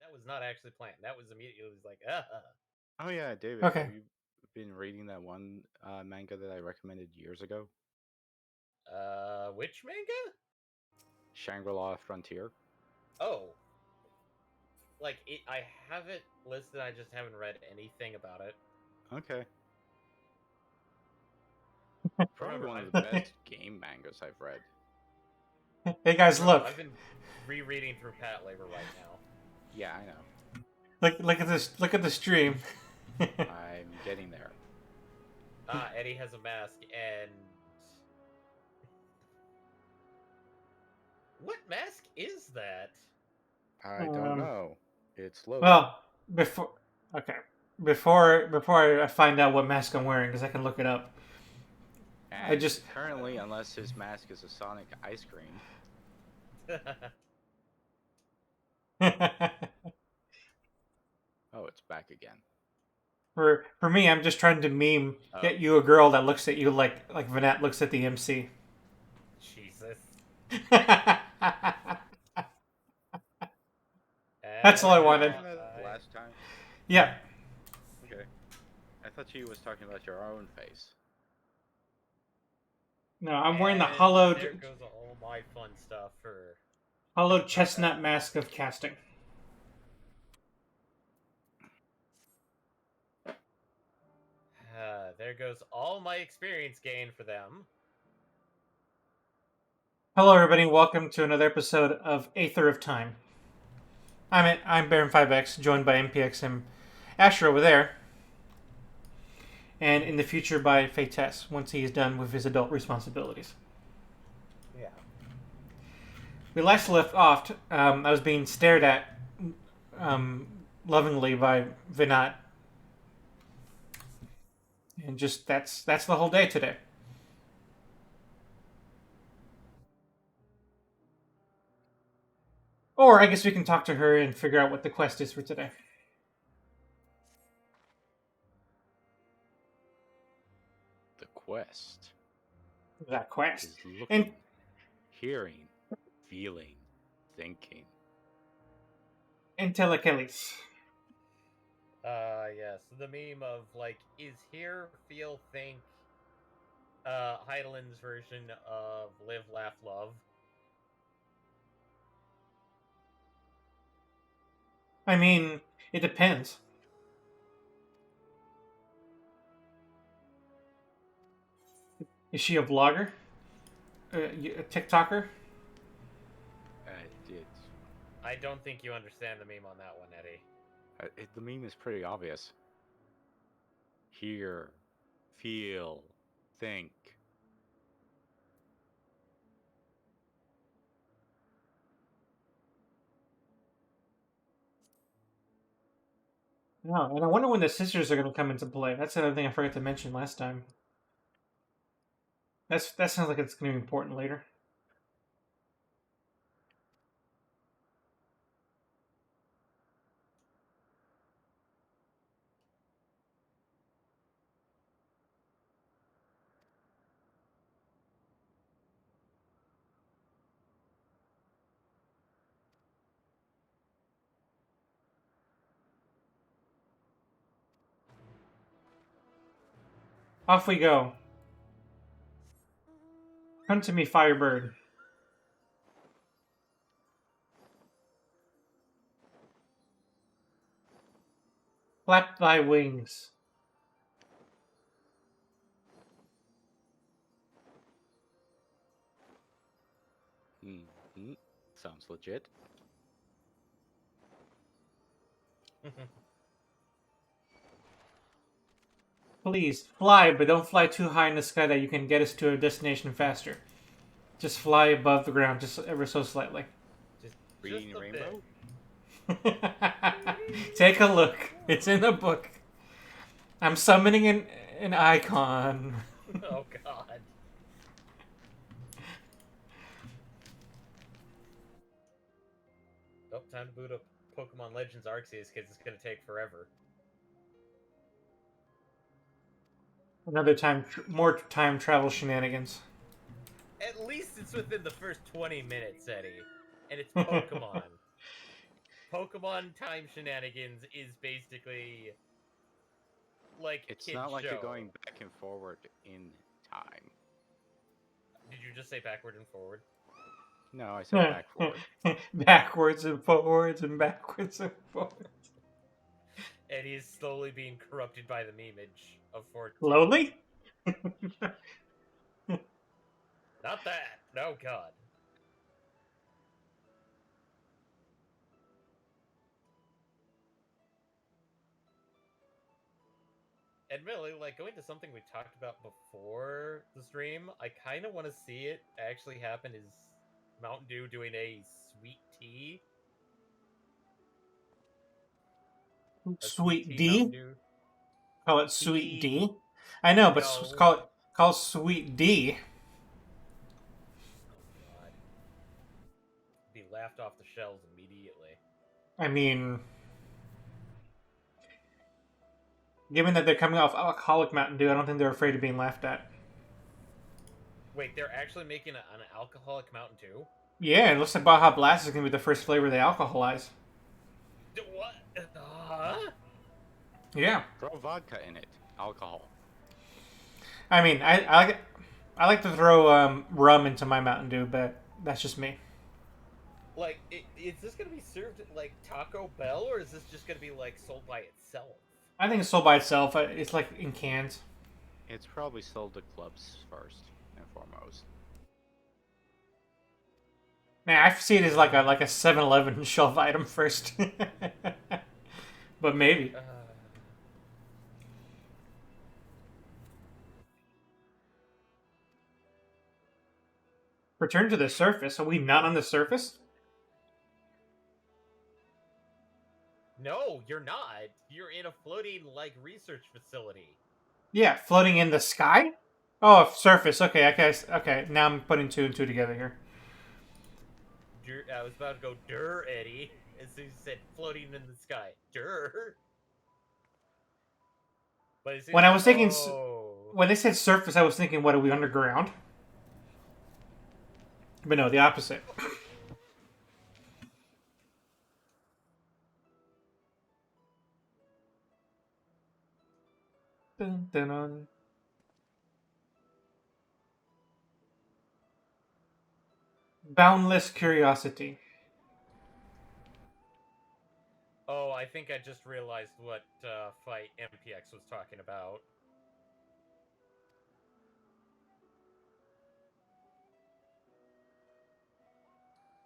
That was not actually planned. That was immediately it was like, Oh yeah, David, have Okay. you been reading that one manga that I recommended years ago? which manga? Shangri-La Frontier? Oh, like I have it listed. I just haven't read anything about it. Okay. Probably Remember, one of I've the best game mangas I've read. Hey guys, remember look. I've been rereading through Pat Labor right now. Yeah, I know. Look at this. Look at the stream. I'm getting there. Eddie has a mask, and what mask is that? I don't know. It's loading. Well, before okay, before I find out what mask I'm wearing, because I can look it up. I And just currently, unless his mask is a Sonic ice cream. Oh, it's back again. for me, I'm just trying to meme Oh. get you a girl that looks at you like Vanat looks at the MC. Jesus. That's all I Were you wanted. talking about that last time? Yeah. Okay. I thought she was talking about your own face. No, I'm wearing the And hollowed there goes all my fun stuff for. hollowed chestnut mask of casting. There goes all my experience gain for them. Hello, everybody. Welcome to another episode of Aether of Time. I'm Baron5X, joined by MPX and Asher over there, and in the future by Fates once he is done with his adult responsibilities. Yeah. We last left off. I was being stared at lovingly by Vinat, and just that's the whole day today. Or I guess we can talk to her and figure out what the quest is for today. The quest That quest. is looking, And hearing, feeling, thinking. Intelekelis. Yes. The meme of, like, is here, feel, think, Heidelin's version of Live, Laugh, Love. I mean, it depends. Is she a vlogger? A TikToker? It's I don't think you understand the meme on that one, Eddie. the meme is pretty obvious. Hear, feel, think. No, and I wonder when the sisters are going to come into play. That's another thing I forgot to mention last time. That sounds like it's going to be important later. Off we go. Come to me, Firebird. Flap thy wings. Mm-hmm. Sounds legit. Please, fly, but don't fly too high in the sky that you can get us to a destination faster. Just fly above the ground, just ever so slightly. Reading a Rainbow? Take a look. It's in the book. I'm summoning an icon. Oh, God. Oh, time to boot up Pokemon Legends Arceus because it's going to take forever. Another time, more time travel shenanigans. At least it's within the first 20 minutes, Eddie. And it's Pokemon. Pokemon Time Shenanigans is basically like It's kid not like show. you're going back and forward in time. Did you just say backward and forward? No, I said back forward. Backwards and forwards and backwards and forwards. And he's slowly being corrupted by the memeage of 14. Slowly? Not that. No, God. Admittedly, like, going to something we talked about before the stream, I kind of want to see it actually happen is Mountain Dew doing a sweet tea. A Sweet tea Mountain D? Dew. Call it Sweet Tea. D? I know, but No. call it Sweet D. Oh, God. Be laughed off the shelves immediately. I mean, given that they're coming off alcoholic Mountain Dew, I don't think they're afraid of being laughed at. Wait, they're actually making an alcoholic Mountain Dew? Yeah, it looks like Baja Blast is going to be the first flavor they alcoholize. What? Yeah. Throw vodka in it. Alcohol. I mean, I like to throw rum into my Mountain Dew, but that's just me. Like, is this going to be served at, like, Taco Bell, or is this just going to be, like, sold by itself? I think it's sold by itself. It's like in cans. It's probably sold to clubs first and foremost. Man, I see it as like a 7-Eleven shelf item first. But maybe. Return to the surface. Are we not on the surface? No, you're not. You're in a floating, like, research facility. Yeah, floating in the sky? Oh, surface. Okay, okay. Now I'm putting two and two together here. I was about to go, "Durr, Eddie," as soon as you said floating in the sky. Durr. But as soon When as I was thinking, oh. when they said surface, I was thinking, what are we underground? But no, the opposite. Dun, dun, dun. Boundless curiosity. Oh, I think I just realized what fight MPX was talking about.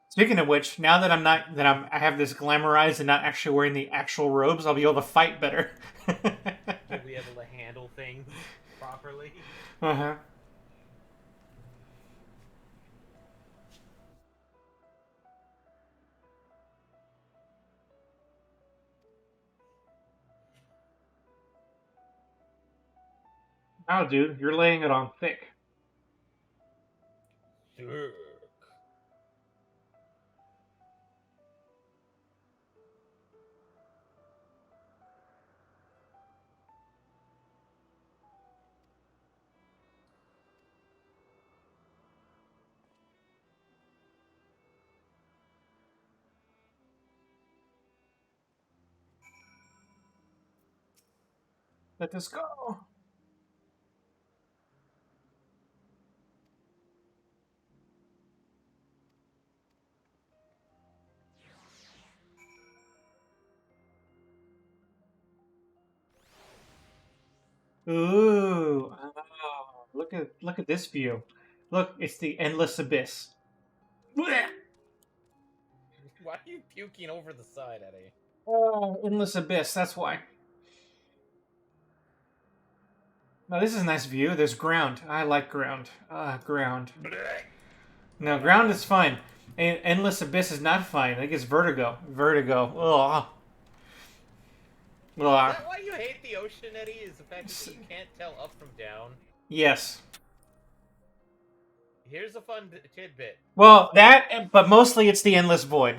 Speaking of which, now that I have this glamorized and not actually wearing the actual robes, I'll be able to fight better. You'll be able to handle things properly. Uh-huh. Wow, dude, you're laying it on thick. Sure. Let this go. Ooh. Oh, look at this view. Look, it's the endless abyss. Blech! Why are you puking over the side, Eddie? Oh, endless abyss, that's why. Now this is a nice view. There's ground. I like ground. Ground. No, ground is fine. Endless abyss is not fine. I think it's vertigo. Vertigo. Ugh. Is that why you hate the ocean, Eddie? Is the fact that you can't tell up from down? Yes. Here's a fun tidbit. Well, but mostly it's the endless void.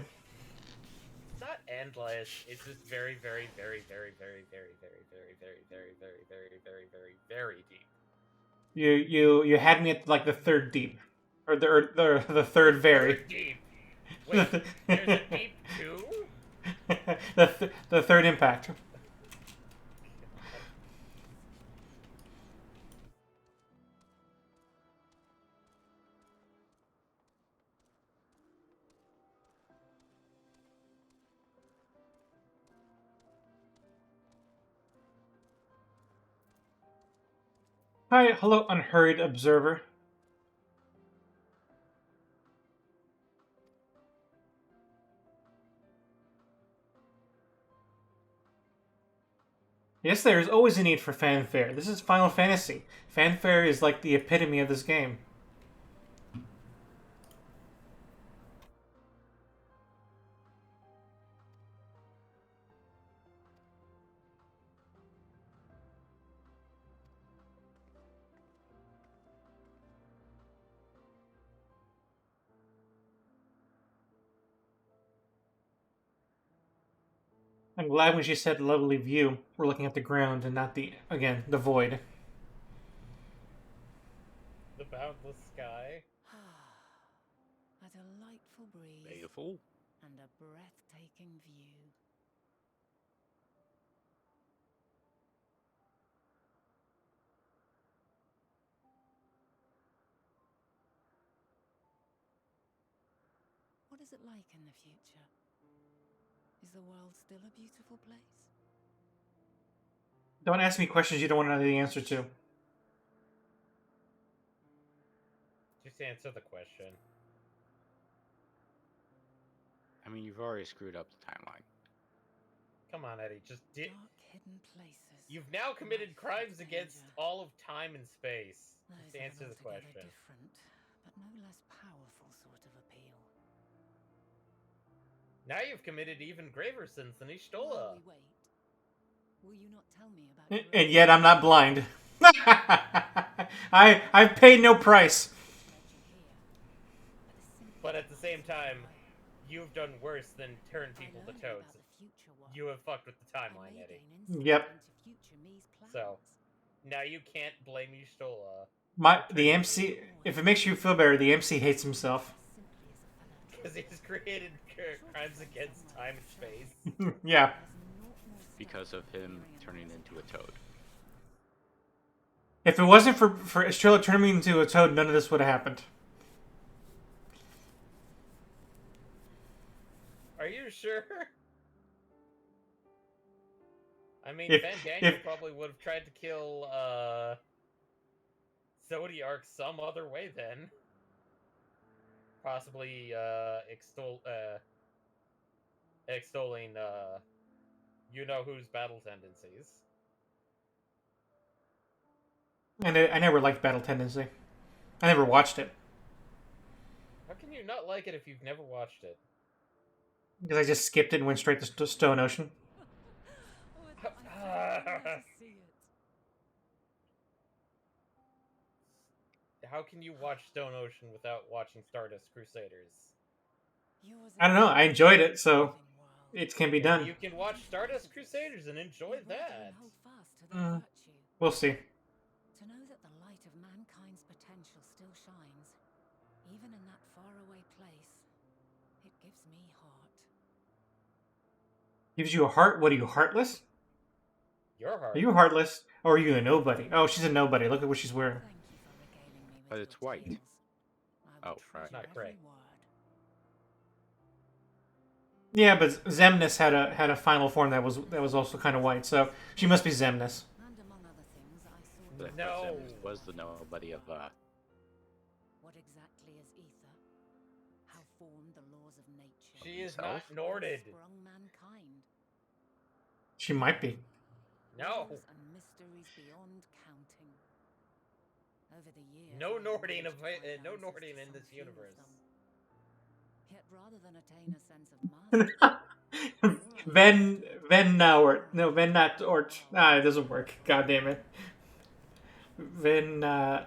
It's not endless. It's just very, very, very, very, very, very, very, very, very, very, very, very, very, very, very deep. You had me at like the third deep, or the third very. Third deep. Wait, there's a deep 2? The third impact. Hi, hello, unhurried observer. Yes, there is always a need for fanfare. This is Final Fantasy. Fanfare is like the epitome of this game. I'm glad when she said lovely view, we're looking at the ground and not the, again, the void. The boundless sky. A delightful breeze Beautiful. and a breathtaking view. What is it like in the future? Is the world still a beautiful place? Don't ask me questions you don't want to know the answer to. Just answer the question. I mean, you've already screwed up the timeline. Come on, Eddie. Just Dark hidden places. You've now committed rife with crimes against danger. all of time and space. Those Just have answer an the altogether question. different, but no less powerful sort of appeal. Now you've committed even graver sins than While Ishtola. we wait, will you not tell me about your And own yet I'm not blind. I've paid no price. But at the same time, you've done worse than turn people to toads. You have fucked with the timeline, Eddie. Yep. So, now you can't blame Ishtola. The MC, if it makes you feel better, the MC hates himself. Because he's created crimes against time and space. Yeah. Because of him turning into a toad. If it wasn't for Estrella turning me into a toad, none of this would have happened. Are you sure? I mean, If probably would have tried to kill, Zodiark some other way then. Possibly, extolling, you-know-who's battle tendencies. and I never liked Battle Tendency. I never watched it How can you not like it if you've never watched it? because I just skipped it and went straight to Stone Ocean. How can you watch Stone Ocean without watching Stardust Crusaders? I don't know. I enjoyed it, so it can be done. You can watch Stardust Crusaders and enjoy that. We'll see. To know that the light of mankind's potential still shines, even in that faraway place, it gives me heart. Gives you a heart? What are you, heartless? Your heart. Are you heartless? Or are you a nobody? Oh, she's a nobody. Look at what she's wearing. Thank you for regaling me with But it's your white. tales. I will Oh, right. treasure Not every gray. word. Yeah, but Zemnis had a final form that was also kind of white, so she must be Zemnis. And among other things, I saw But No. Zemnis was the nobody of What exactly is ether? How formed the laws of nature? She is Himself? not Norded. Sprung mankind. She might be. No. Wonders and mysteries beyond counting. Over the years, No I've Nording managed to find no answers to Nording in some this few of universe. them. Yet rather than attain a sense of mastery, Ven Ort. No, Ven not Ort. Ah, it doesn't work. God damn it. Ven no.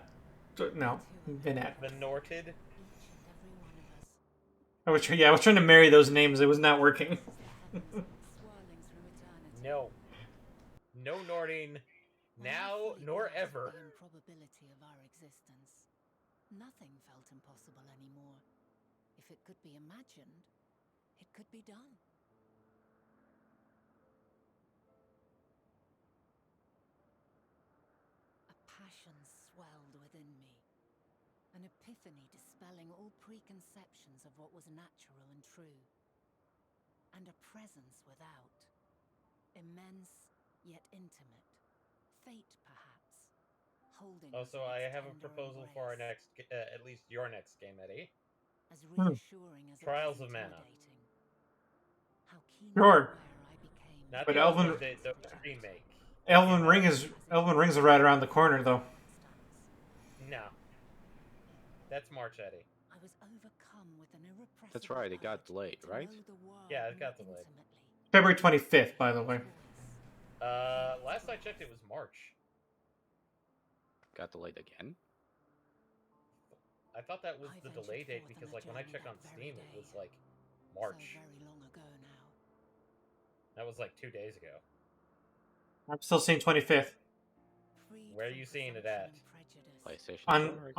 Venet. The Norted. each and every one of us, I was trying to marry those names. It was not working. swirling through eternity. No. No Nording. When I Now fully nor grasped ever. The improbability of our existence. Nothing felt impossible anymore. If it could be imagined, it could be done. passion swelled within me. An epiphany dispelling all preconceptions of what was natural and true. And a presence without. Immense, yet intimate. Fate, perhaps. Holding us Also, in I its have a tender proposal for our embrace. next, at least your next game, Eddie. As reassuring as it Trials was of Mana. intimidating. How keenly Sure. aware I became Not But the Elven- old, the remake. Elven Came out. Ring's right around the corner, though. No. That's March, Eddie. I was overcome with an irrepressible That's right, it got urge delayed, to right? know the world Yeah, it got more delayed. intimately. February 25th, by the way. Last I checked, it was March. Got delayed again? I thought that was I the ventured delay date forth because, on a like, when I journey checked that on very Steam, it was day. like March. So very long ago now. That was like 2 days ago. I'm still seeing 25th. Freed Where are from you seeing it presumption at? and prejudice. PlayStation On Store, I guess.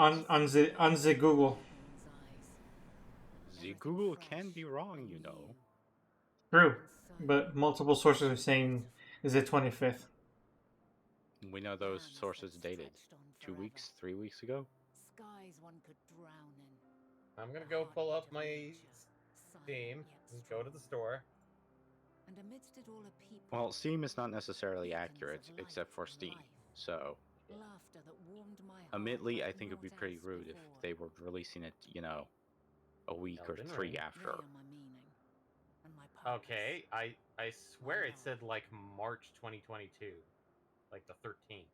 on the Google. Newborn's eyes. The Everything Google fresh can be wrong, and you know. new. True, And so but multiple sources are saying is the 25th. We know those plans sources that dated stretched on 2 forever. weeks, 3 weeks ago. Skies one could drown in. I'm gonna The go pull heartbeat up of my nature, Steam silent yet and go to the strong. store. And amidst it all, a people, Well, Steam is not necessarily beacons accurate, of light except for and Steam. life. So, Laughter that warmed my heart admittedly, I like think it would be naught pretty else rude if before. they were releasing it, you know, a week or Elden 3 Ring. after. They are my meaning and my purpose. Okay, I swear it love. said like March 2022, like the 13th.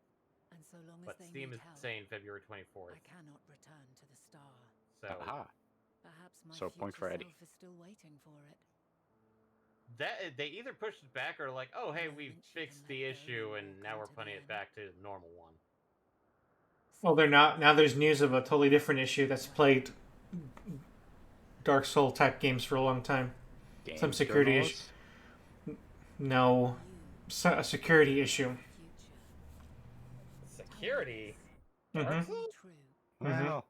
And so long as But they Steam need is help, saying February 24th. I cannot return to the star. So Aha. Perhaps my So, point for future Eddie. self is still waiting for it. that they either pushed it back or like, oh hey, The we moment she can fixed let the go issue and and walk now we're into the putting it end. back to normal one. Well, they're not. Now there's news of a totally different issue that's plagued Dark Soul type games for a long time. Games Some security issue. journalists? No, a security issue. Security. Mhm. Dark Souls? True. Well,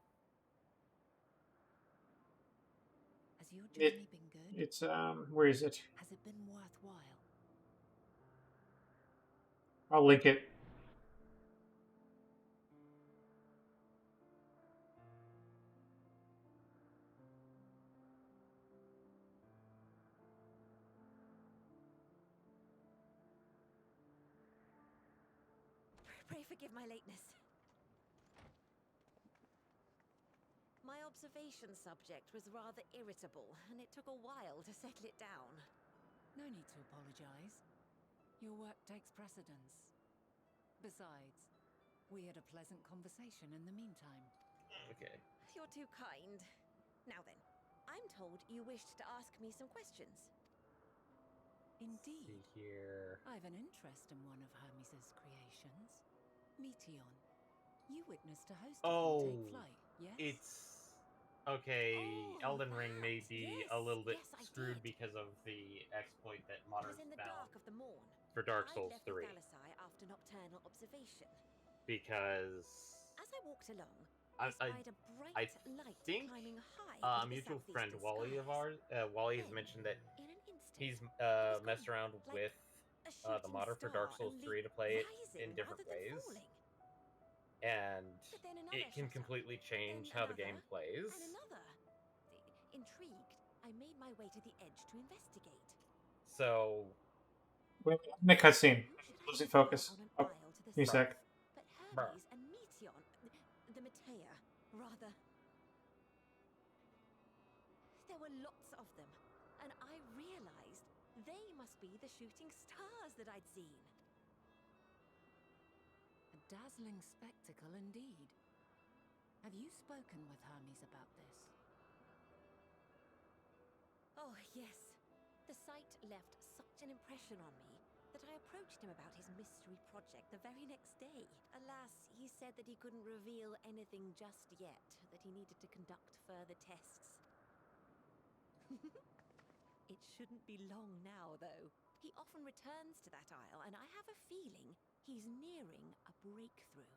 Has your It- journey been good? It's where is it? Has it been worthwhile? I'll link it. Pray forgive my lateness. My observation subject was rather irritable, and it took a while to settle it down. No need to apologize. Your work takes precedence. Besides, we had a pleasant conversation in the meantime. Okay. You're too kind. Now then, I'm told you wished to ask me some questions. Indeed. See here. I've an interest in one of Hermes' creations. Meteon. You witnessed a host of Oh, them take flight, yes? It's okay. Oh, Elden Ring may that, be yes, a little bit yes, I screwed did. because of the exploit that It was Moderns in the found dark of the morn. for Dark I Souls left 3 the Thalassai after nocturnal observation. because As I walked along, I- I spied a bright light think, climbing high a into the mutual friend southeastern Wally of skies. ours, Wally has Then, mentioned that in an instant, he's it was messed gone, around like with a the shooting modder for Dark star, Souls only 3 to play it rising in different rather than ways, falling. and But then another it can shot up, completely change then how the game another, plays. and another. Intrigued, I made my way to the edge to investigate. So Wait, in the cutscene. Who should I Losing spy focus. on an Oh, isle to the give me a south? sec. But Bruh. Hermes and Meteon, the Matea, rather. There were lots of them, and I realized they must be the shooting stars that I'd seen. A dazzling spectacle indeed. Have you spoken with Hermes about this? Oh, yes. The sight left such an impression on me that I approached him about his mystery project the very next day. Alas, he said that he couldn't reveal anything just yet, that he needed to conduct further tests. It shouldn't be long now, though. He often returns to that isle, and I have a feeling he's nearing a breakthrough.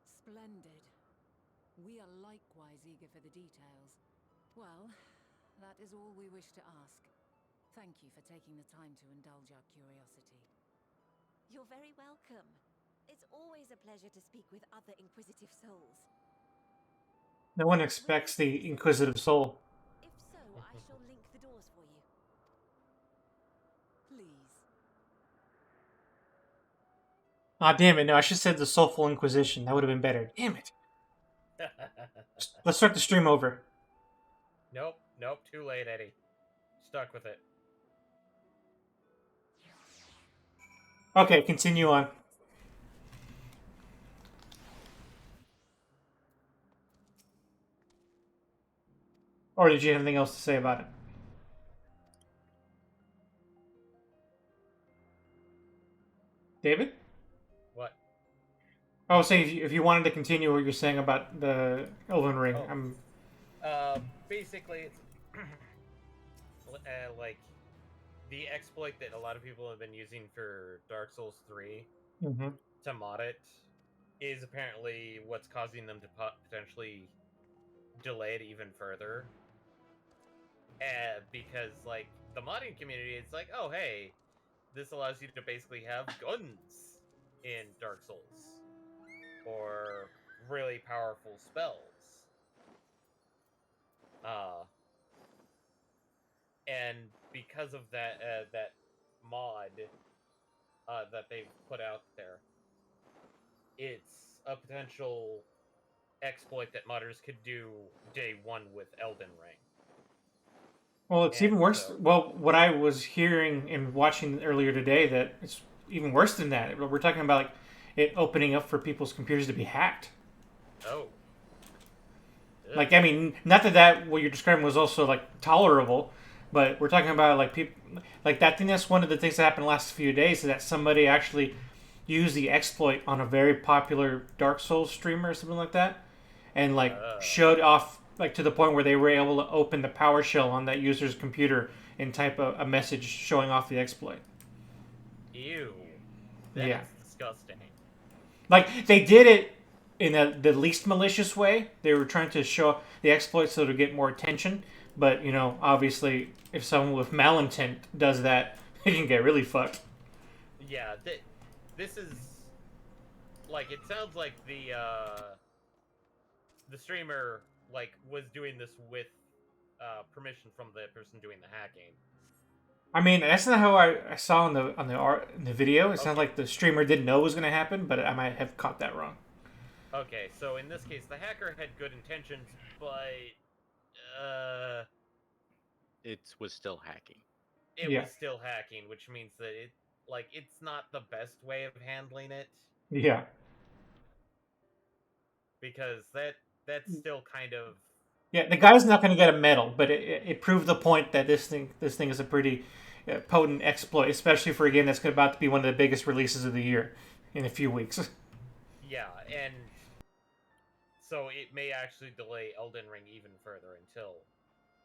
Splendid. We are likewise eager for the details. Well, That is all we wish to ask. Thank you for taking the time to indulge our curiosity. You're very welcome. It's always a pleasure to speak with other inquisitive souls. No one expects the inquisitive soul. If so, I shall link the doors for you. Please. Ah, damn it! No, I should have said the Soulful Inquisition. That would have been better. Damn it! Let's start the stream over. Nope, too late, Eddie. Stuck with it. Okay, continue on. Or did you have anything else to say about it? David? What? I was saying if you wanted to continue what you're saying about the Elden Ring. Basically, it's like the exploit that a lot of people have been using for Dark Souls 3 to mod it is apparently what's causing them to potentially delay it even further. Because, like, the modding community, it's like, oh, hey, this allows you to basically have guns in Dark Souls. Or really powerful spells. And because of that that mod that they've put out there, it's a potential exploit that modders could do day one with Elden Ring. Well, it's even worse. Well, what I was hearing and watching earlier today, that it's even worse than that. We're talking about like it opening up for people's computers to be hacked. Oh. Like, I mean, not that what you're describing was also like tolerable, but we're talking about like people like that. I think that's one of the things that happened the last few days is that somebody actually used the exploit on a very popular Dark Souls streamer or something like that, and like showed off like to the point where they were able to open the PowerShell on that user's computer and type a message showing off the exploit. Ew. That's disgusting. Like, they did it in the least malicious way. They were trying to show the exploit so to get more attention. But, you know, obviously, if someone with malintent does that, it can get really fucked. Yeah, this is... Like, it sounds like the streamer, like, was doing this with permission from the person doing the hacking. I mean, that's not how I saw in the video. It sounds like the streamer didn't know it was going to happen, but I might have caught that wrong. Okay, so in this case, the hacker had good intentions, but it was still hacking. It was still hacking, which means that it's not the best way of handling it. Yeah. Because that's still kind of... Yeah, the guy's not going to get a medal, but it proved the point that this thing is a pretty potent exploit, especially for a game that's about to be one of the biggest releases of the year in a few weeks. Yeah, and so it may actually delay Elden Ring even further until...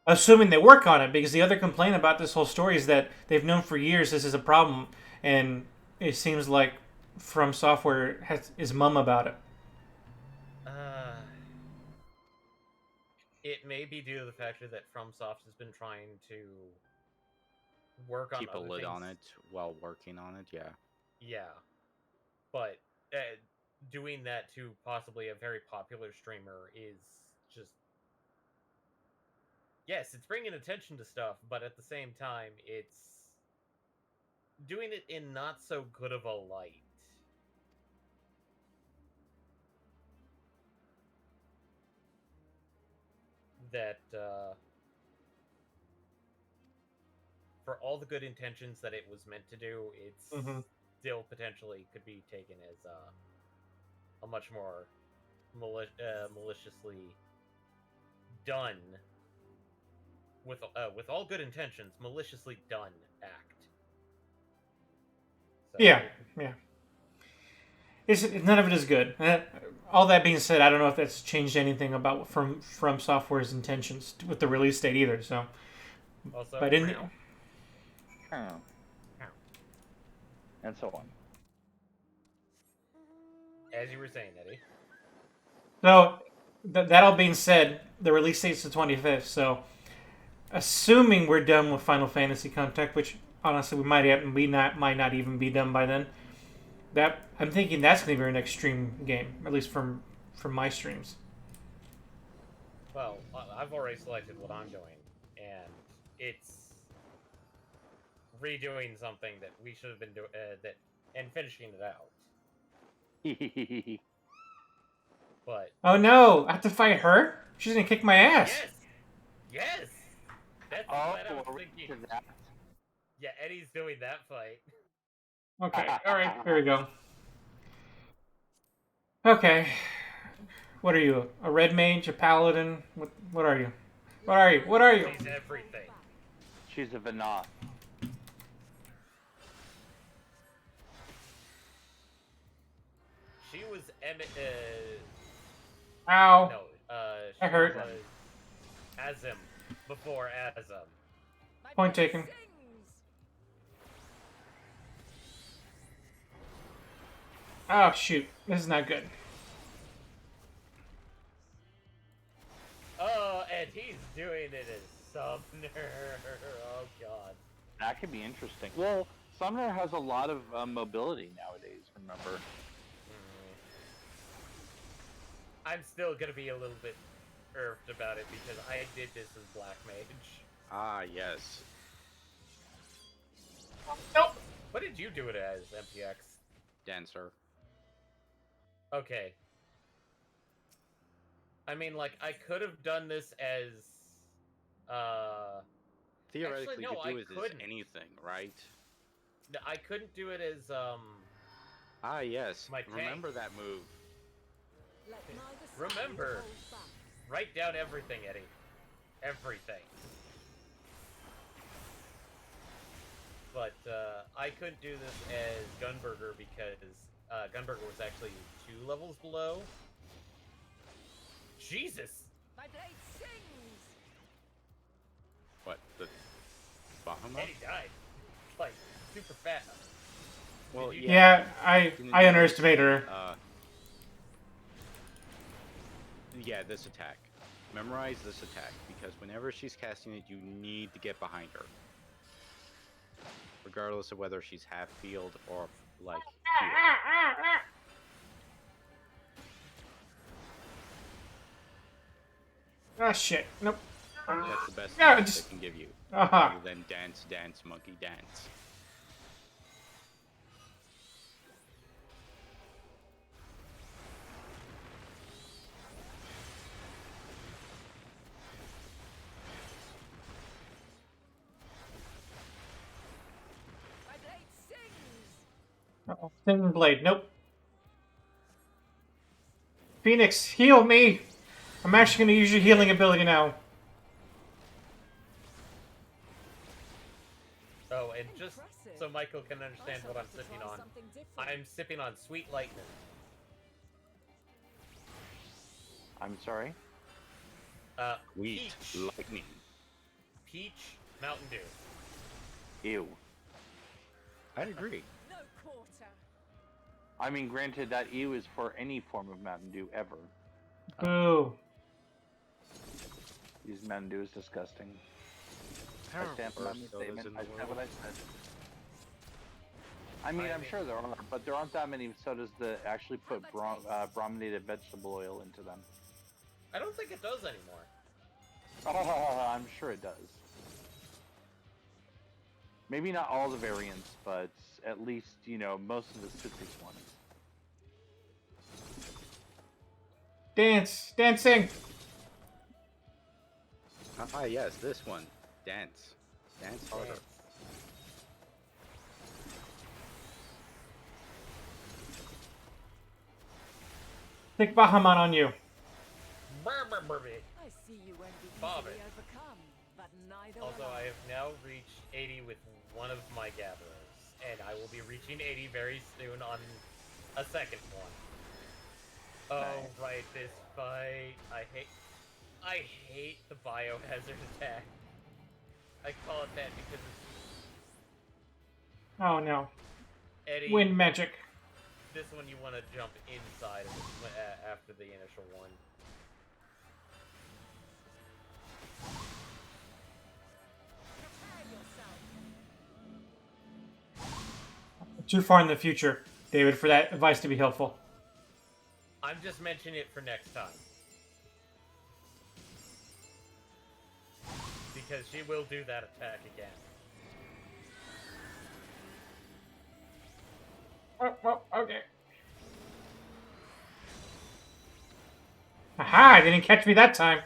Assuming they work on it, because the other complaint about this whole story is that they've known for years this is a problem, and it seems like From Software is mum about it. It may be due to the factor that FromSoft has been trying to work on keep a lid things. on it while working on it. Yeah. Yeah, but doing that to possibly a very popular streamer is just... Yes, it's bringing attention to stuff, but at the same time, it's doing it in not so good of a light. That, for all the good intentions that it was meant to do, it's still potentially could be taken as a much more maliciously done, with all good intentions, maliciously done act. So, yeah. None of it is good. All that being said, I don't know if that's changed anything about From Software's intentions with the release date either. So, also, but in and so on. As you were saying, Eddie. So, that all being said, the release date's the 25th. So, assuming we're done with Final Fantasy Contact, which honestly might not even be done by then. That I'm thinking that's going to be our next stream game, at least from my streams. Well, I've already selected what I'm doing, and it's redoing something that we should have been doing and finishing it out. But oh no, I have to fight her? She's going to kick my ass. Yes. That's what I was thinking. Yeah, Eddie's doing that fight. Okay, alright, there we go. Okay. What are you? A red mage? A paladin? What are you? What are you? What are you? She's everything. She's a Vanoth. She was Ow. no, she I hurt. was Azim before Azim. Point taken. Oh shoot, this is not good. Oh, and he's doing it as Sumner. Oh god. That could be interesting. Well, Sumner has a lot of mobility nowadays, remember? I'm still gonna be a little bit irked about it because I did this as Black Mage. Ah, yes. Nope. What did you do it as, MPX? Dancer. Okay. I mean, like, I could have done this as, Theoretically, Actually, no, you could do I it as couldn't. anything, right? I couldn't do it as, Ah, yes. My tank. Remember that move. Remember. Write down everything, Eddie. Everything. But, I couldn't do this as Gunburger because, Gunburger was actually 2 levels below. Jesus! My blade sings. What? The Bahamut? Eddie died. Like, super fast. Well, Did you- Yeah, I underestimated her. Yeah, this attack. Memorize this attack, because whenever she's casting it, you need to get behind her. Regardless of whether she's half field or, like, healed. Oh shit. Nope. That's the best Yeah, thing just- they can give you. Aha. Other than dance, dance, monkey, dance. My blade sings. Uh-oh. Thin blade. Nope. Phoenix, heal me! I'm actually going to use your healing ability now. Oh, and just Impressive. so Michael can understand I what I'm shall have to sipping try on, something different. I'm sipping on Sweet Lightning. I'm sorry? Wheat, Peach, lightning. Peach, Mountain Dew. Ew. I'd agree. No quarter. I mean, granted, that ew is for any form of Mountain Dew ever. Boo. Use Mountain Dew is disgusting. I stand for my Worst sodas statement. in the I said world. what I said. I mean, I'm sure there are, but there aren't that many sodas that actually put brominated vegetable oil into them. I don't think it does anymore. Oh, I'm sure it does. Maybe not all the variants, but at least, you know, most of the citrus ones. Dance. Dancing. Ah, yes, this one. Dance. Dance harder. Dance. Take Bahamut on you. Brr, brr, brr, brr. I see you won't be Bob easily it. overcome, but neither Also, will I have now reached 80 with one of my gatherers, and I will be reaching 80 very soon on a second one. Oh, Nice. right, this fight. I hate the biohazard attack. I call it that because it's Oh no. Eddie. Wind magic. This one you want to jump inside of it after the initial one. too far in the future, David, for that advice to be helpful. I'm just mentioning it for next time. Because she will do that attack again. Oh, well, okay. Aha! Didn't catch me that time.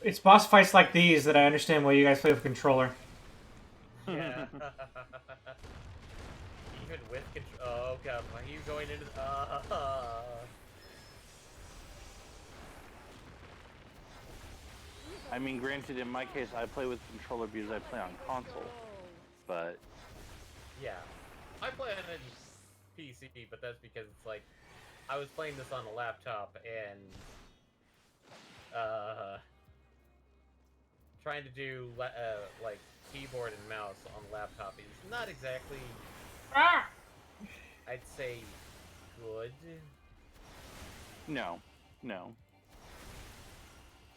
It's boss fights like these that I understand why you guys play with controller. Yeah. Even with control. Oh god, why are you going into the... I mean, granted, in my case, I play with controller because I play on console, but... Yeah. I play on a PC, but that's because it's like... I was playing this on a laptop, and... trying to do, like, keyboard and mouse on the laptop is not exactly... Ah! I'd say good. No. No.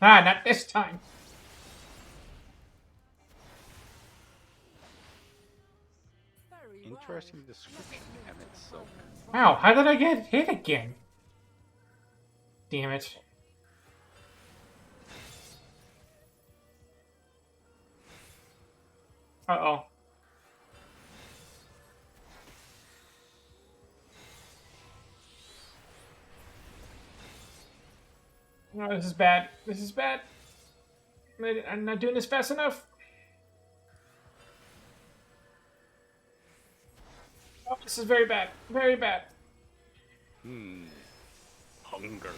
Ah, not this time. Interesting description, and it's so. Ow, how did I get hit again? Damn it. Uh-oh. No, this is bad. This is bad. I'm not doing this fast enough. Oh, this is very bad. Very bad. Hungry.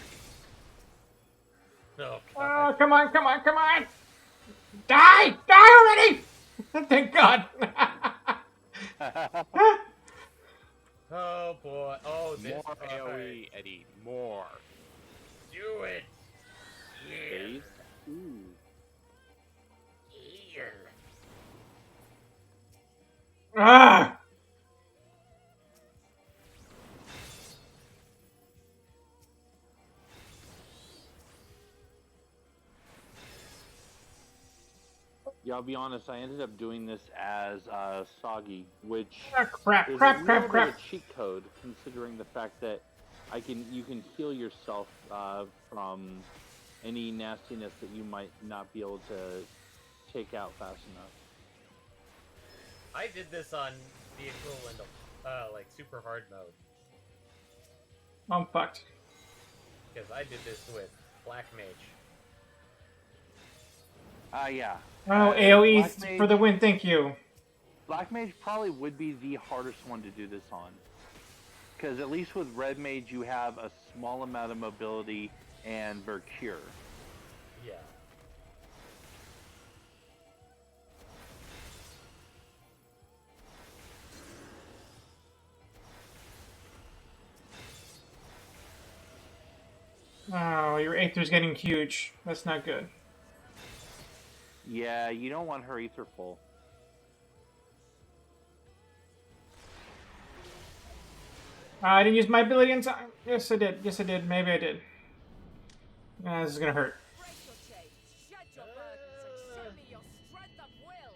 Oh Oh, god. come on, come on, come on! Die! Die already! Thank God. Oh boy. Oh, this... More AoE, Eddie. More. Do it! Phase? Ooh. Ah! Yeah, I'll be honest, I ended up doing this as Soggy, which Crap, is crap, a crap, little bit crap. of a cheat code, considering the fact that you can heal yourself from any nastiness that you might not be able to take out fast enough. I did this on the equivalent of, like, super hard mode. I'm fucked. Because I did this with Black Mage. Yeah. Oh, AoE Black Mage- for the win, thank you. Black Mage probably would be the hardest one to do this on. Because at least with Red Mage, you have a small amount of mobility and Vercure. Yeah. Oh, your Aether's getting huge. That's not good. Yeah, you don't want her ether full. I didn't use my ability in time. Yes, I did. Yes, I did. Maybe I did. This is gonna hurt. Break your chains, shed your burdens, and show me your strength of will.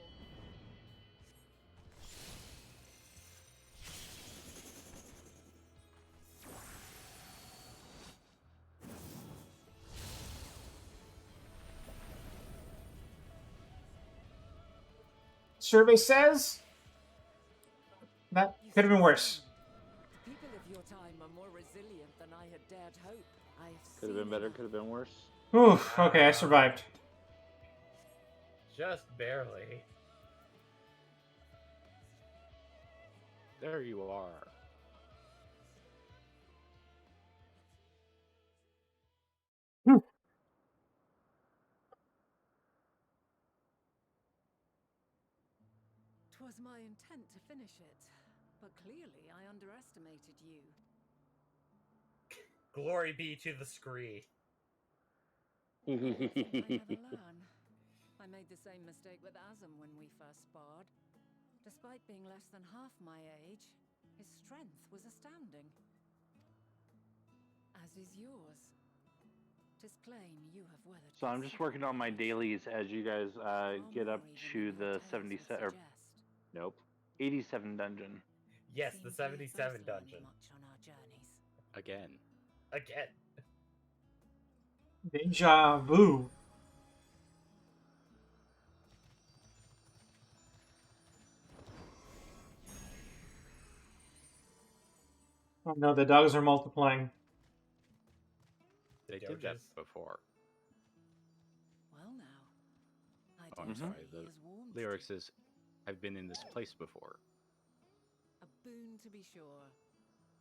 Survey says that could have been worse. People of your time are more resilient than I had dared hope. I have Could have been better, could have been worse. Oof. Okay, I survived. Just barely. There you are. Twas my intent to finish it, but clearly I underestimated you. Glory be to the scree. I never learn. I made the same mistake with Azam when we first sparred. Despite being less than half my age, his strength was astounding. As is yours. 'Tis plain you have weathered. So I'm just working on my dailies as you guys get up to the 77. Nope, 87 dungeon. Yes, the 77 dungeon. Again. Again. Deja vu. Oh no, the dogs are multiplying. They did that before. Well now, Oh, I'm sorry. The lyrics is, I've been in this place before. A boon to be sure.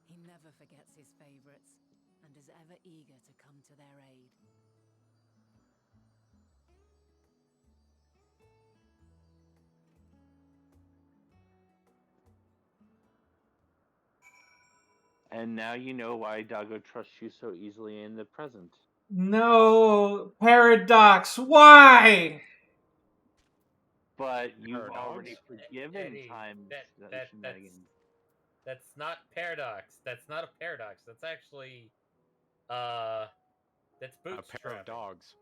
He never forgets his favorites, and is ever eager to come to their aid. And now you know why Dago trusts you so easily in the present. No, Paradox, why? But you've Paradox? already forgiven Eddie, time shenanigans. That's not paradox. That's not a paradox. That's actually, that's A bootstrapping. pair of dogs.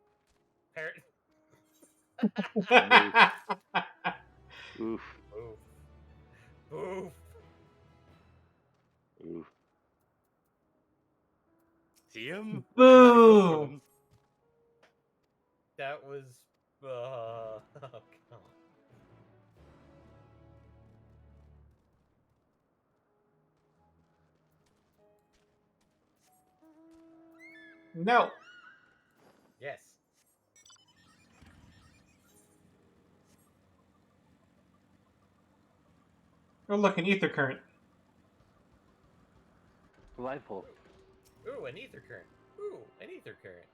Oof. Oof. Oof. Oof. See him? Boo! That was, oh, come on. No. Yes. Oh, look, an ether current. Delightful. Ooh, an ether current. Ooh, an ether current.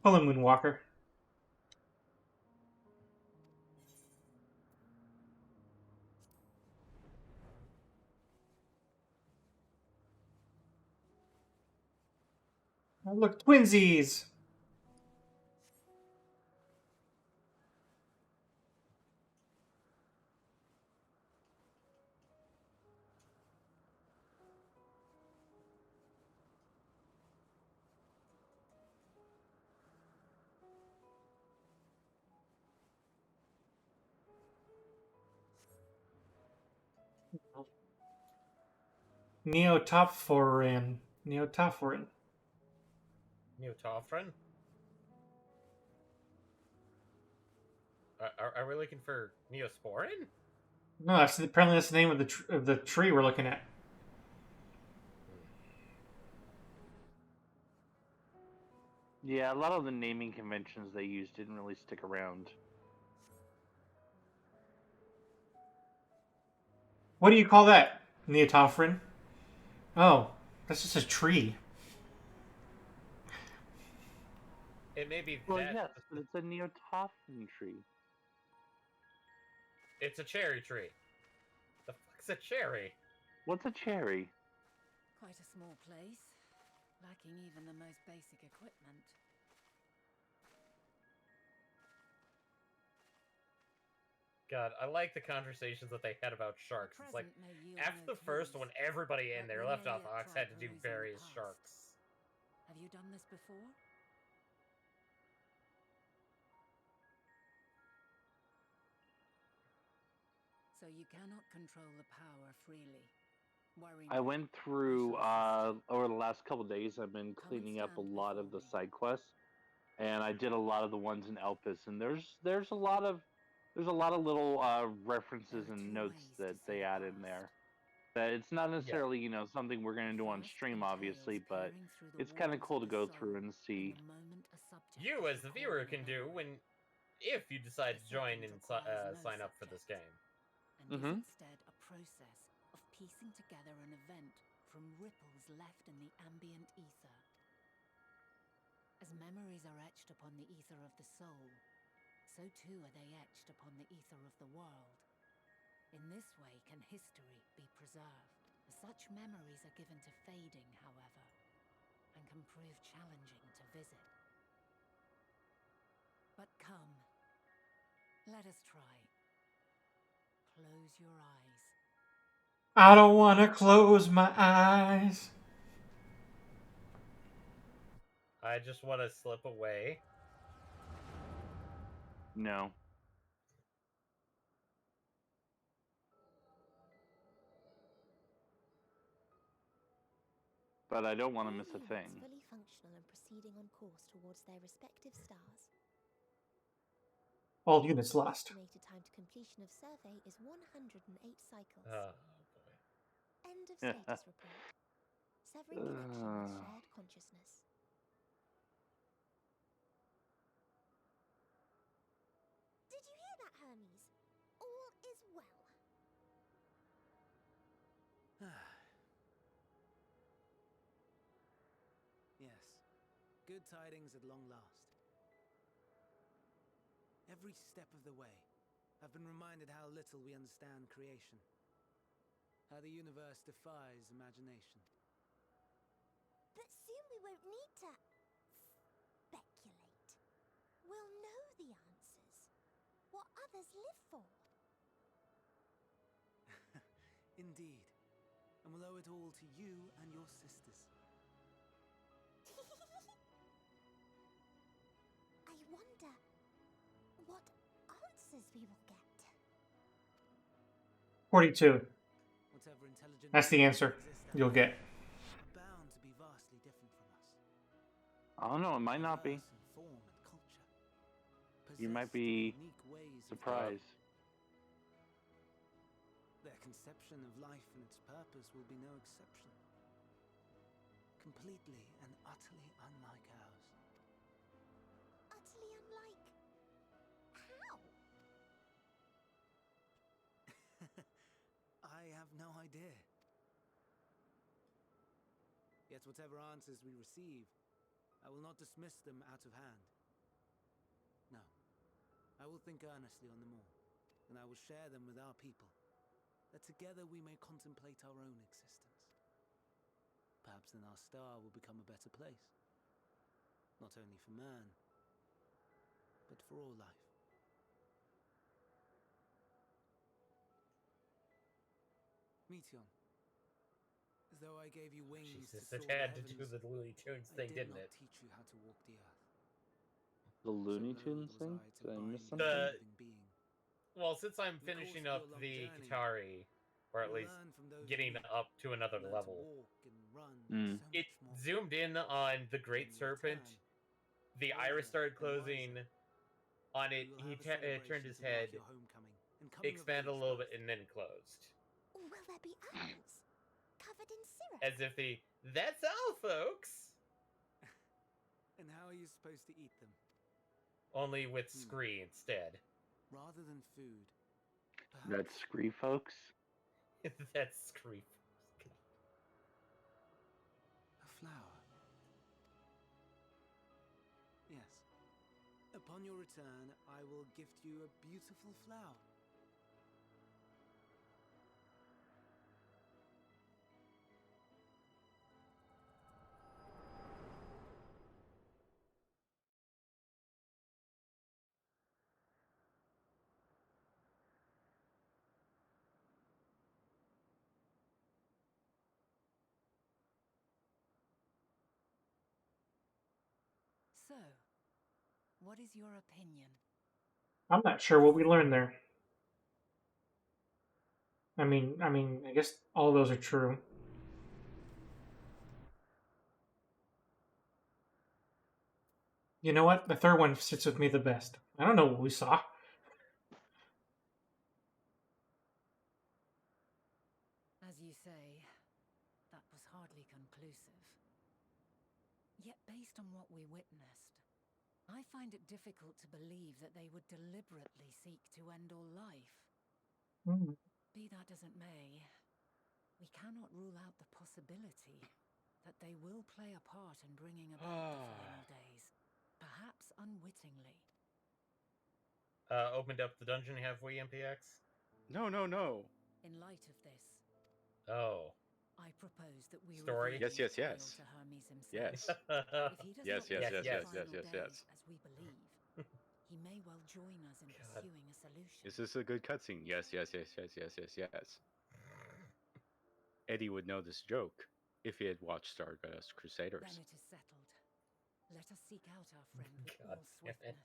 Hello, Moonwalker. Oh, look, twinsies! Neotophorin. Neotophorin. Neotophorin? Are we looking for Neosporin? No, apparently that's the name of the tree we're looking at. Yeah, a lot of the naming conventions they used didn't really stick around. What do you call that? Neotophorin? Oh, that's just a tree. It may be Well, that. yes, but it's a neotophin tree. It's a cherry tree. The fuck's a cherry? What's a cherry? Quite a small place, lacking even the most basic equipment. God, I like the conversations that they had about sharks. It's like, after the first one, everybody in there left off Ox had to do various sharks. Have you done this before? So you cannot control the power freely. I went through over the last couple of days. I've been cleaning up a lot of the side quests, and I did a lot of the ones in Elpis. And there's a lot of little references and notes that they add in there. That it's not necessarily something we're going to do on stream, obviously, but it's kind of cool to go through and see. You, as the viewer, can do if you decide to join and sign up for this game. And is instead a process of piecing together an event from ripples left in the ambient ether. As memories are etched upon the ether of the soul, so too are they etched upon the ether of the world. In this way can history be preserved. Such memories are given to fading, however, and can prove challenging to visit. But come, let us try. Close your eyes. I don't want to close my eyes. I just want to slip away. No. But I don't want to miss a thing. Fully functional and proceeding on course towards their respective stars. All units lost. Estimated time to completion of survey is 108 cycles. Oh boy. End of status report. Severing connection with shared consciousness. Did you hear that, Hermes? All is well. Yes. Good tidings at long last. Every step of the way, I've been reminded how little we understand creation. How the universe defies imagination. But soon we won't need to speculate. We'll know the answers. What others live for. Indeed. And we'll owe it all to you and your sisters. I wonder what answers we will get. 42. Whatever intelligent That's the answer exists you'll get. bound to be vastly different from us. I don't know. It might not be. Diverse in form and culture. You might Possess be unique ways of surprised. Their conception of life and its purpose will be no exception. Completely and utterly unlike ours. Utterly unlike. How? I have no idea. Yet whatever answers we receive, I will not dismiss them out of hand. No. I will think earnestly on them all, and I will share them with our people, that together we may contemplate our own existence. Perhaps then our star will become a better place. Not only for man, but for all life. Meteon, as though I gave you wings Jesus, to it soar had the to heavens, do the Looney Tunes I thing, did didn't not it? teach you how to walk the earth. The Looney So Tunes bold thing? was Did I miss to something? bind every living being. Well, since I'm In the finishing course of up your long the journey, Katari, or at you'll least learn from those getting you meet. up to another Learn level, to walk and run Mm. so it much more. zoomed in on the Great When you Serpent. return, The older iris started and closing wiser, on it. we will He have a turned celebration his to mark head, your homecoming and coming of expanded a age little bit, both. and then closed. Will there be apples? Covered in syrup? As if that's all, folks! And how are you supposed to eat them? Only with scree instead. Rather than food, perhaps That's Scree, folks. That's scree. a flower. Yes. Upon your return, I will gift you a beautiful flower. So, what is your opinion? I'm not sure what we learned there. I guess all those are true. You know what? The third one sits with me the best. I don't know what we saw. As you say, that was hardly conclusive. Yet based on what we witnessed, I find it difficult to believe that they would deliberately seek to end all life. Mm. Be that as it may, we cannot rule out the possibility that they will play a part in bringing about the final days, perhaps unwittingly. Opened up the dungeon halfway, MPX? No. In light of this, Oh. I propose that we Story? reveal Yes. the tale to Hermes himself. Yes. If he does Yes, not yes, bring yes, the yes, final yes, days yes. as we believe, he may well join us in pursuing a solution. Is this a good cutscene? Yes. Eddie would know this joke if he had watched Stardust Crusaders. Then it is settled. Let us seek out our friend with God all damn it. swiftness.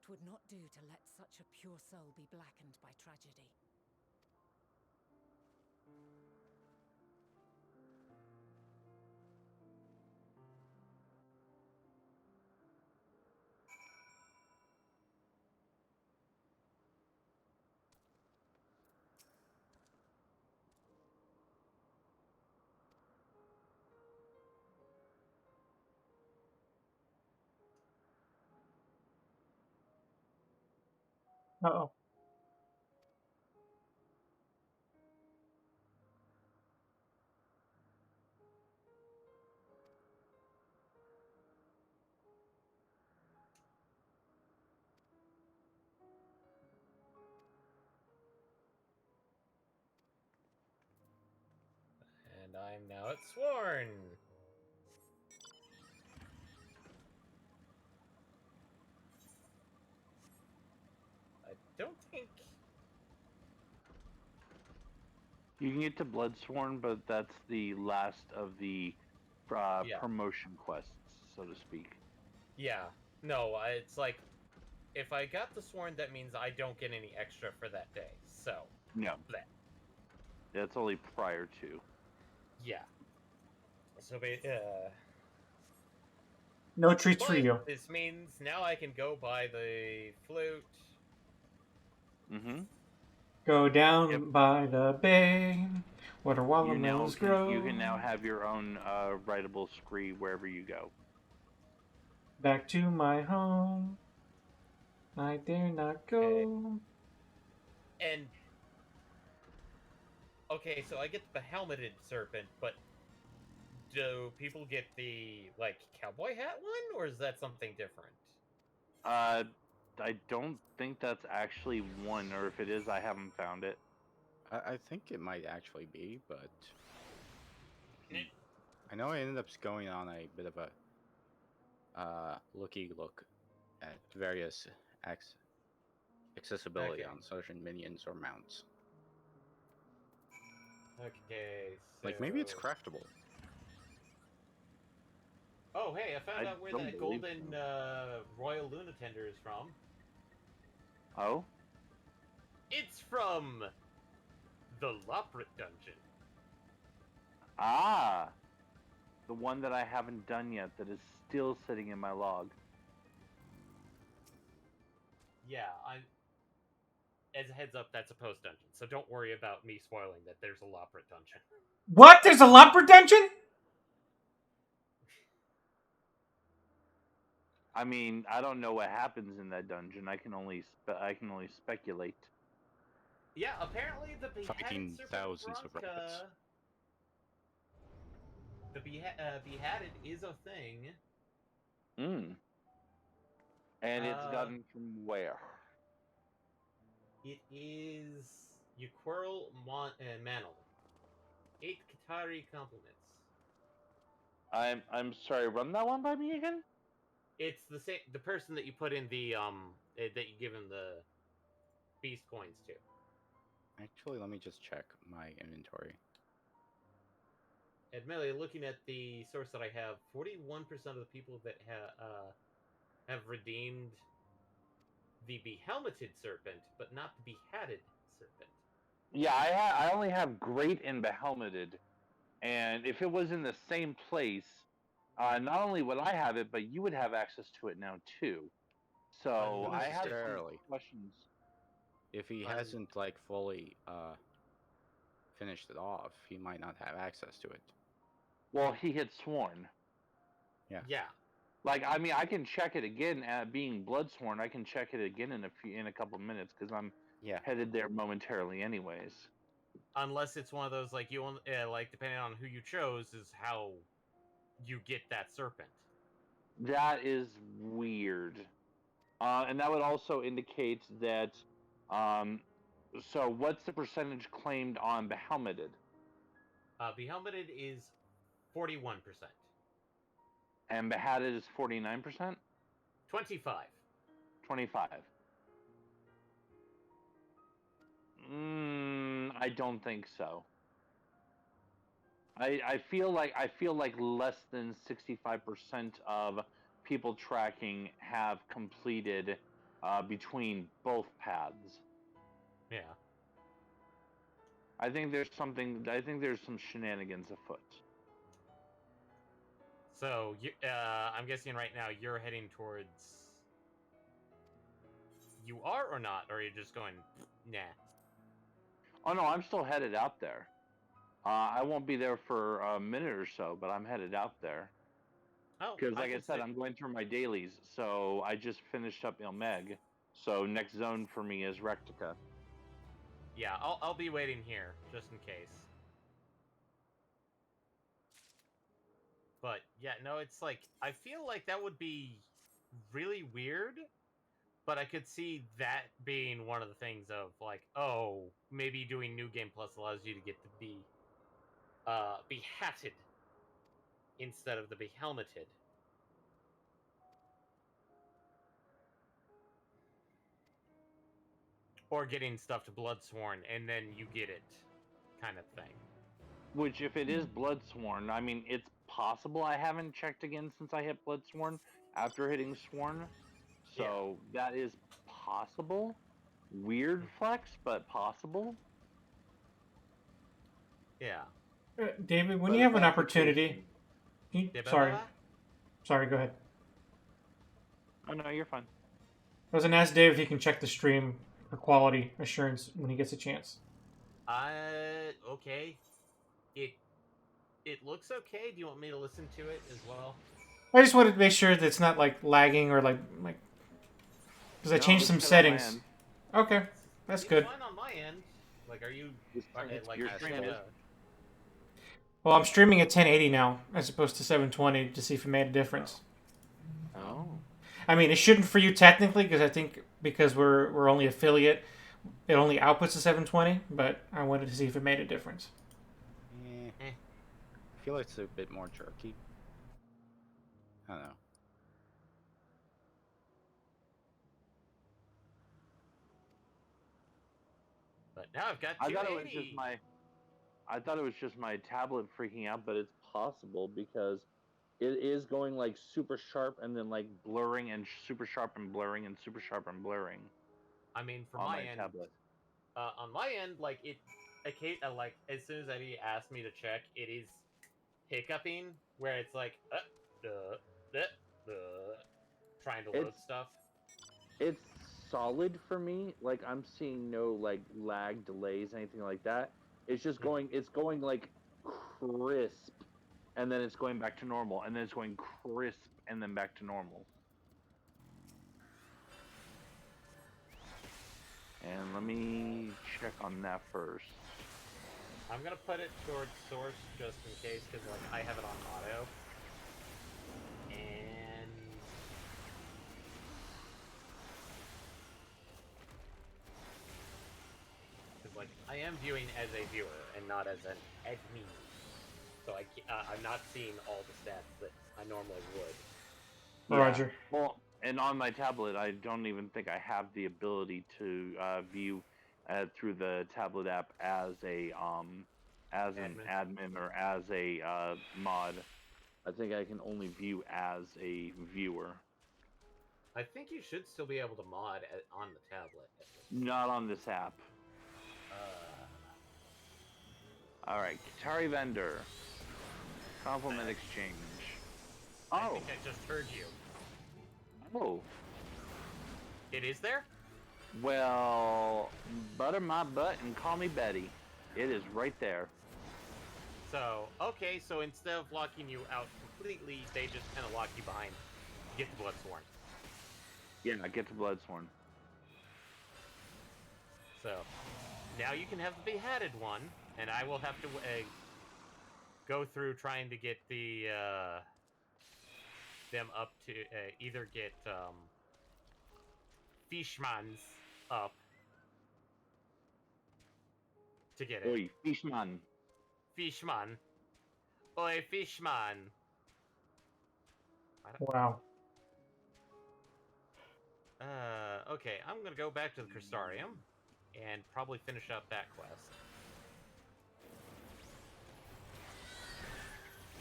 'Twould not do to let such a pure soul be blackened by tragedy. Uh-oh. And I'm now at Sworn. I don't think. You can get to Bloodsworn, but that's the last of the Yeah. promotion quests, so to speak. Yeah. No, it's like if I got the Sworn, that means I don't get any extra for that day. So. No. That. That's only prior to. Yeah. So, No treats for but you. this means now I can go buy the flute. Mm-hmm. Go down Yep. by the bay, where the You watermelons grow. you can now have your own writable scree wherever you go. Back to my home. I dare not go. Okay. And okay, so I get the helmeted serpent, but do people get the like cowboy hat one, or is that something different? I don't think that's actually one, or if it is, I haven't found it. I think it might actually be, but I know I ended up going on a bit of a looky look at various accessibility Okay. on certain minions or mounts. Okay, so Like maybe it's craftable. oh hey, I found I out where don't that believe golden royal lunatender is from. Oh? It's from the Loprit dungeon. Ah! The one that I haven't done yet that is still sitting in my log. Yeah, as a heads up, that's a post dungeon, so don't worry about me spoiling that there's a Loprit dungeon. What? There's a lump retention? I mean, I don't know what happens in that dungeon. I can only speculate. Yeah, apparently the beheaded Fighting serpent thousands of Veronica, rabbits. the beheaded is a thing. Hmm. And it's gotten from where? It is Uquirl Mantle. 8 Katari compliments. I'm sorry. Run that one by me again. It's the person that you put in the that you give him the beast coins to. Actually, let me just check my inventory. Admittedly, looking at the source that I have, 41% of the people that have redeemed the behelmeted serpent, but not the beheaded serpent. Yeah, I only have great and behelmeted, and if it was in the same place, not only would I have it, but you would have access to it now too. So Not I have some necessarily. questions. If he hasn't like fully finished it off, he might not have access to it. Well, he had sworn. Yeah. Yeah. Like, I mean, I can check it again. Being Bloodsworn, I can check it again in a couple minutes because I'm headed there momentarily, anyways. Unless it's one of those like you like depending on who you chose is how you get that serpent. That is weird, and that would also indicate that. So, what's the percentage claimed on behelmeted? Behelmeted is 41%. And beheaded is 49%. 25. 25. I don't think so. I feel like less than 65% of people tracking have completed between both paths. Yeah. I think there's some shenanigans afoot. So I'm guessing right now you're heading towards. You are or not, or are you just going? Nah. Oh no, I'm still headed out there. I won't be there for a minute or so, but I'm headed out there. Oh, Because, like I can said, see- I'm going through my dailies. So I just finished up Ilmeg. So next zone for me is Rectica. Yeah, I'll be waiting here just in case. But yeah, no, it's like I feel like that would be really weird, but I could see that being one of the things of like, oh, maybe doing New Game Plus allows you to get to be hatted instead of the be helmeted. Or getting stuff to Bloodsworn and then you get it kind of thing. Which, if it is Bloodsworn, I mean, it's possible. I haven't checked again since I hit Bloodsworn after hitting Sworn. So that is possible. Weird flex, but possible. Yeah. David, when But you if have an that's the opportunity, sorry, go ahead. Oh no, you're fine. I was gonna ask Dave if he can check the stream for quality assurance when he gets a chance. Okay. It looks okay. Do you want me to listen to it as well? I just wanted to make sure that it's not like lagging or like because I changed some settings. Okay, that's It's good. fine on my end. Like, are you like Your stream is. Well, I'm streaming at 1080 now as opposed to 720 to see if it made a difference. Oh. I mean, it shouldn't for you technically because I think because we're only affiliate, it only outputs to 720. But I wanted to see if it made a difference. I feel like it's a bit more jerky. I don't know. But now I've got 280. I thought it was just my tablet freaking out, but it's possible because it is going like super sharp and then like blurring and super sharp and blurring and super sharp and blurring. I mean, for on my my end, tablet. On my end, like like as soon as Eddie asked me to check, it is hiccuping where it's like, trying to load stuff. It's solid for me. Like I'm seeing no like lag, delays, anything like that. It's just going. It's going like crisp, and then it's going back to normal, and then it's going crisp, and then back to normal. And let me check on that first. I'm gonna put it towards source just in case, because like I have it on auto. And because like I am viewing as a viewer and not as an admin, so I'm not seeing all the stats that I normally would. Roger. Well, and on my tablet, I don't even think I have the ability to view through the tablet app as a as an admin or as a mod. I think I can only view as a viewer. I think you should still be able to mod on the tablet. Not on this app. All right, Katari vendor. Compliment exchange. I think I just heard you. Oh. It is there? Well, butter my butt and call me Betty. It is right there. So, okay, so instead of locking you out completely, they just kind of lock you behind. Get to Bloodsworn. Yeah, get to Bloodsworn. So, now you can have the beheaded one, and I will have to go through trying to get the them up to either get Fishmans up to get it. Oi, Fishman. Fishman. Oi, Fishman. Wow. Okay, I'm gonna go back to the Crystarium and probably finish up that quest.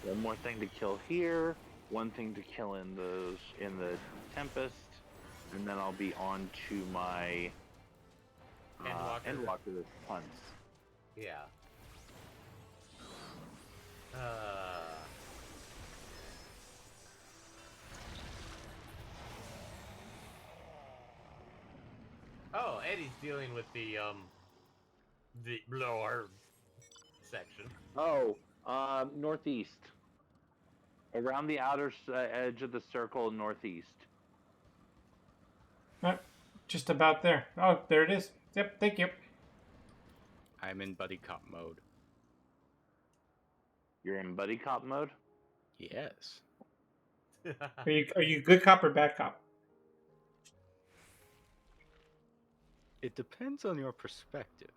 One more thing to kill here. One thing to kill in the Tempest, and then I'll be on to my Endwalker hunts. Yeah. Oh, Eddie's dealing with the lower section. Oh, northeast. Around the outer edge of the circle, northeast. Just about there. Oh, there it is. Yep, thank you. I'm in buddy cop mode. You're in buddy cop mode? Yes. Are you good cop or bad cop? It depends on your perspective.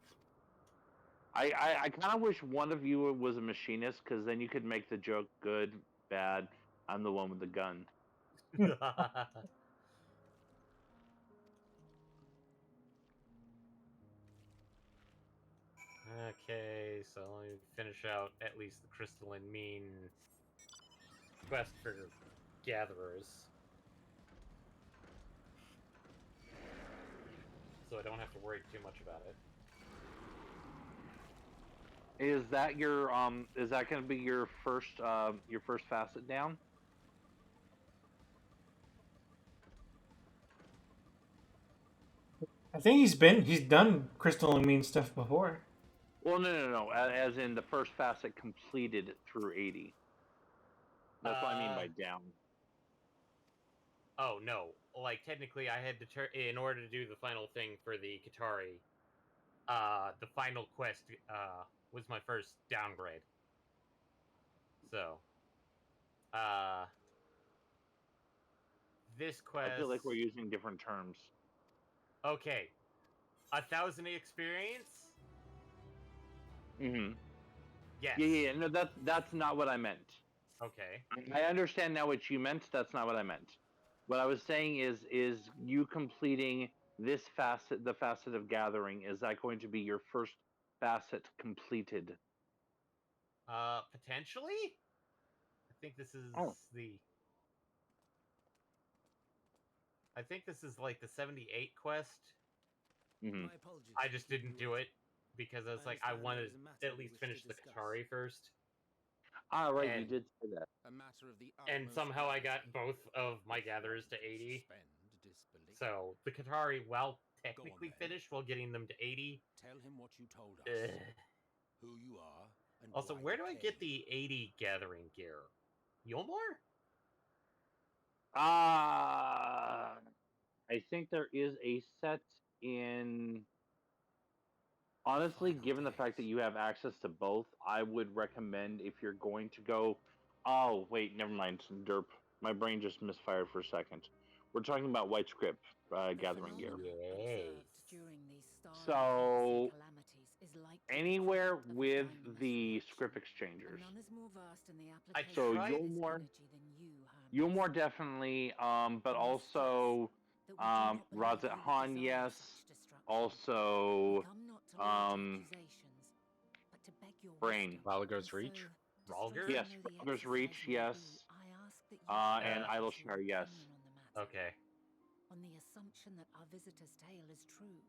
I kind of wish one of you was a machinist, because then you could make the joke good, bad. I'm the one with the gun. Okay, so let me finish out at least the crystalline mean quest for gatherers. So I don't have to worry too much about it. Is that your is that going to be your first facet down? I think he's done crystal and mean stuff before. Well, no. As in the first facet completed through 80. That's what I mean by down. Oh no! Like technically, I had to in order to do the final thing for the Qatari. The final quest was my first downgrade. So, this quest. I feel like we're using different terms. Okay, 1,000 experience. Mm-hmm. Yes. Yeah. No, that's not what I meant. Okay. I understand now what you meant. That's not what I meant. What I was saying is you completing this facet, the facet of gathering, is that going to be your first facet completed? Potentially. I think this is the. I think this is like the 78 quest. Mm-hmm. I just didn't do it because I was like, I wanted to at least finish the Qatari first. Ah, right, you And, did say that. and somehow I got both of my gatherers to 80. So the Qatari, while technically finished, while getting them to 80. Tell him what you told us. Who you are. And also, where do I get the 80 gathering gear? Yulmore? I think there is a set in. Honestly, given the fact that you have access to both, I would recommend if you're going to go. Oh, wait, never mind. Derp. My brain just misfired for a second. We're talking about white script gathering gear. So, anywhere with the script exchangers. So Yulmore definitely, but also Razet Han, yes. Also, Brain. Ralliger's Reach? Ralger? Yes, Ralliger's Reach, yes. And Idleshire, yes. Okay. On the assumption that our visitor's tale is true.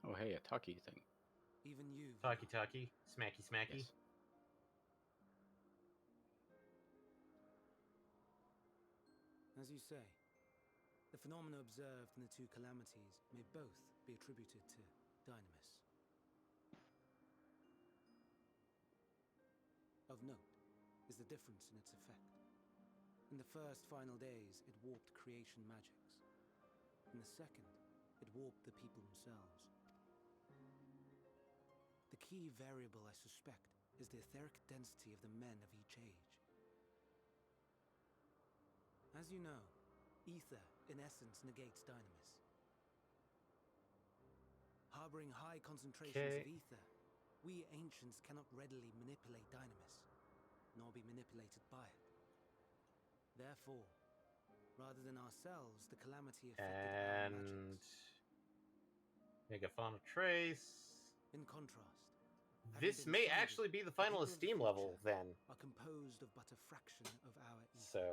Oh, hey, a Tucky thing. Even you. Talkie, smacky, smacky. Yes. As you say, the phenomena observed in the two calamities may both be attributed to Dynamis. Of note is the difference in its effect. In the first final days, it warped creation magics. In the second, it warped the people themselves. The key variable, I suspect, is the etheric density of the men of each age. As you know, ether, in essence, negates Dynamis. Harboring high concentrations of ether, we ancients cannot readily manipulate Dynamis, nor be manipulated by it. Therefore, Rather than ourselves, the calamity affected our And magics. Megafauna Trace. In contrast, This having been may ascended, actually be the the final people of the Esteem level future then. are composed of but a fraction of our ether. So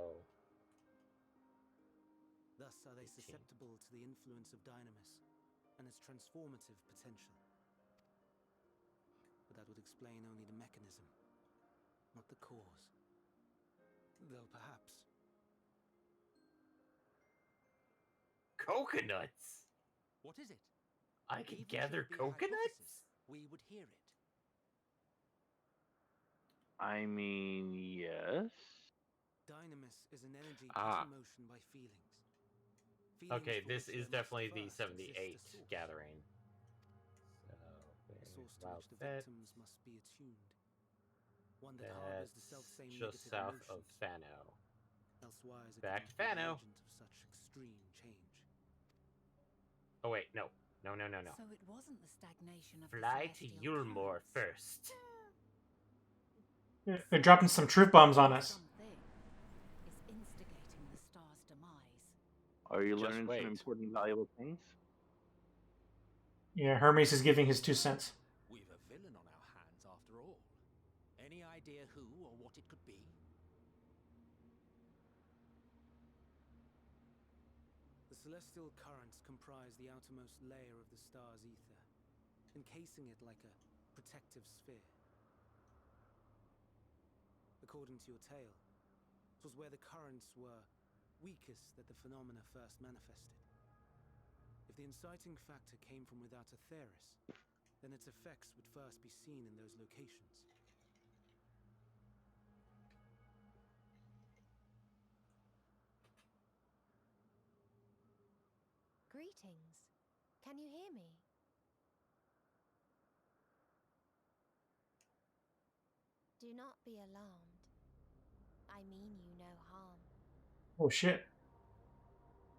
Thus are they 18. susceptible to the influence of Dynamis and its transformative potential. But that would explain only the mechanism, not the cause. Though perhaps. coconuts. What is it? I could Even gather should it be a coconuts. hypothesis, we would hear it. I mean, yes. Dynamis is an energy Ah. put in motion by feelings. Okay, for this which is there must definitely the first exist a 78 source. gathering. So A source to wow, which the that, victims must be attuned. One that harbors the that's self-same just negative south of emotions. Fano. Elsewise, it Back could to not be the Fano. agent of such extreme change. Oh wait, no. So it wasn't the stagnation of Fly the to celestial Yulmore currents. first. They're dropping some truth bombs on us. Something is instigating the star's demise. Are you Just learning wait. some important, valuable things? Yeah, Hermes is giving his 2 cents. We've a villain on our hands after all. Any idea who or what it could be? The celestial currents comprise the outermost layer of the star's ether, encasing it like a protective sphere. According to your tale, it was where the currents were weakest that the phenomena first manifested. If the inciting factor came from without Aetheris, then its effects would first be seen in those locations. Greetings. Can you hear me? Do not be alarmed. I mean you no harm. Oh shit.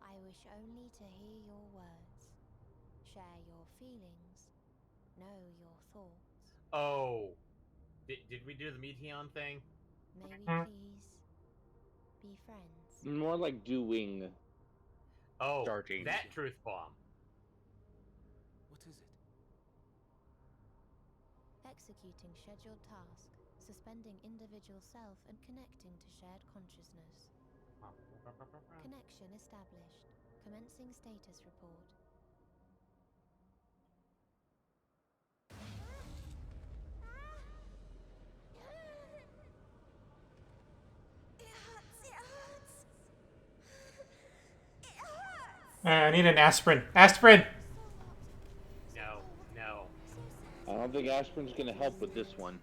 I wish only to hear your words, share your feelings, know your thoughts. Oh, did we do the Meteon thing? May we Hmm. please be friends? More like doing. Oh, Starting. that truth bomb. What is it? Executing scheduled task, suspending individual self and connecting to shared consciousness. Connection established. Commencing status report. I need an aspirin. Aspirin! No. I don't think aspirin's going to help with this one.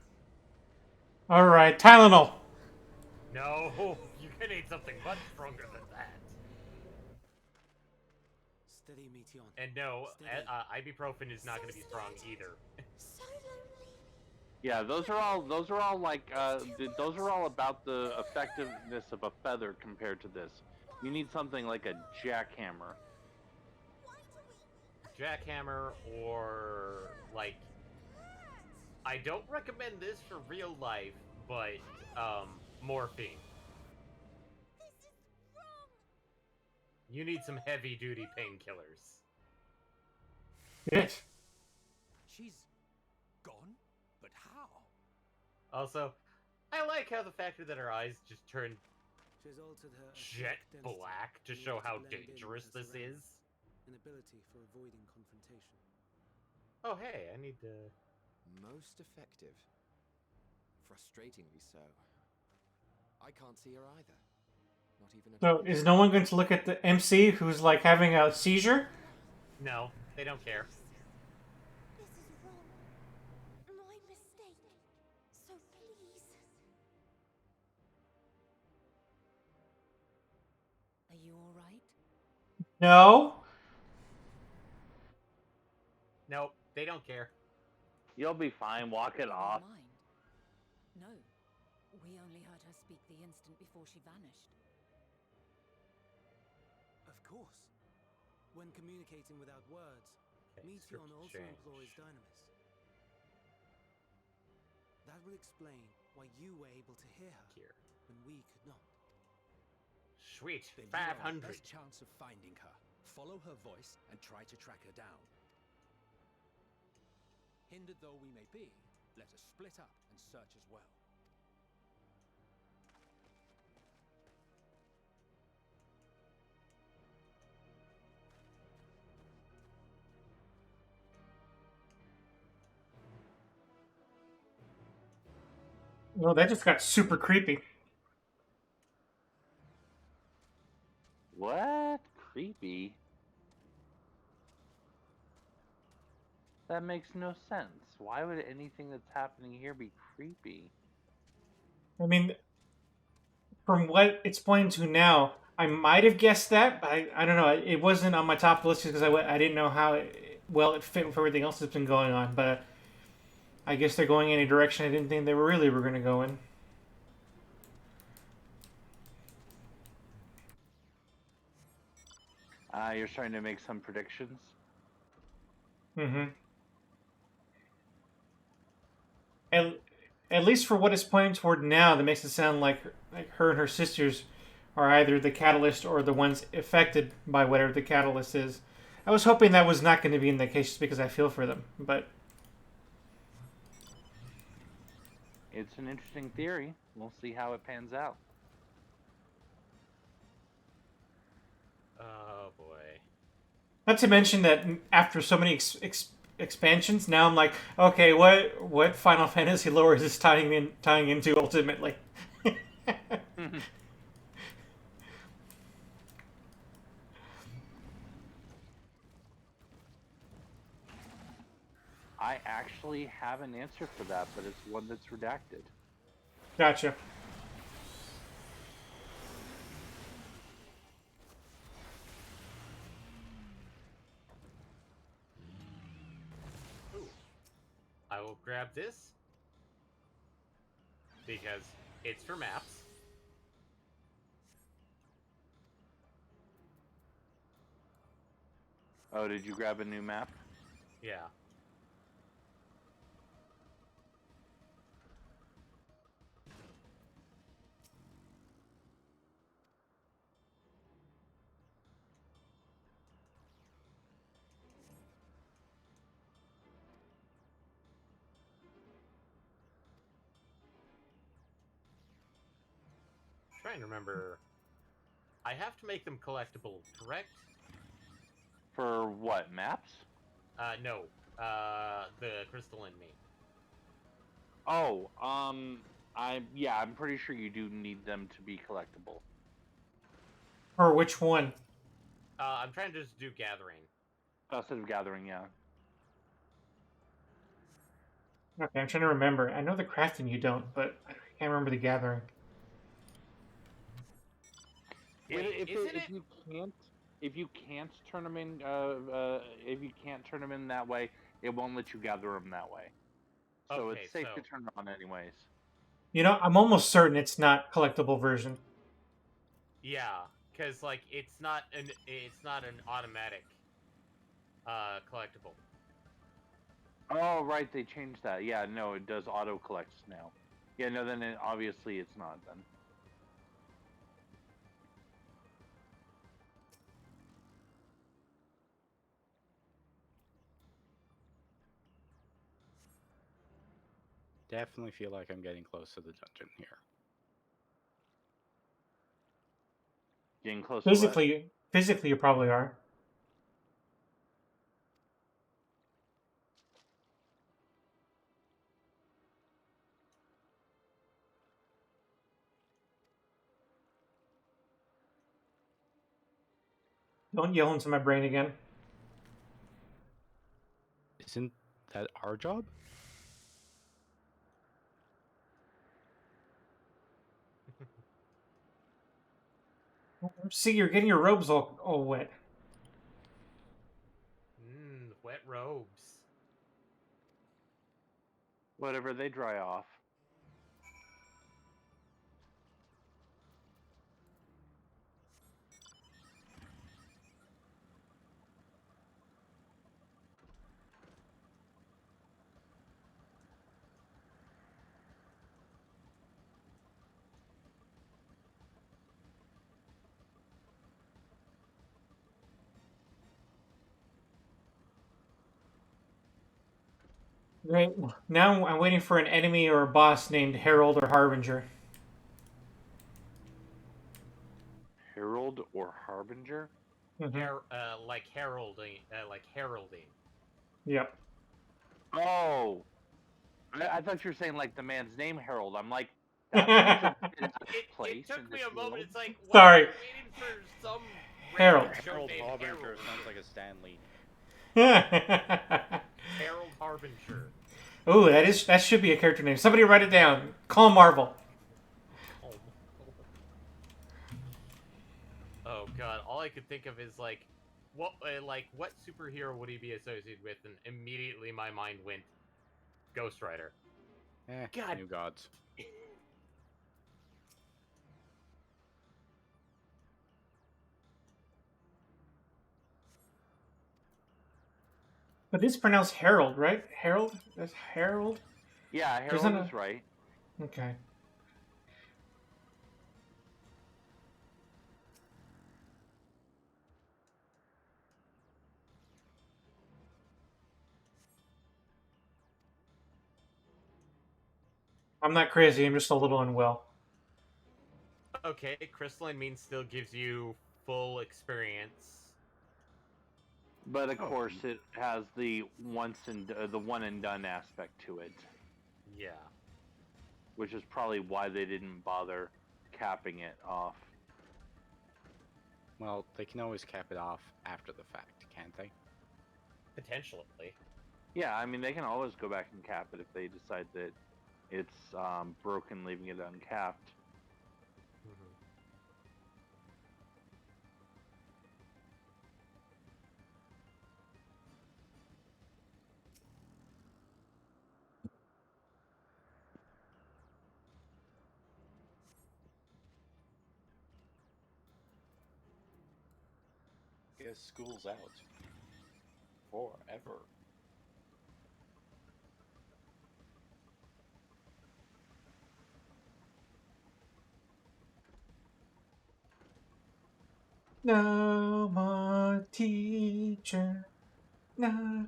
Alright, Tylenol. No, you're gonna need something much stronger than that. Steady, Meteon. And no, Steady. ibuprofen is not gonna be strong either. So lonely. Yeah, those are all like those are all about the effectiveness of a feather compared to this. You need something like a jackhammer. Jackhammer or like, I don't recommend this for real life, but morphine. This is wrong. You need some heavy duty painkillers. Yes. She's gone? But how? Also, I like how the fact that her eyes just turned She has altered her jet etheric density black to in show order how blend in dangerous with her this is. surroundings, an ability for avoiding confrontation. Oh hey, I need to... Most effective. Frustratingly so. I can't see her either. Not even a So, is no one going to look at the MC who's like having a seizure? No, they don't care. This is wrong. My mistake. So please. Are you all right? No. Nope, they don't care. You'll be fine. Walk it off. Mind? No. We only heard her speak the instant before she vanished. Of course. When communicating without words, Okay, Meteon script also change. employs Dynamis. That will explain why you were able to hear her Here. when we could not. Sweet. Then you are our 500. best chance of finding her. Follow her voice and try to track her down. Hindered though we may be, let us split up and search as well. Well, that just got super creepy. What? Creepy? That makes no sense. Why would anything that's happening here be creepy? I mean, from what it's pointing to now, I might have guessed that, but I don't know. It wasn't on my top list because I didn't know how well it fit with everything else that's been going on. But I guess they're going in a direction I didn't think they were going to go in. You're starting to make some predictions? Mm-hmm. And at least for what it's pointing toward now, that makes it sound like her and her sisters are either the catalyst or the ones affected by whatever the catalyst is. I was hoping that was not going to be in the case just because I feel for them, but It's an interesting theory. We'll see how it pans out. Oh boy. not to mention that after so many expansions, now I'm like, okay, what Final Fantasy lore is this tying into ultimately? I actually have an answer for that, but it's one that's redacted. Gotcha. Ooh. I will grab this because it's for maps. Oh, did you grab a new map? Yeah. Trying to remember. I have to make them collectible, correct? For what, maps? No. The crystal in me. Oh, I'm pretty sure you do need them to be collectible. Or which one? I'm trying to just do gathering. Instead of gathering, yeah. Okay, I'm trying to remember. I know the crafting you don't, but I can't remember the gathering. Wait, If you can't turn them in, if you can't turn them in that way, it won't let you gather them that way. So okay, it's safe to turn it on anyways. You know, I'm almost certain it's not collectible version. Yeah, because like it's not an automatic collectible. Oh, right, they changed that. Yeah, no, it does auto collects now. Yeah, no, then obviously it's not then. Definitely feel like I'm getting close to the dungeon here. Getting close Physically, you probably are. Don't yell into my brain again. Isn't that our job? See, you're getting your robes all wet. Wet robes. Whatever, they dry off. Right. Now I'm waiting for an enemy or a boss named Herald or Harbinger. Herald or Harbinger? Like heralding, like heralding. Yep. Oh, I thought you were saying like the man's name Harold. I'm like, that seems a bit out of It place took in me this a moment. world. It's like, what? Sorry. You're waiting for some Harold. random joke Harold named Harbinger Harold. sounds like a Stanley. Harold Harbinger. Ooh, that should be a character name. Somebody write it down. Call Marvel. Oh. Oh god, all I could think of is like, what superhero would he be associated with? And immediately my mind went, Ghost Rider. God. New Gods. But it's pronounced Harold, right? Harold? That's Harold? Yeah, Harold is right. Okay. I'm not crazy, I'm just a little unwell. Okay, crystalline means still gives you full experience. But of course, it has the the one and done aspect to it. Yeah. Which is probably why they didn't bother capping it off. Well, they can always cap it off after the fact, can't they? Potentially. Yeah, I mean, they can always go back and cap it if they decide that it's broken, leaving it uncapped. Mm-hmm. Guess school's out. Forever. No more teacher. No.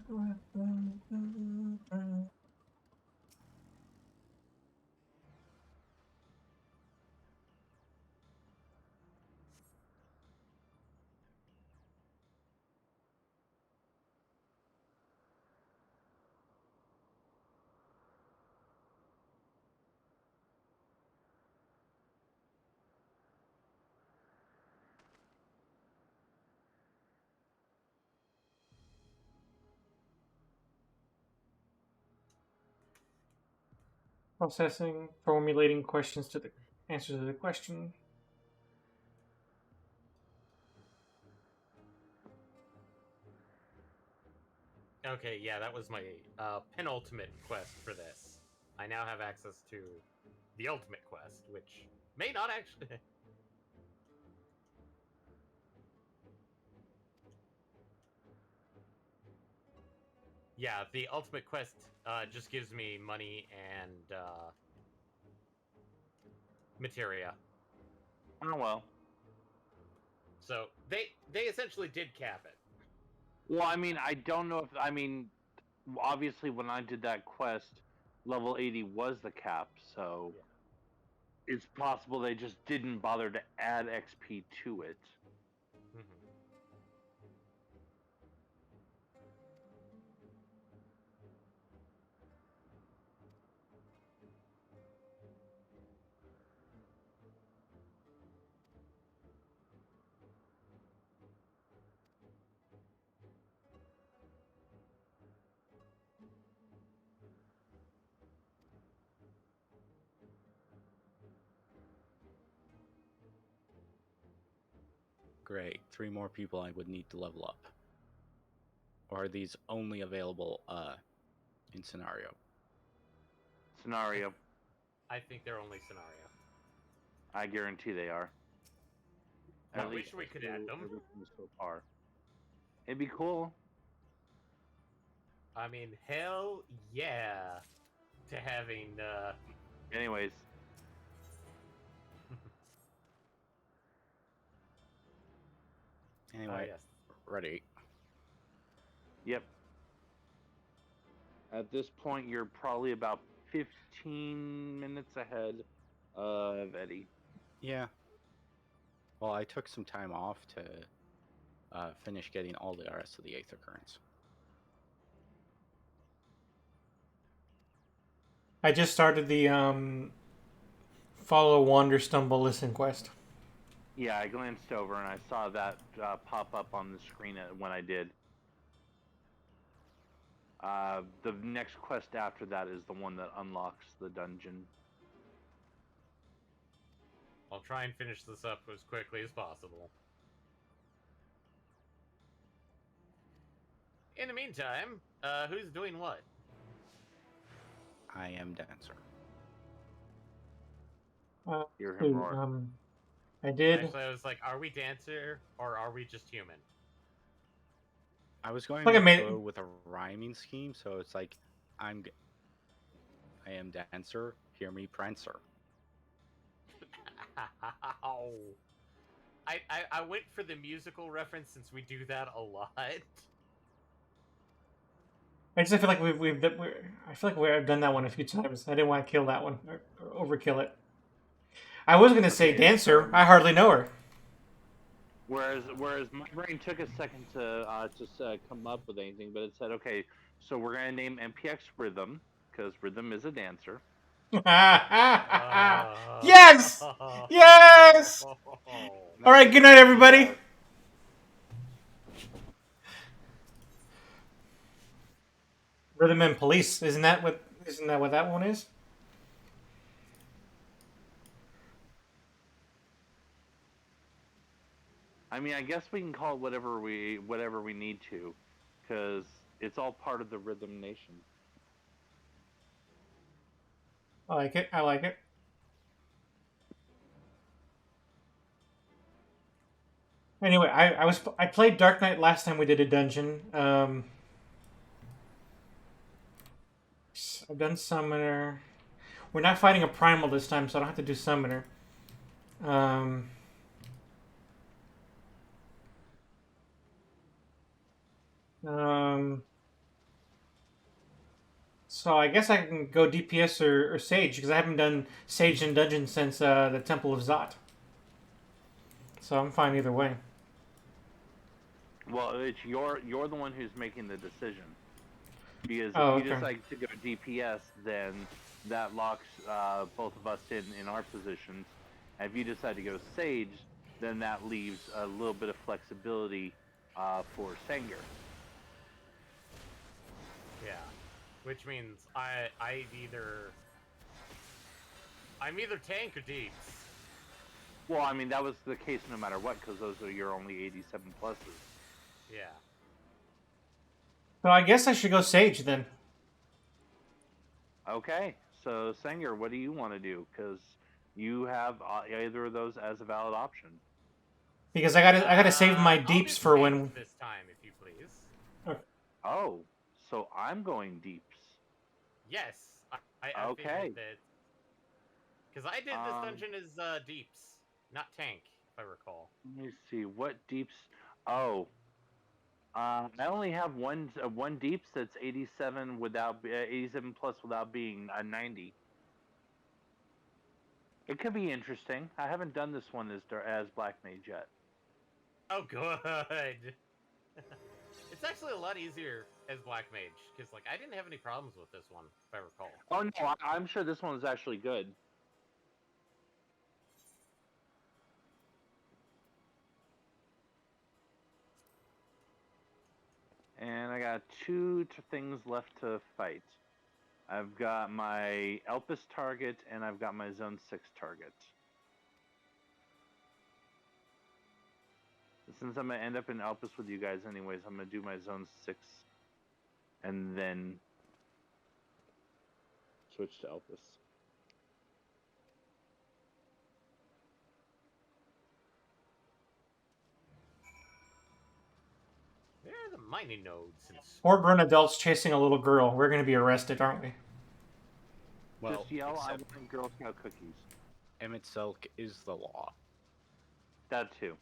Processing, formulating questions to the answers to the question. Okay, yeah, that was my penultimate quest for this. I now have access to the ultimate quest, which may not actually... Yeah, the ultimate quest just gives me money and materia. Oh well. So they essentially did cap it. Well, I mean, I don't know if obviously when I did that quest, level 80 was the cap, so it's possible they just didn't bother to add XP to it. Mm-hmm. Great. 3 more people I would need to level up. Or are these only available in scenario? Scenario. I think they're only scenario. I guarantee they are. I wish we could add them. So far. It'd be cool. I mean, hell yeah to having Anyways. Anyway, yes. ready. Yep. At this point, you're probably about 15 minutes ahead of Eddie. Yeah. Well, I took some time off to finish getting all the rest of the Aether Currents. I just started the follow, wander, stumble, listen quest. Yeah, I glanced over and I saw that pop up on the screen when I did. The next quest after that is the one that unlocks the dungeon. I'll try and finish this up as quickly as possible. In the meantime, who's doing what? I am Dancer. Hear him roar. I did. Actually, I was like, are we Dancer or are we just human? I was going Like I to made- go with a rhyming scheme, so it's like, I am Dancer, hear me Prancer. I went for the musical reference since we do that a lot. I just feel like I feel like I've done that one a few times. I didn't want to kill that one or overkill it. I was gonna say Dancer. I hardly know her. Whereas my brain took a second to just come up with anything, but it said, okay, so we're gonna name MPX Rhythm because Rhythm is a dancer. Yes! Yes! All right, good night, everybody. Rhythm and Police. Isn't that what that one is? I mean, I guess we can call it whatever we need to, because it's all part of the Rhythm Nation. I like it. I like it. Anyway, I played Dark Knight last time we did a dungeon. I've done Summoner. We're not fighting a Primal this time, so I don't have to do Summoner. So I guess I can go DPS or Sage because I haven't done Sage in Dungeon since the Temple of Zot. So I'm fine either way. Well, it's you're the one who's making the decision. Because if you decide to go DPS, then that locks both of us in our positions. And if you decide to go Sage, then that leaves a little bit of flexibility for Sanger. Yeah, which means I'm either tank or deeps. Well, I mean, that was the case no matter what, because those are your only 87 pluses. Yeah. So I guess I should go Sage then. Okay, so Sanger, what do you want to do? Because you have either of those as a valid option. Because I gotta save my deeps for when. This time, if you please. Okay. Oh, so I'm going deeps. Yes, I okay. Because I did this dungeon as deeps, not tank, if I recall. Let me see what deeps. Oh, I only have one deeps that's 87 without 87 plus without being a 90. It could be interesting. I haven't done this one as Black Mage yet. Oh, good. It's actually a lot easier as Black Mage because, like, I didn't have any problems with this one, if I recall. Oh no, I'm sure this one is actually good. And I got two things left to fight. I've got my Elpis target and I've got my Zone 6 target. Since I'm going to end up in Elpis with you guys anyways, I'm going to do my Zone 6 and then switch to Elpis. They're the mining nodes. Four grown adults chasing a little girl. We're gonna be arrested, aren't we? Well, just yell, I want Girl Scout cookies. Emmett Silk is the law. That too.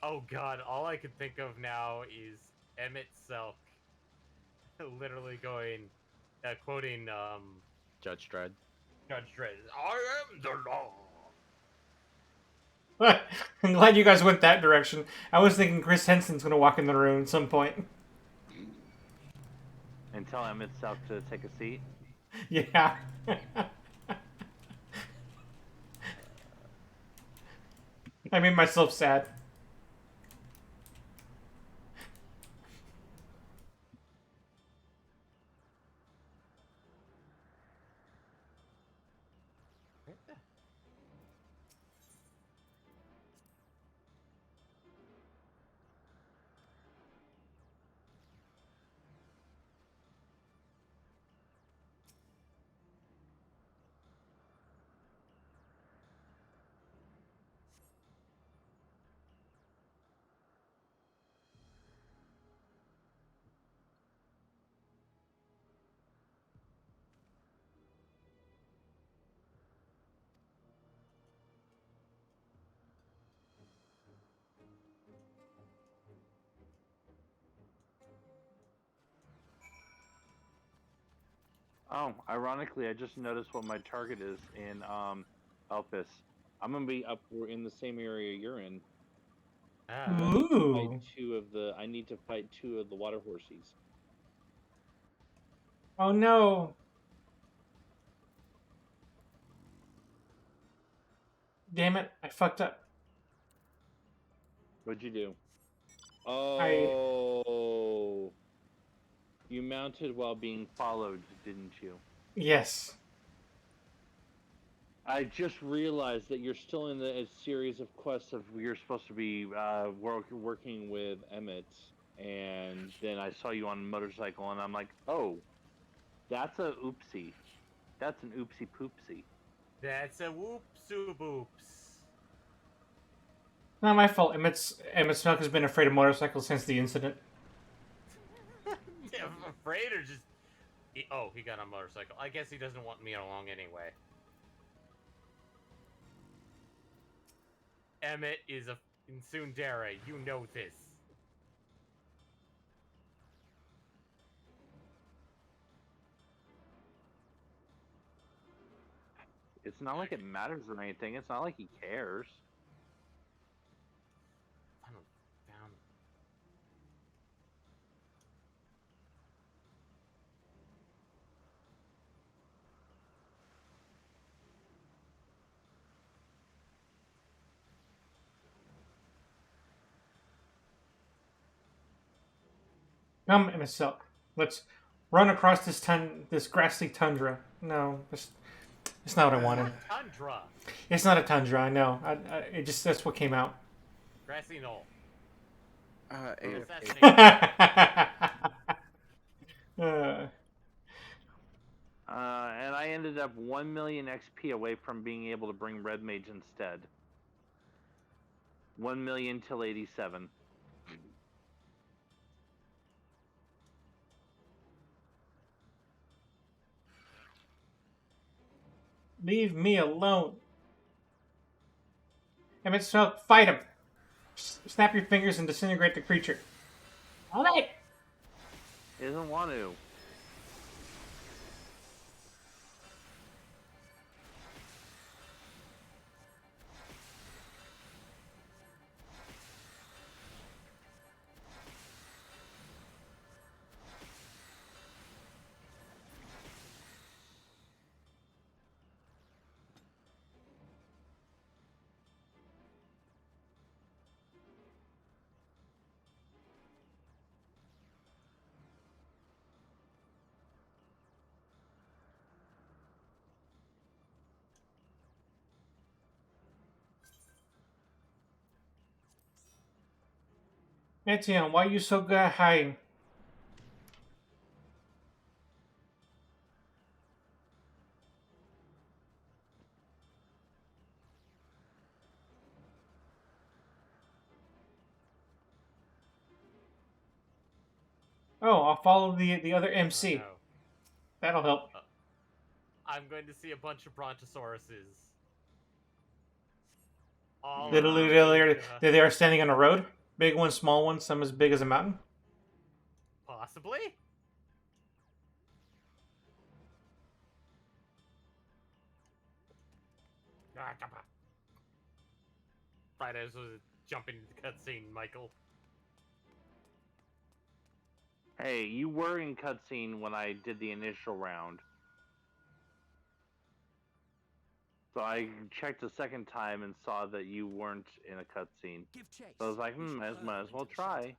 Oh god, all I can think of now is Emmett Selk literally going, quoting Judge Dredd. Judge Dredd. I am the law. I'm glad you guys went that direction. I was thinking Chris Henson's gonna walk in the room at some point. And tell Emmett South to take a seat. Yeah. I made myself sad. Oh, ironically, I just noticed what my target is in Elpis. I'm gonna be up. We're in the same area you're in. Ah. Ooh. I need to fight 2 of the water horses. Oh no. Damn it! I fucked up. What'd you do? Oh. You mounted while being followed, didn't you? Yes. I just realized that you're still in a series of quests of you're supposed to be working with Emmett, and then I saw you on a motorcycle, and I'm like, oh, that's a oopsie. That's an oopsie poopsie. That's a whoopsie-boops. Not my fault. Emmett Smelk has been afraid of motorcycles since the incident. Yeah, afraid or just... Oh, he got on a motorcycle. I guess he doesn't want me along anyway. Emmett is a tsundere. You know this. It's not like it matters or anything. It's not like he cares. Down. Come, Emmett Silk. Let's run across this grassy tundra. No, it's not what I wanted. Tundra. It's not a tundra. I know. That's what came out. Grassy knoll. AFK. And I ended up 1 million XP away from being able to bring Red Mage instead. 1 million till 87. Leave me alone. Emmett Silk, fight him. Snap your fingers and disintegrate the creature. All right. He doesn't want to. Etienne, why are you so good at hiding? Oh, I'll follow the other MC. Oh, no. That'll help. I'm going to see a bunch of brontosauruses. All Literally, they are standing on a road. Big one, small one, some as big as a mountain. Possibly? Right as was jumping into the cutscene, Michael. Hey, you were in cutscene when I did the initial round. So I checked a second time and saw that you weren't in a cutscene. Give chase. So I was like, We should might hurl as well into the try. shelter.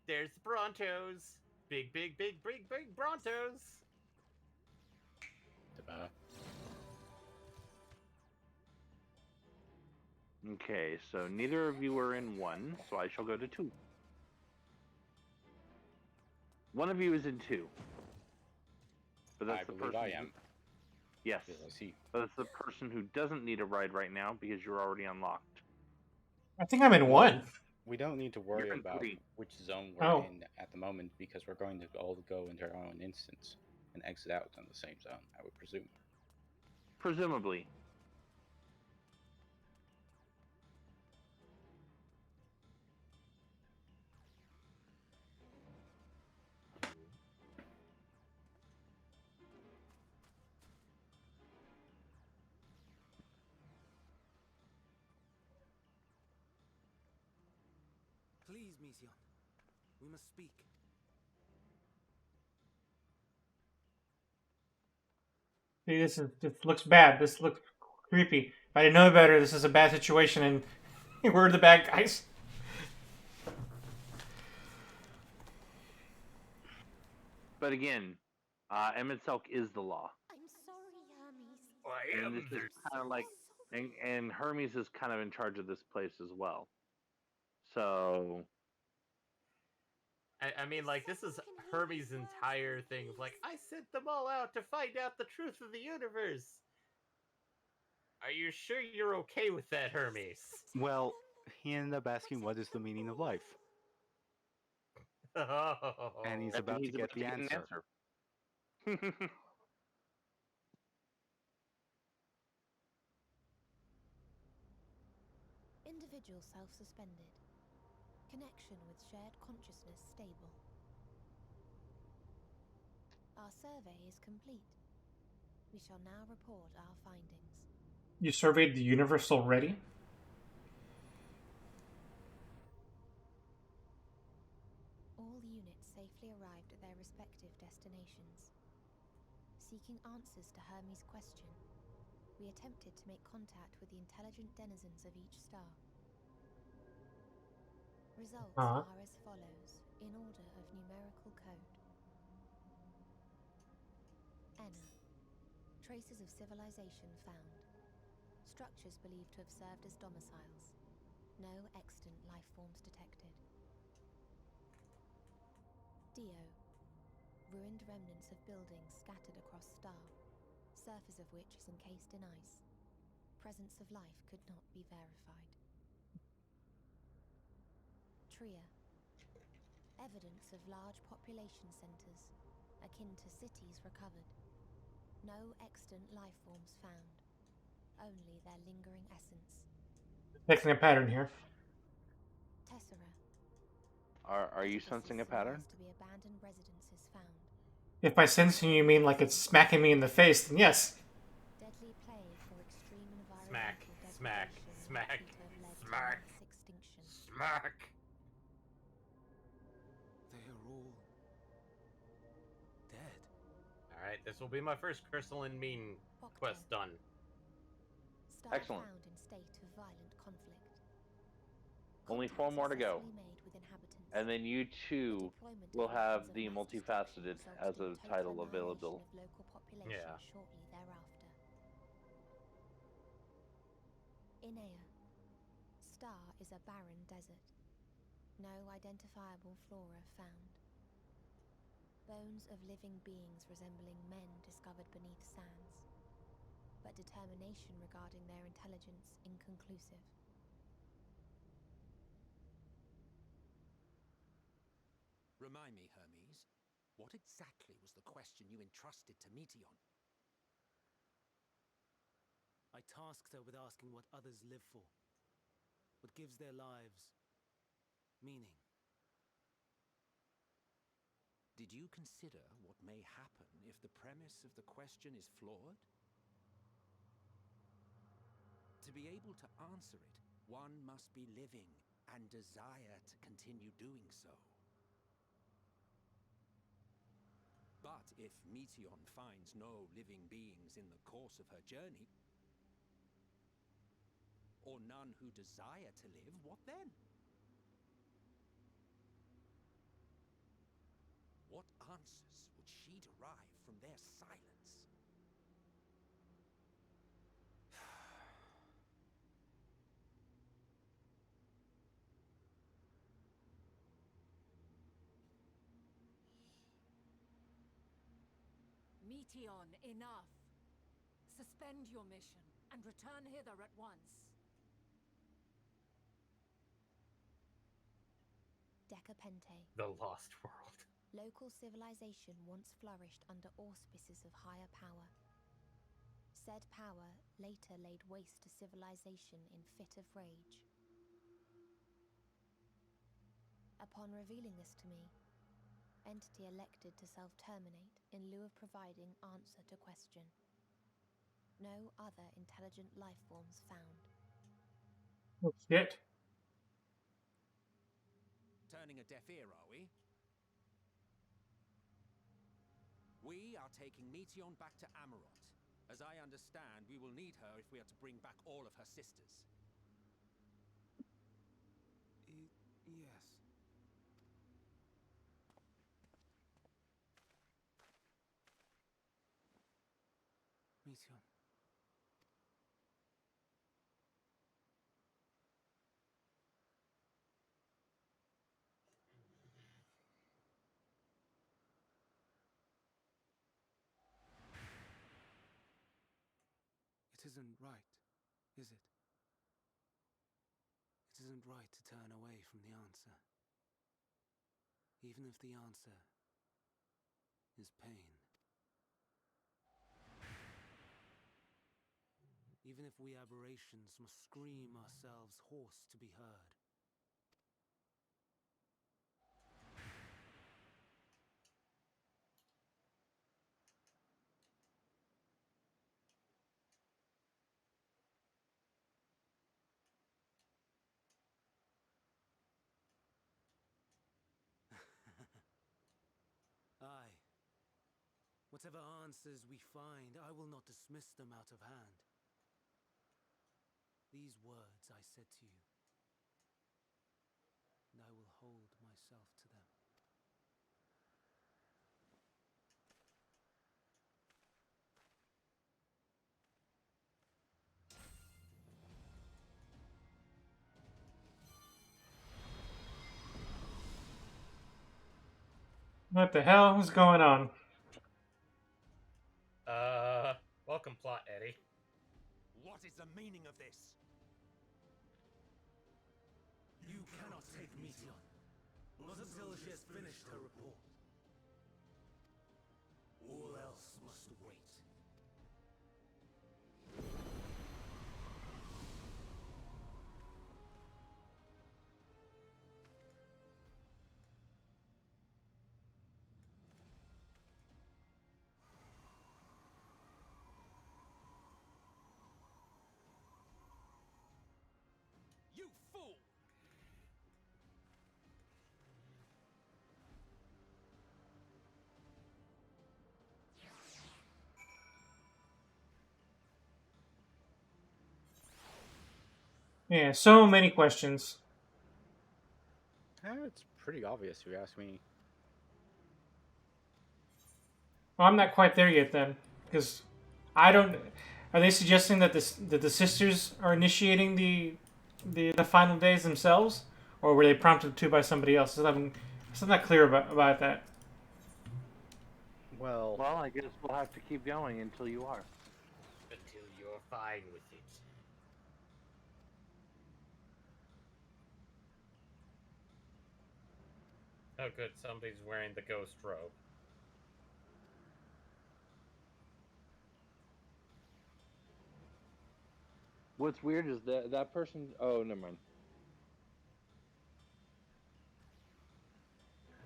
There's the Brontos. Big Brontos. Okay, so neither of you are in 1, so I shall go to 2. One of you is in 2. But that's I the believe person. I am. Yes. Yes, I see. But it's the person who doesn't need a ride right now because you're already unlocked. I think I'm in 1. We don't need to worry You're in about 3. which zone we're in at the moment because we're going to all go into our own instance and exit out on the same zone, I would presume. Presumably. Please, Mission. We must speak. See, this looks bad. This looks creepy. If I didn't know better, this is a bad situation, and we're the bad guys. But again, Emmett Selk is the law. I'm sorry, Hermes. And this is kind of like, and Hermes is kind of in charge of this place as well. So, I mean, like, this is Hermes' entire thing of, like, I sent them all out to find out the truth of the universe. Are you sure you're okay with that, Hermes? Well, he ended up asking what is the meaning of life. And he's about to get the answer. Individual self-suspended. Connection with shared consciousness stable. Our survey is complete. We shall now report our findings. You surveyed the universe already? All units safely arrived at their respective destinations. Seeking answers to Hermes' question, we attempted to make contact with the intelligent denizens of each star. Results are as follows, in order of numerical code. Enna. Traces of civilization found. Structures believed to have served as domiciles. No extant life forms detected. Dio. Ruined remnants of buildings scattered across star, surface of which is encased in ice. Presence of life could not be verified. Tria. Evidence of large population centers, akin to cities recovered. No extant life forms found, only their lingering essence. Taking a pattern here. Tessera. Are you sensing a pattern? To be abandoned residences found. If by sensing you mean like it's smacking me in the face, then yes. Deadly plague or extreme environmental Smack. They are all dead. Alright, this will be my first crystalline mean quest done. Star Excellent. Found in state of violent conflict. Only 4 more to go. And then you too will have the multifaceted as a title available. Yeah. Shortly thereafter. Inea. Star is a barren desert. No identifiable flora found. Bones of living beings resembling men discovered beneath sands, but determination regarding their intelligence inconclusive. Remind me, Hermes, what exactly was the question you entrusted to Meteon? I tasked her with asking what others live for. What gives their lives meaning. Did you consider what may happen if the premise of the question is flawed? To be able to answer it, one must be living and desire to continue doing so. But if Meteion finds no living beings in the course of her journey, or none who desire to live, what then? What answers would she derive from their silence? Meteion, enough! Suspend your mission and return hither at once. Decapente. The Lost World. Local civilization once flourished under auspices of higher power. Said power later laid waste to civilization in fit of rage. Upon revealing this to me, entity elected to self-terminate in lieu of providing answer to question. No other intelligent life forms found. Oh, shit. Turning a deaf ear, are we? We are taking Meteion back to Amarot. As I understand, we will need her if we are to bring back all of her sisters. Yes. Meteion. It isn't right, is it? It isn't right to turn away from the answer. Even if the answer is pain. Even if we aberrations must scream ourselves hoarse to be heard. Aye. Whatever answers we find, I will not dismiss them out of hand. These words I said to you, and I will hold myself to them. What the hell is going on? Welcome, Plot Eddie. What is the meaning of this? You cannot take Meteion. Not until she has finished her report. All else must wait. You fool! Yeah, so many questions. It's pretty obvious if you ask me. Well, I'm not quite there yet then, because I don't. Are they suggesting that the sisters are initiating the final days themselves, or were they prompted to by somebody else? I'm not clear about that. Well, I guess we'll have to keep going until you are. Until you're fine with it. Oh, good. Somebody's wearing the ghost robe. What's weird is that person. Oh, never mind.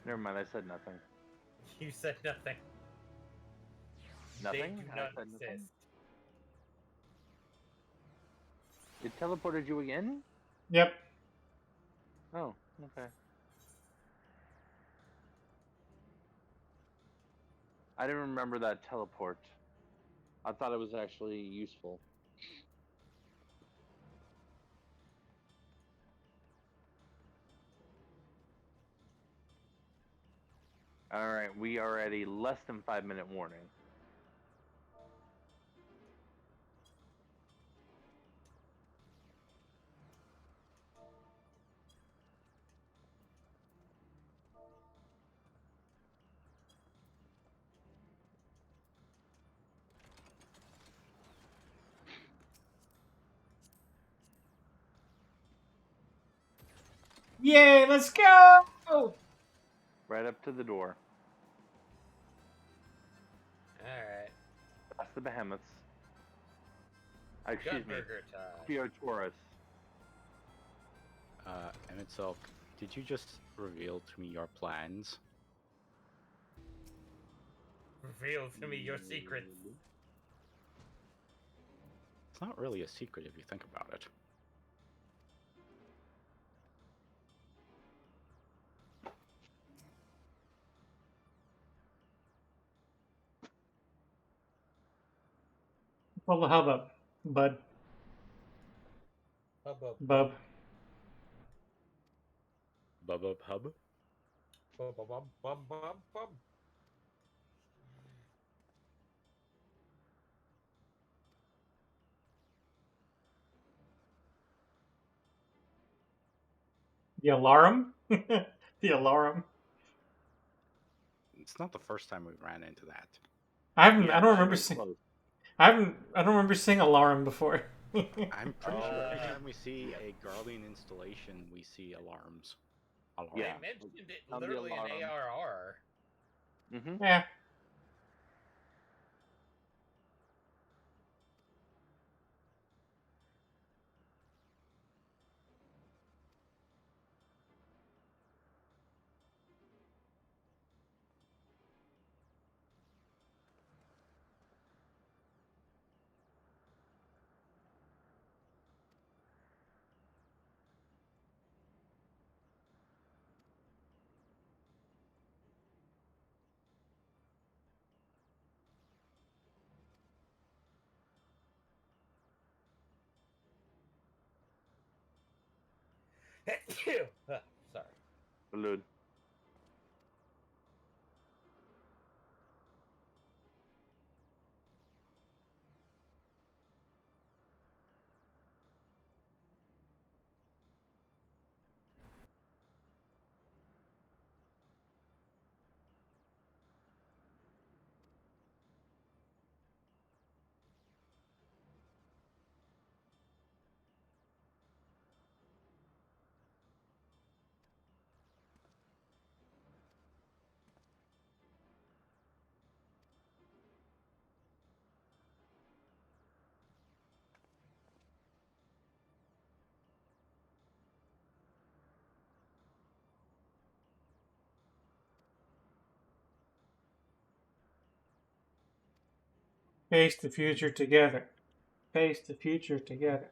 Never mind. I said nothing. You said nothing. Nothing. They do I not said nothing. exist. It teleported you again? Yep. Oh, okay. I didn't remember that teleport. I thought it was actually useful. Alright, we are at a less than 5-minute warning. Yay, let's go! Right up to the door. Alright. That's the behemoths. Excuse me. Gunburger time. Theotaurus. Emmett Silk, did you just reveal to me your plans? Reveal to me your secrets. It's not really a secret if you think about it. Pull the hub up, bud. Hub, hub. Bub. Bub. Bub, bub, bub, bub, bub, bub. The alarum? The alarum. It's not the first time we ran into that. I don't remember I don't remember seeing alarum before. I'm pretty sure every time we see a Guardian installation, we see alarms. Yeah. They mentioned it literally in ARR. Mm-hmm. Yeah. Sorry. Balloon. Face the future together. Face the future together.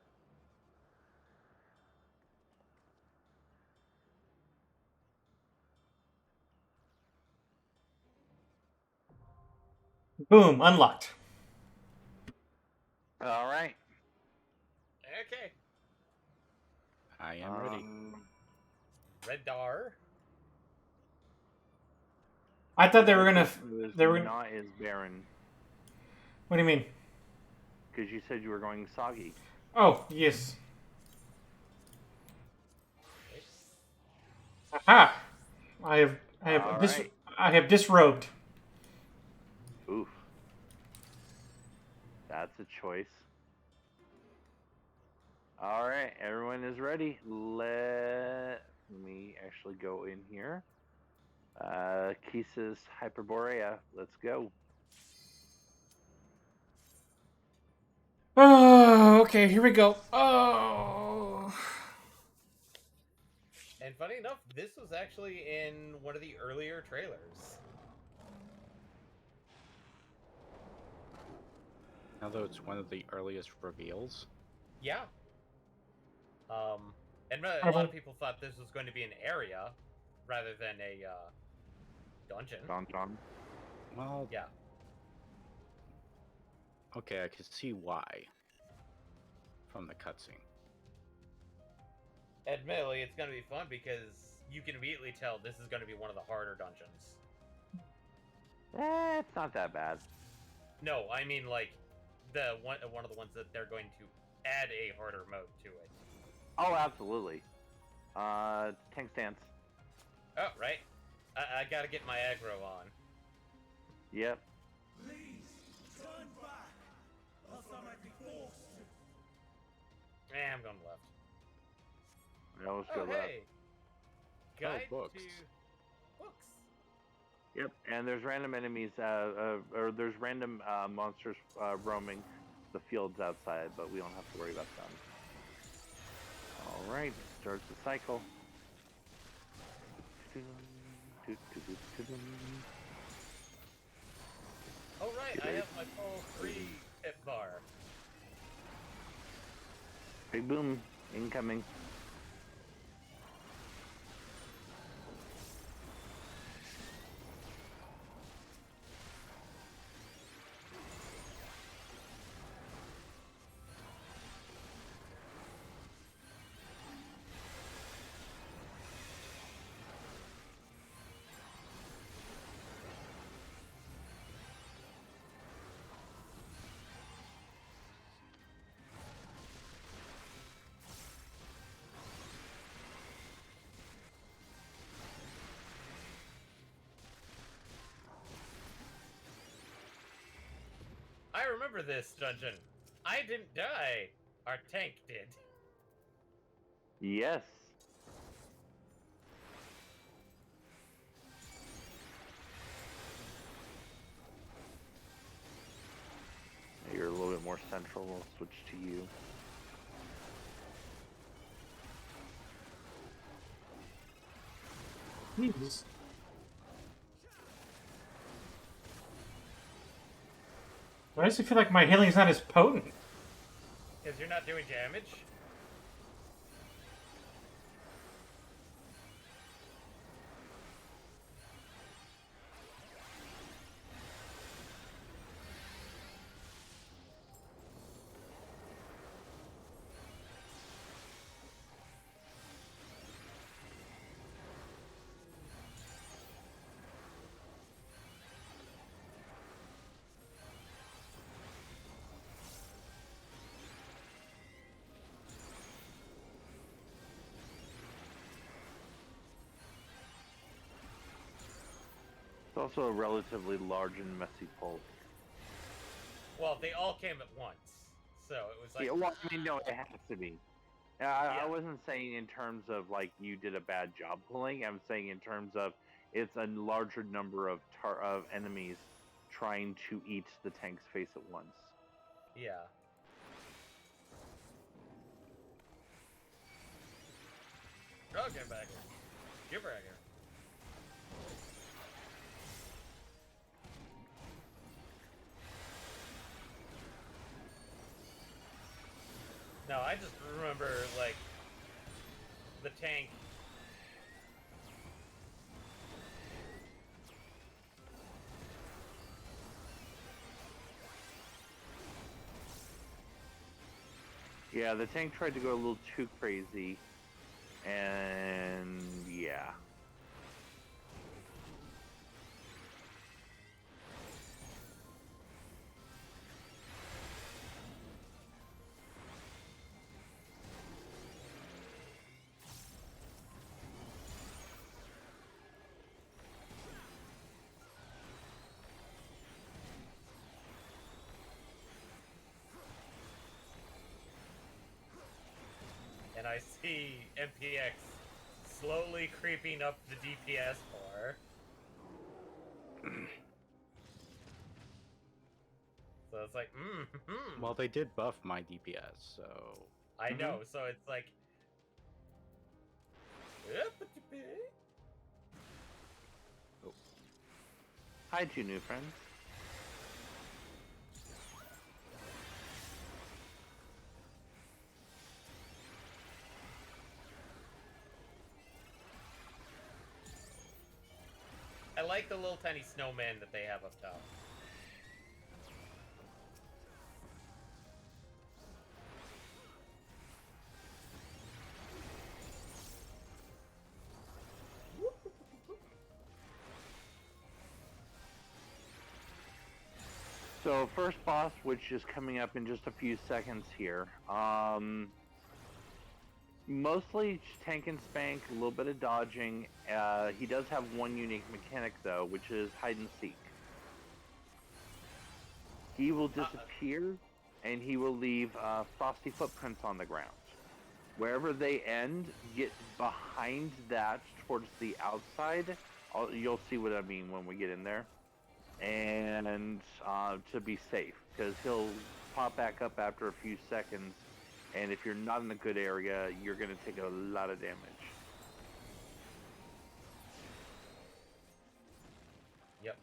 Boom, unlocked. All right. Okay. I am ready. Radar. I thought they were gonna. They were not as barren. What do you mean? Because you said you were going soggy. Oh yes. Aha! I have disrobed. Oof. That's a choice. All right, everyone is ready. Let me actually go in here. Kisa's Hyperborea. Let's go. Oh, okay, here we go. Oh. And funny enough, this was actually in one of the earlier trailers. Now though it's one of the earliest reveals. Yeah. And a lot of people thought this was going to be an area rather than a dungeon. Don. Well, yeah. Okay, I can see why from the cutscene. Admittedly, it's going to be fun because you can immediately tell this is going to be one of the harder dungeons. It's not that bad. No, I mean like the one of the ones that they're going to add a harder mode to it. Oh, absolutely. Tank stance. Oh, right. I gotta get my aggro on. Yep. Please, turn back, else I might be forced to. I'm going left. That was good left. Hey! Guide books. to books. Yep, and there's random enemies, or there's random monsters roaming the fields outside, but we don't have to worry about them. All right, starts the cycle. Oh right, I have my full 3 hit bar. Big boom, incoming. I remember this dungeon. I didn't die. Our tank did. Yes. You're a little bit more central. We'll switch to you. Jesus. Why does it feel like my healing's not as potent? Because you're not doing damage. It's also a relatively large and messy pulse. Well, they all came at once, so it was like. Yeah, well, I mean, no, it has to be. I wasn't saying in terms of like you did a bad job pulling. I'm saying in terms of it's a larger number of enemies trying to eat the tank's face at once. Yeah. Oh, get back here. Get back here. No, I just remember, like, the tank. Yeah, the tank tried to go a little too crazy, and yeah. And I see MPX slowly creeping up the DPS bar. So it's like, Well, they did buff my DPS, so... I know, so it's like... Oh. Hi, two new friends. like the little tiny snowman that they have up top. So first boss, which is coming up in just a few seconds here. Mostly tank and spank, a little bit of dodging. He does have one unique mechanic though, which is hide and seek. He will disappear, and he will leave frosty footprints on the ground. Wherever they end, get behind that towards the outside. You'll see what I mean when we get in there. And to be safe, because he'll pop back up after a few seconds, and if you're not in a good area, you're going to take a lot of damage. Yep.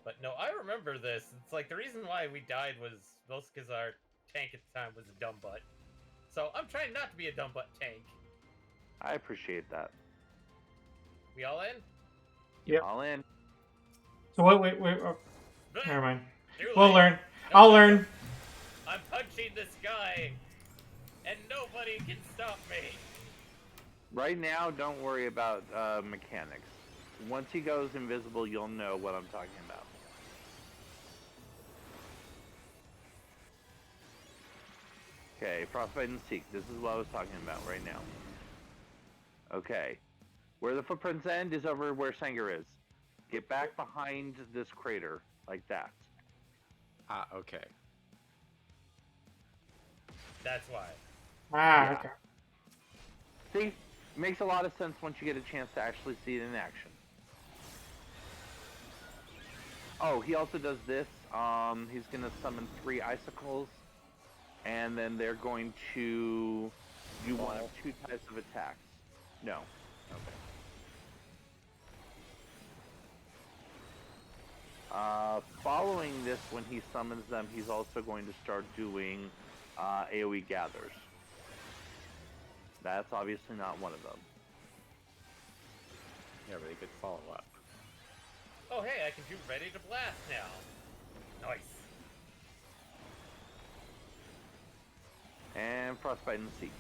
But no, I remember this. It's like the reason why we died was mostly because our tank at the time was a dumb butt. So I'm trying not to be a dumb butt tank. I appreciate that. We all in? Yep. All in. So wait. Oh, never mind. We'll learn. I'll learn. I'm punching this guy, and nobody can stop me. Right now, don't worry about mechanics. Once he goes invisible, you'll know what I'm talking about. Okay, Frostbite and Seek. This is what I was talking about right now. Okay. Where the footprints end is over where Sanger is. Get back behind this crater, like that. Ah, okay. That's why. Ah, okay. See? Makes a lot of sense once you get a chance to actually see it in action. Oh, he also does this. He's going to summon 3 icicles, and then they're going to do one of 2 types of attacks. No. Okay. Following this, when he summons them, he's also going to start doing AoE gathers. That's obviously not one of them. Yeah, but they could follow up. Oh, hey, I can do Ready to Blast now. Nice. And Frostbite and Seek.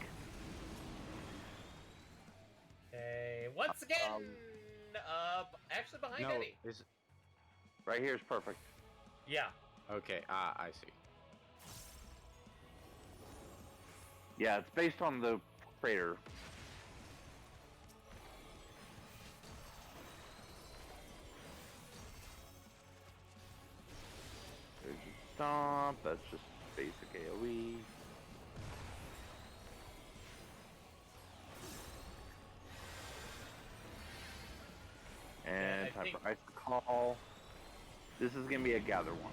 Okay, once again, actually behind No, Eddie. is Right here is perfect. Yeah. okay. Ah, I see. Yeah, it's based on the crater. There's a stomp. That's just basic AoE. And time for Ice Call. This is going to be a gather one.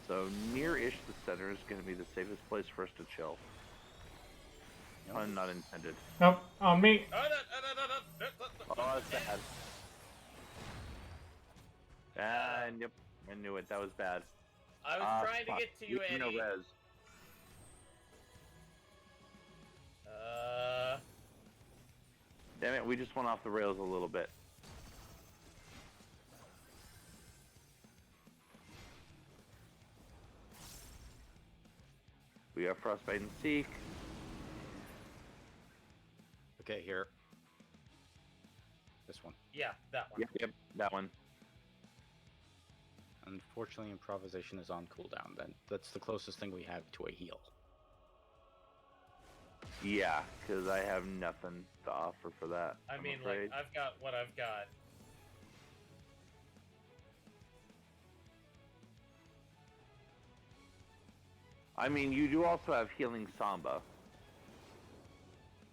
So near-ish the center is going to be the safest place for us to chill. Pun not intended. Nope, on me. Oh, that's bad. And yep, I knew it. That was bad. I was trying to get to you, Eddie. No res. Damn it, we just went off the rails a little bit. We have Frostbite and Seek. Okay, here. This one. Yeah, that one. Yep, that one. Unfortunately, improvisation is on cooldown. Then that's the closest thing we have to a heal. Yeah, because I have nothing to offer for that. I mean, like, I've got what I've got. I mean, you do also have Healing Samba.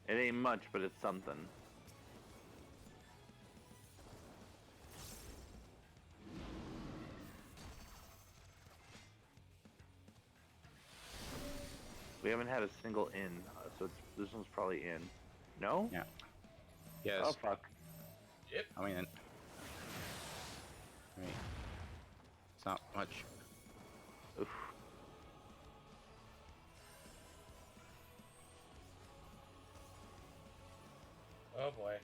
It ain't much, but it's something. We haven't had a single in, so this one's probably in. No? Yeah. Yes. Oh, fuck. Yep. I mean, it's not much. Oof. Oh boy.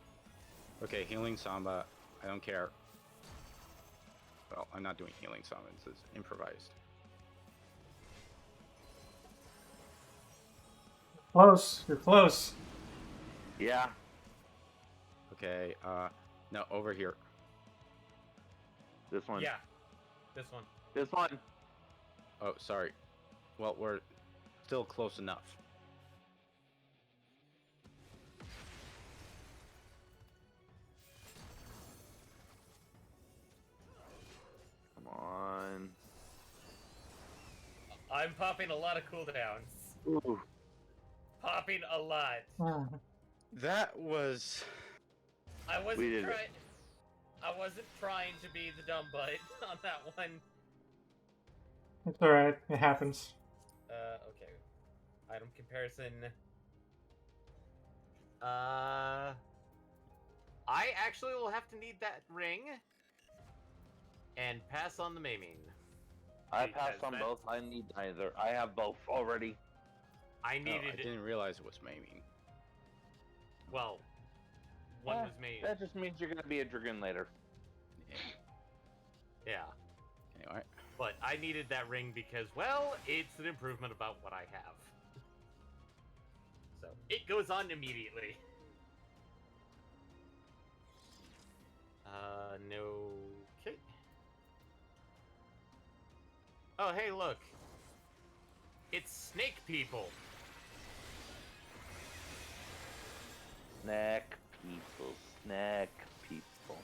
Okay, healing Samba. I don't care. Well, I'm not doing healing Samba. This is improvised. Close. You're close. Yeah. Okay, no, over here. This one. Yeah. This one. This one. Oh, sorry. Well, we're still close enough. Come on. I'm popping a lot of cooldowns. Ooh. Popping a lot. That was... I We wasn't did it. trying. I wasn't trying to be the dumb butt on that one. It's alright. It happens. Okay. Item comparison. I actually will have to need that ring. And pass on the maiming. I Because passed on that's- both. I need neither. I have both already. I No, needed I didn't realize it was maiming. Well, one was made. That just means you're gonna be a dragoon later. Yeah. Anyway. But I needed that ring because, well, it's an improvement about what I have. So, it goes on immediately. No... Okay. Oh, hey, look. It's snake people. Snack people. Snack people.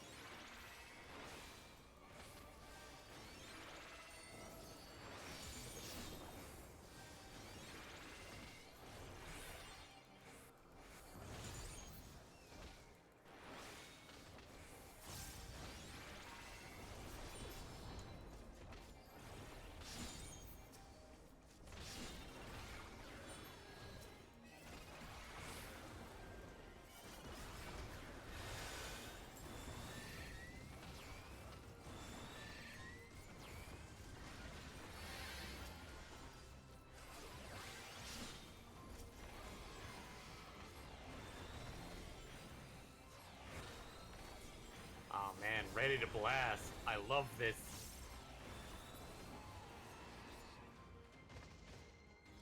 Oh man, ready to blast. I love this.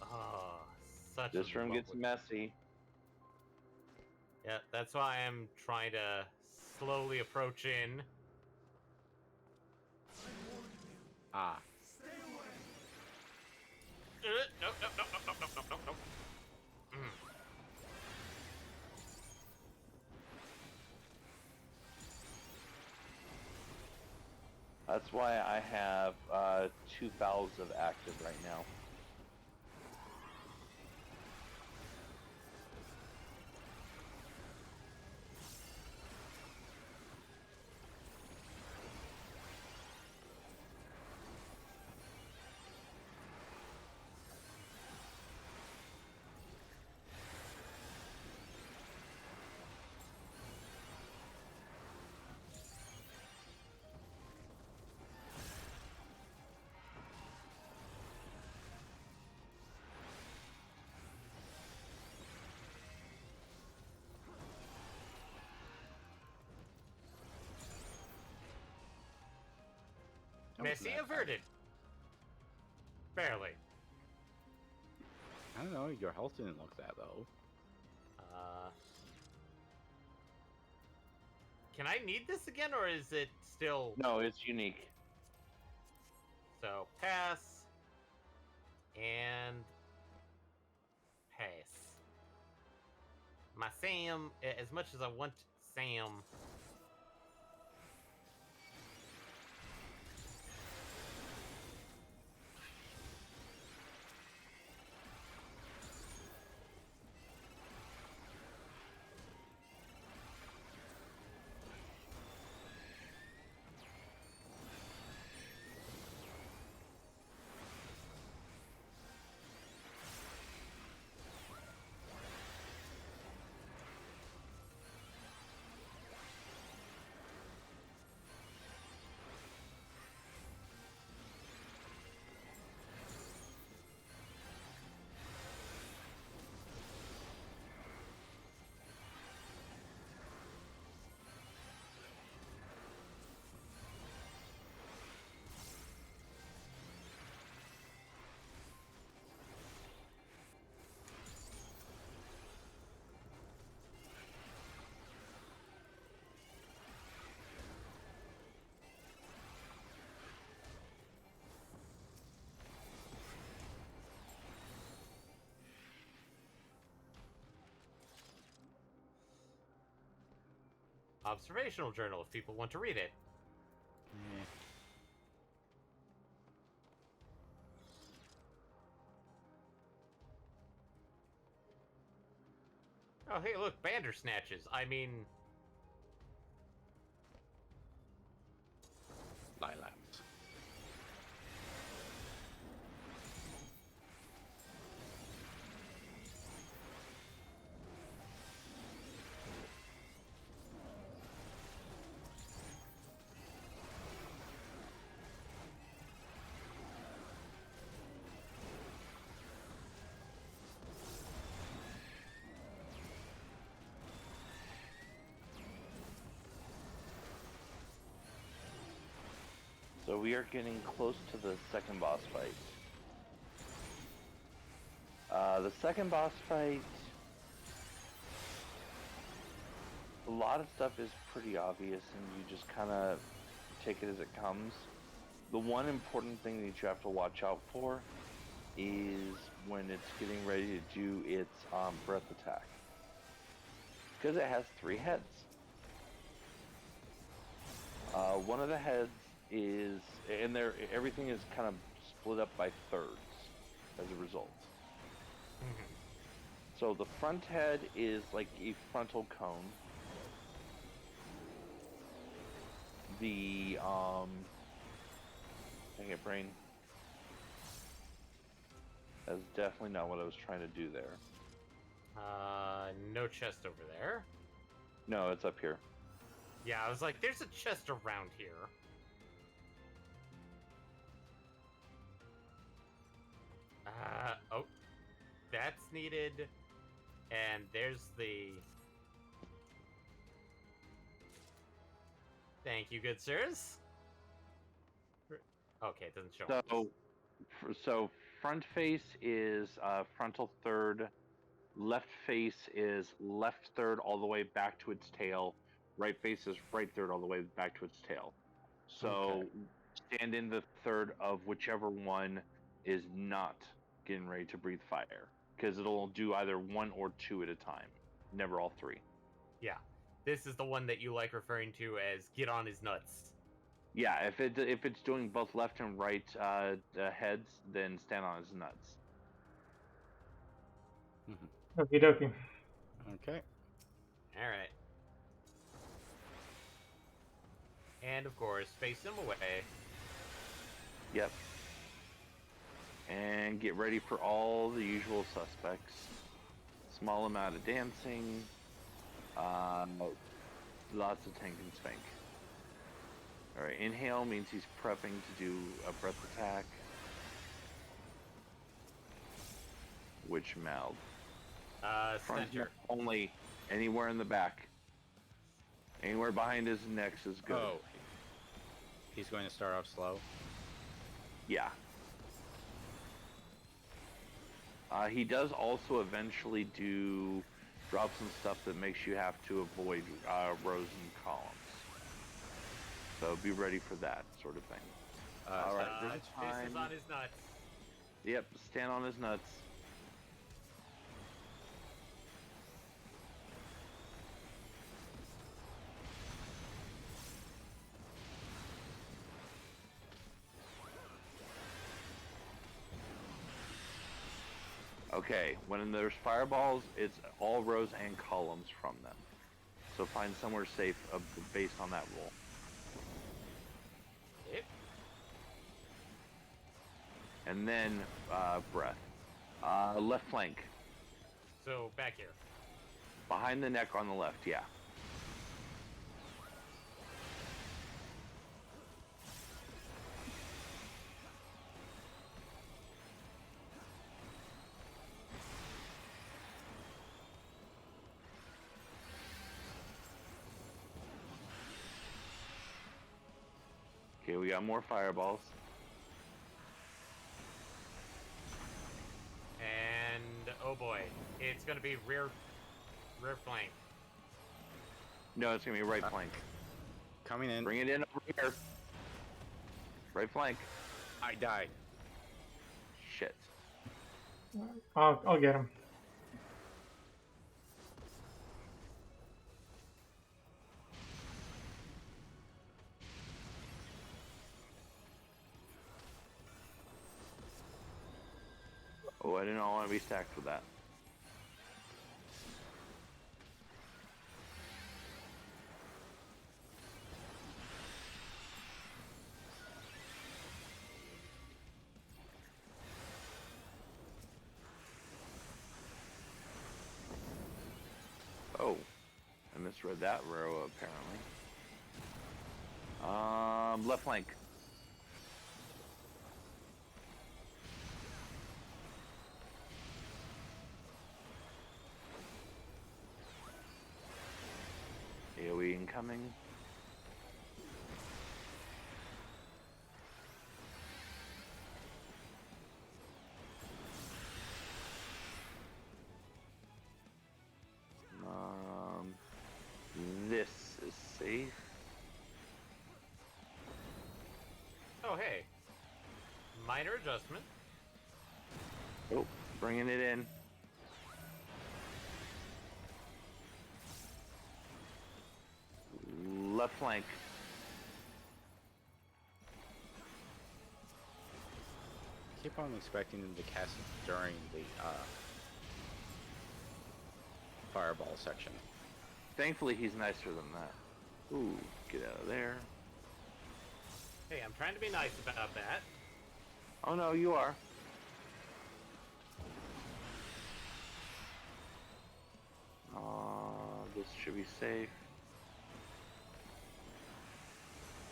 Oh, such This a room gets lovely- messy. Yeah, that's why I'm trying to slowly approach in. Ah. No, no, no, no, no, no, no, no, no. That's why I have 2 valves of active right now. That wasn't Messy that bad. averted. Barely. I don't know, your health didn't look that low. Can I need this again, or is it still... No, it's unique. So, pass. And... pass. My Sam, as much as I want Sam... observational journal if people want to read it. Eh. Oh, hey, look, Bandersnatches. I mean, Lilacs. So we are getting close to the second boss fight. The second boss fight, a lot of stuff is pretty obvious and you just kind of take it as it comes. The one important thing that you have to watch out for is when it's getting ready to do its breath attack. Because it has 3 heads. One of the heads is, and everything is kind of split up by thirds as a result. So the front head is like a frontal cone. The dang it, brain. That's definitely not what I was trying to do there. no chest over there. No, it's up here. Yeah, I was like, there's a chest around here. Oh, that's needed. And there's the... Thank you, good sirs. Okay, it doesn't show. So front face is frontal third. Left face is left third all the way back to its tail. Right face is right third all the way back to its tail. So stand in the third of whichever one is not getting ready to breathe fire, because it'll do either 1 or 2 at a time, never all 3. Yeah, this is the one that you like referring to as "get on his nuts." Yeah, if it's doing both left and right heads, then stand on his nuts. Okie dokie. Okay. All right. And of course, face him away. Yep. And get ready for all the usual suspects. Small amount of dancing. Lots of tank and spank. Alright, inhale means he's prepping to do a breath attack. Which mouth? Front Center. only. Anywhere in the back. Anywhere behind his neck is good. Oh. He's going to start off slow? Yeah. He does also eventually drop some stuff that makes you have to avoid rows and columns. So be ready for that sort of thing. Alright, this time... Face is on his nuts. Yep, stand on his nuts. Okay, when there's fireballs, it's all rows and columns from them. So find somewhere safe based on that rule. Yep. And then breath. Left flank. So back here. Behind the neck on the left, yeah. Okay, we got more fireballs. And oh boy, it's gonna be rear flank. No, it's gonna be right flank. Coming in. Bring it in over here. Right flank. I died. Shit. I'll get him. Oh, I do not want to be stacked with that. Oh, I misread that row apparently. Left flank. AoE incoming. This is safe. Oh, hey. Minor adjustment. Oh, bringing it in. Left flank. Keep on expecting them to cast it during the fireball section. Thankfully, he's nicer than that. Ooh, get out of there. Hey, I'm trying to be nice about that. Oh no, you are. This should be safe.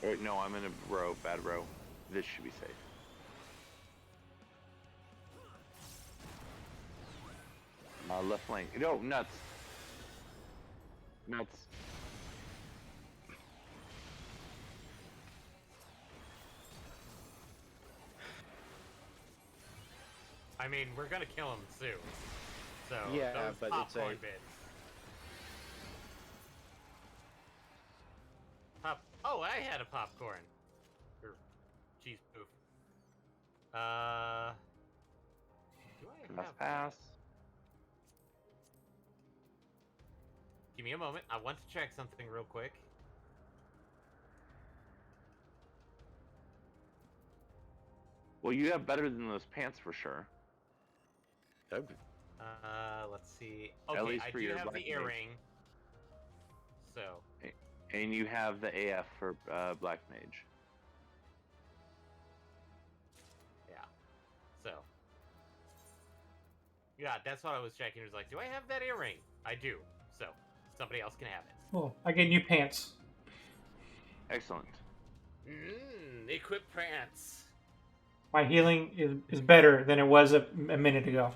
Wait, no, I'm in a row, bad row. This should be safe. Left flank. No, nuts. Nuts. I mean, we're gonna kill him soon. So, yeah, those but popcorn it's a... bits. Oh, I had a popcorn. Or cheese poof. Do I have Pass. Give me a moment. I want to check something real quick. Well, you have better than those pants for sure. Let's see. At Okay, least I for do your have black the earring. So. And you have the AF for Black Mage. Yeah. So. Yeah, that's what I was checking. It was like, do I have that earring? I do. So, somebody else can have it. Oh, I get new pants. Excellent. Equip pants. My healing is better than it was a minute ago.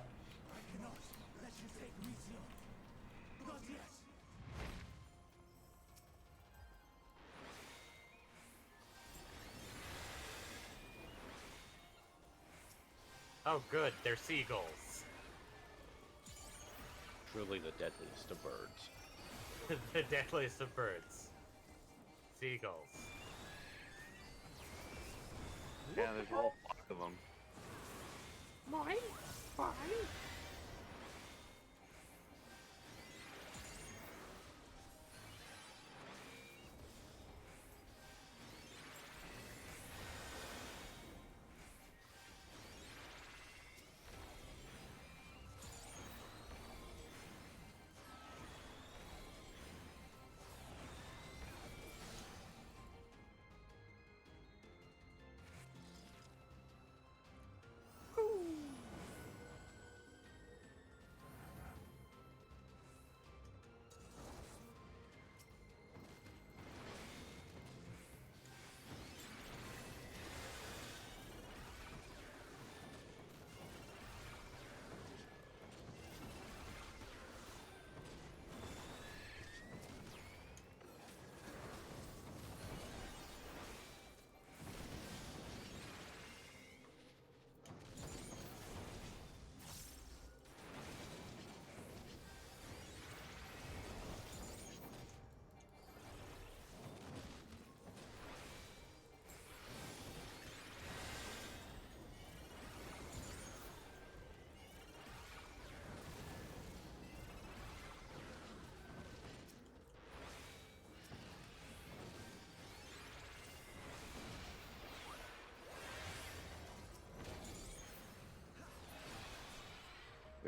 Oh, good. They're seagulls. Truly the deadliest of birds. The deadliest of birds. Seagulls. Yeah, there's a whole flock of them. Mine? Fine.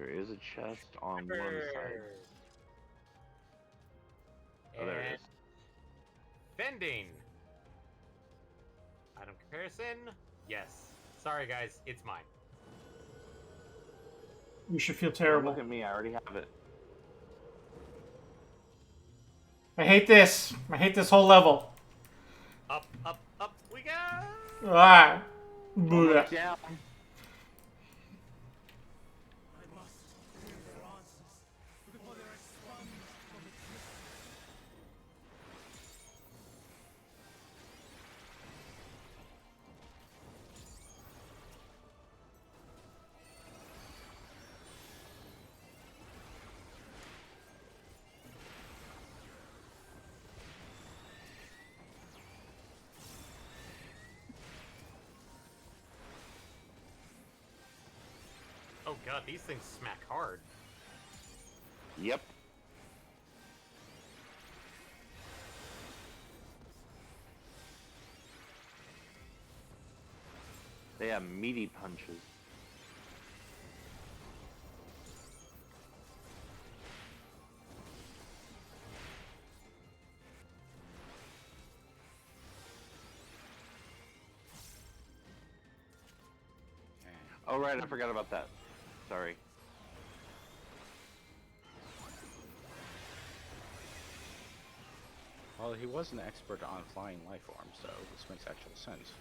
There is a chest on one side. Oh, there it is. Fending. Item comparison. Yes. Sorry, guys. It's mine. You should feel Don't terrible. look at me. I already have it. I hate this. I hate this whole level. Up, up, up we go! Ah. Almost down. Oh god, these things smack hard. Yep. They have meaty punches. Oh right, I forgot about that. Sorry. Well, he was an expert on flying life forms, so this makes actual sense.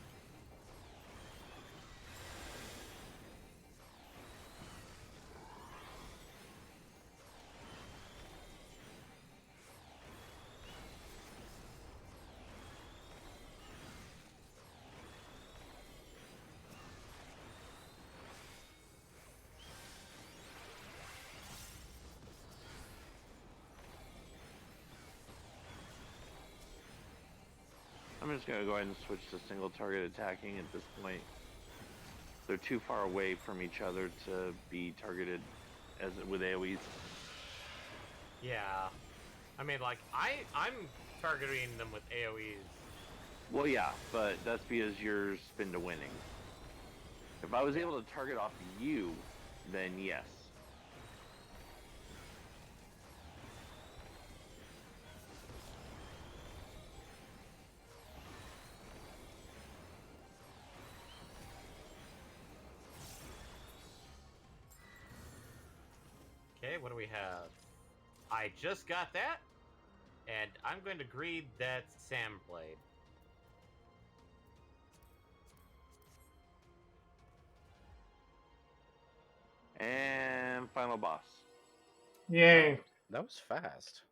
I'm just gonna go ahead and switch to single target attacking at this point. They're too far away from each other to be targeted as with AoEs. Yeah. I mean, like, I'm targeting them with AoEs. Well, yeah, but that's because you're spin to winning. If I was able to target off you, then yes. Okay, what do we have? I just got that, and I'm going to greed that Sam played. And final boss. Yay. That was fast.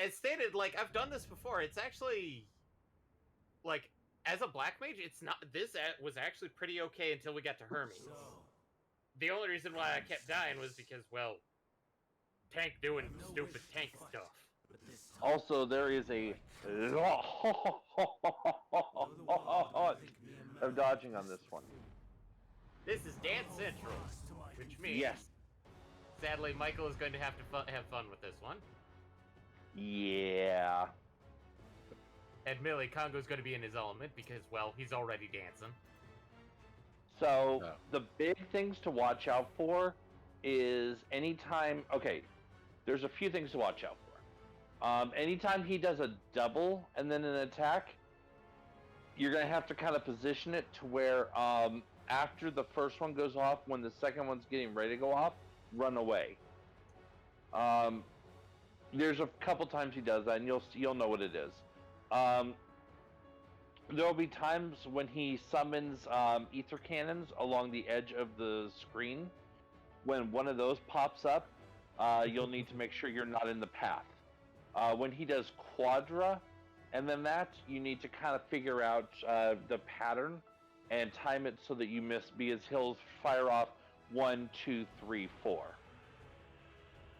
As stated, like, I've done this before. It's actually, like, as a black mage, it's not. This was actually pretty okay until we got to Hermes. The only reason why I kept dying was because, well, tank doing stupid tank stuff. Also, there is a lot of dodging on this one. This is Dance Central, which means, yes, sadly, Michael is going to have to have fun with this one. Yeah. Admittedly, Congo's going to be in his element because, well, he's already dancing. So, the big things to watch out for is anytime... Okay, there's a few things to watch out for. Anytime he does a double and then an attack, you're going to have to kind of position it to where after the first one goes off, when the second one's getting ready to go off, run away. There's a couple times he does that, and you'll know what it is. There'll be times when he summons ether cannons along the edge of the screen. When one of those pops up, you'll need to make sure you're not in the path. When he does quadra, and then that, you need to kind of figure out the pattern and time it so that you miss, because he'll fire off 1, 2, 3, 4.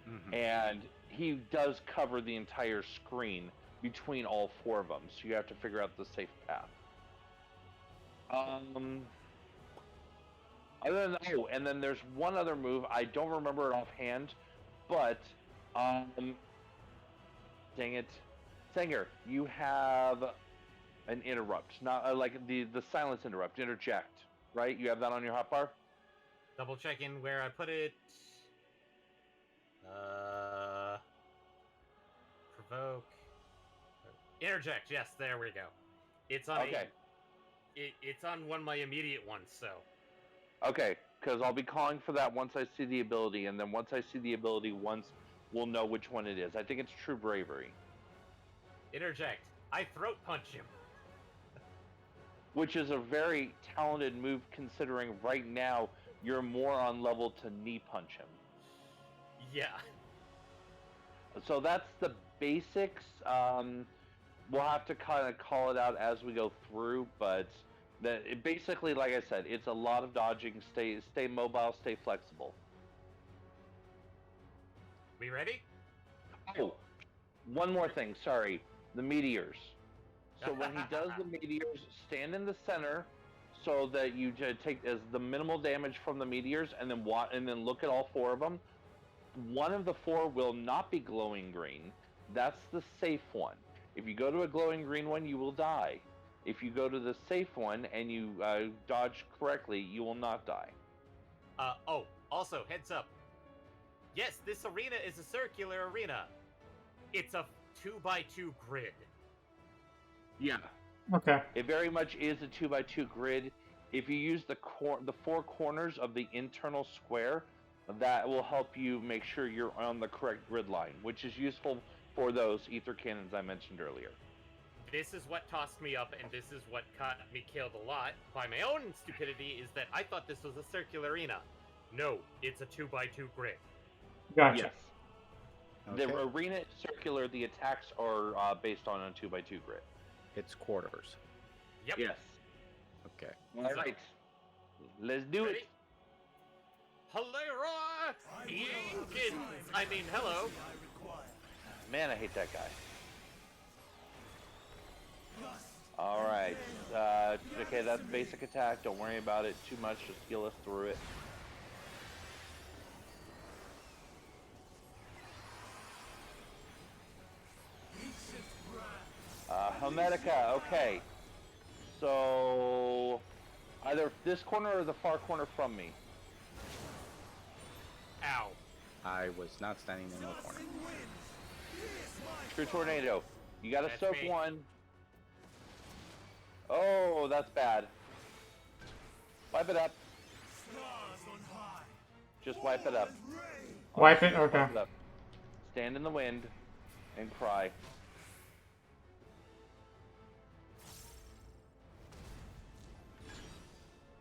Mm-hmm. And he does cover the entire screen between all 4 of them, so you have to figure out the safe path. And then there's one other move, I don't remember it offhand, but, dang it, Sanger, you have an interrupt, not like the silence interrupt, interject, right? You have that on your hotbar? Double checking where I put it. Provoke. Interject. Yes, there we go. It's on. Okay. It's on one of my immediate ones. So. Okay, because I'll be calling for that once I see the ability, and then once I see the ability once, we'll know which one it is. I think it's True Bravery. Interject. I throat punch him. Which is a very talented move considering right now you're more on level to knee punch him. Yeah. So that's the basics. We'll have to kind of call it out as we go through, but basically, like I said, it's a lot of dodging. Stay mobile, stay flexible. We ready? Oh, one more thing. Sorry, the meteors. So when he does the meteors, stand in the center, so that you take as the minimal damage from the meteors, and then look at all 4 of them. One of the 4 will not be glowing green. That's the safe one. If you go to a glowing green one, you will die. If you go to the safe one and you dodge correctly, you will not die. Oh, also, heads up. Yes, this arena is a circular arena. It's a 2x2 grid. Yeah. Okay. It very much is a 2x2 grid. If you use the 4 corners of the internal square, that will help you make sure you're on the correct grid line, which is useful for those ether cannons I mentioned earlier. This is what tossed me up, and this is what got me killed a lot by my own stupidity, is that I thought this was a circular arena. No, it's a 2x2 grid. Gotcha. Yes. Okay. The arena is circular. The attacks are based on a 2x2 grid. It's quarters. Yep. Yes. Okay. All right. Let's do it. Hello, Jenkins! I mean, hello. Man, I hate that guy. All right. Okay, that's basic attack. Don't worry about it too much. Just heal us through it. Helmetica, okay. So, either this corner or the far corner from me. Ow. I was not standing in the corner. True Tornado. You gotta That's soak me. one. Oh, that's bad. Wipe it up. Just wipe it up. Wipe it? Okay. Wipe it up. Stand in the wind and cry.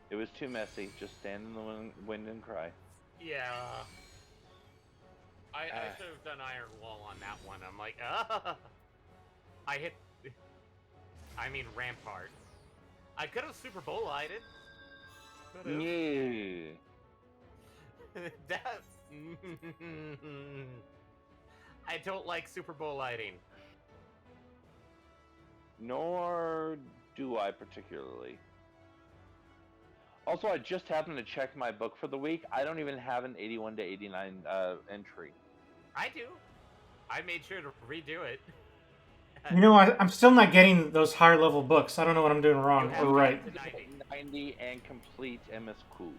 It was too messy. Just stand in the wind and cry. Yeah. I should have done Iron Wall on that one. I'm like, ah. I hit... I mean, Rampart. I could have Super Bowl-lighted. Yeah. That's... I don't like Super Bowl lighting. Nor do I particularly. Also, I just happened to check my book for the week. I don't even have an 81 to 89 entry. I do. I made sure to redo it. You know, I'm still not getting those higher level books. I don't know what I'm doing wrong or right. 90 and complete MSQ.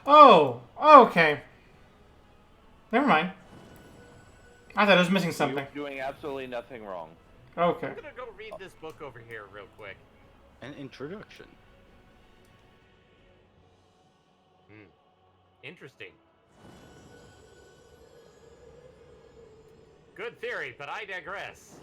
Oh, okay. Never mind. I thought I was missing something. You're doing absolutely nothing wrong. Okay. I'm gonna go read this book over here real quick. An introduction. Interesting. Good theory, but I digress.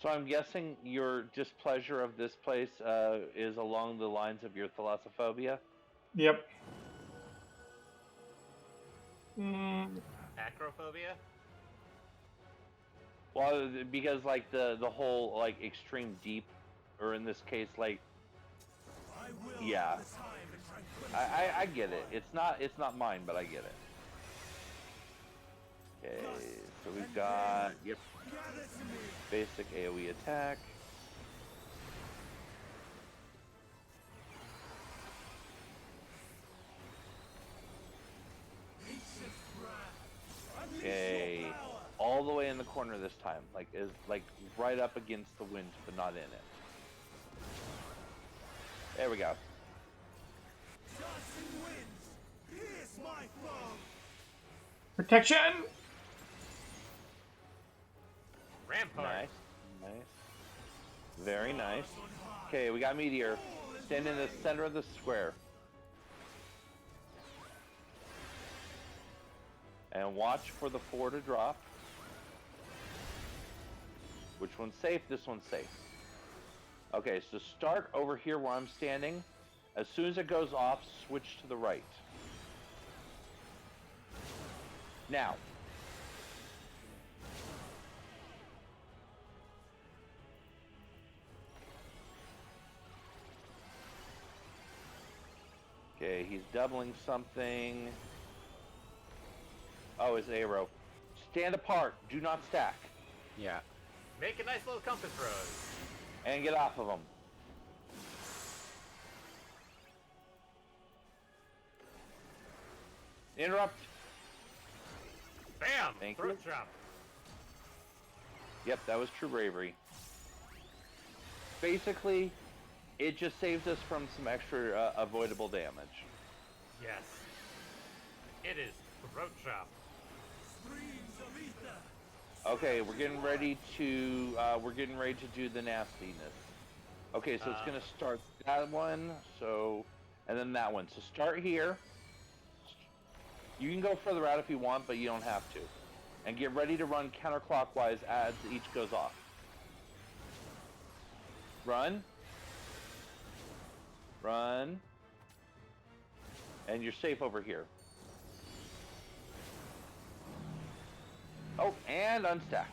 So I'm guessing your displeasure of this place is along the lines of your thalassophobia? Yep. Acrophobia? Well, because like the whole like extreme deep, or in this case like, yeah, I get it. It's not mine, but I get it. Okay, so we've got basic AoE attack. Okay, all the way in the corner this time, like right up against the wind, but not in it. There we go. Protection! Rampart. Nice. Nice. Very nice. Okay, we got Meteor. Stand in the center of the square. And watch for the 4 to drop. Which one's safe? This one's safe. Okay, so start over here where I'm standing. As soon as it goes off, switch to the right. Now. Okay, he's doubling something. Oh, his arrow. Stand apart. Do not stack. Yeah. Make a nice little compass road. And get off of them. Interrupt. Bam! Thank Throat you. chop. Yep, that was true bravery. Basically, it just saves us from some extra avoidable damage. Yes. It is throat chop. Okay, we're getting ready to do the nastiness. Okay, so it's gonna start that one, so and then that one. So start here. You can go further out if you want, but you don't have to. And get ready to run counterclockwise as each goes off. Run. Run. And you're safe over here. Oh, and unstack.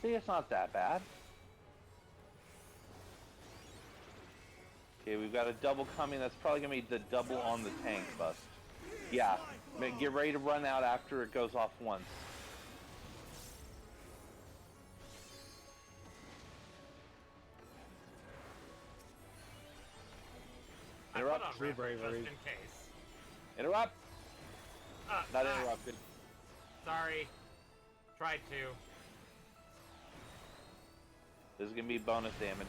See, it's not that bad. Okay, we've got a double coming. That's probably going to be the double on the tank bust. Yeah, get ready to run out after it goes off once. Interrupt. I put on rampart just in case. Interrupt. Not interrupted. Sorry. Tried to. This is going to be bonus damage.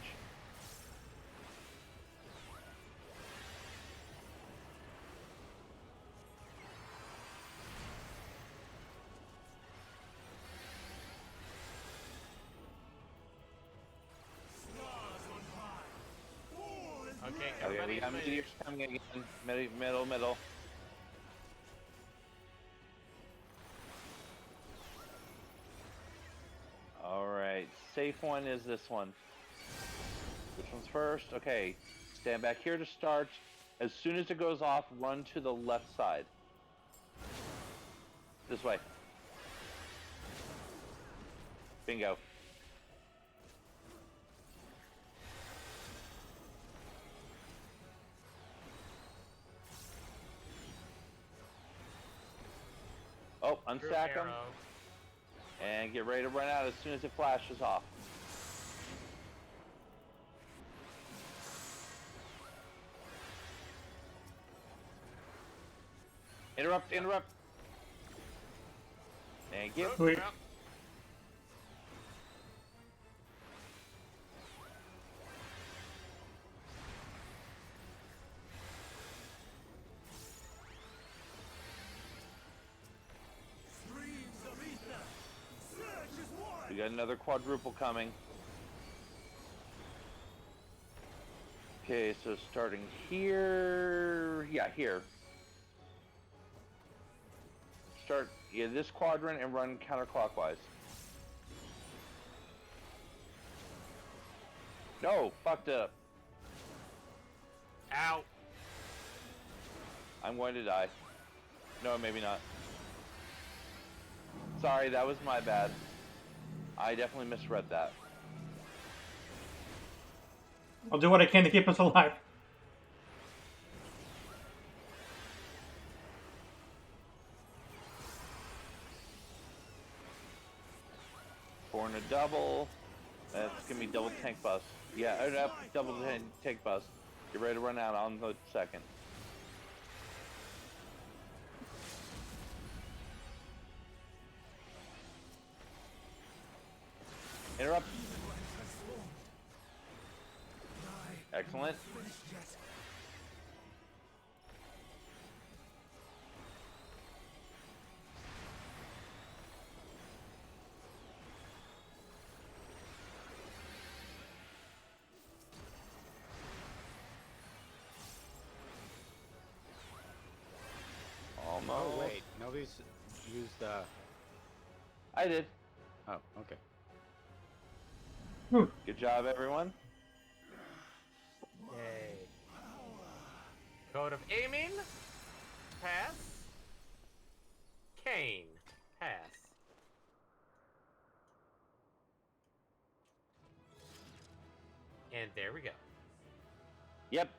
Okay, we got meteors coming again. Middle. Alright, safe one is this one. Which one's first? Okay, stand back here to start. As soon as it goes off, run to the left side. This way. Bingo. Oh, unstack them. And get ready to run out as soon as it flashes off. Interrupt. Thank you. Wait. We got another quadruple coming. Okay, so starting here. Yeah, here. Start this quadrant and run counterclockwise. No, fucked up. Ow. I'm going to die. No, maybe not. Sorry, that was my bad. I definitely misread that. I'll do what I can to keep us alive. Four and a double. That's gonna be double tank bust. Yeah, double tank bust. Get ready to run out on the second. Interrupt. Excellent. Almost. Oh wait, nobody's used. I did. Oh, okay. Good job, everyone. Yay. Code of aiming. Pass. Kane. Pass. And there we go. Yep.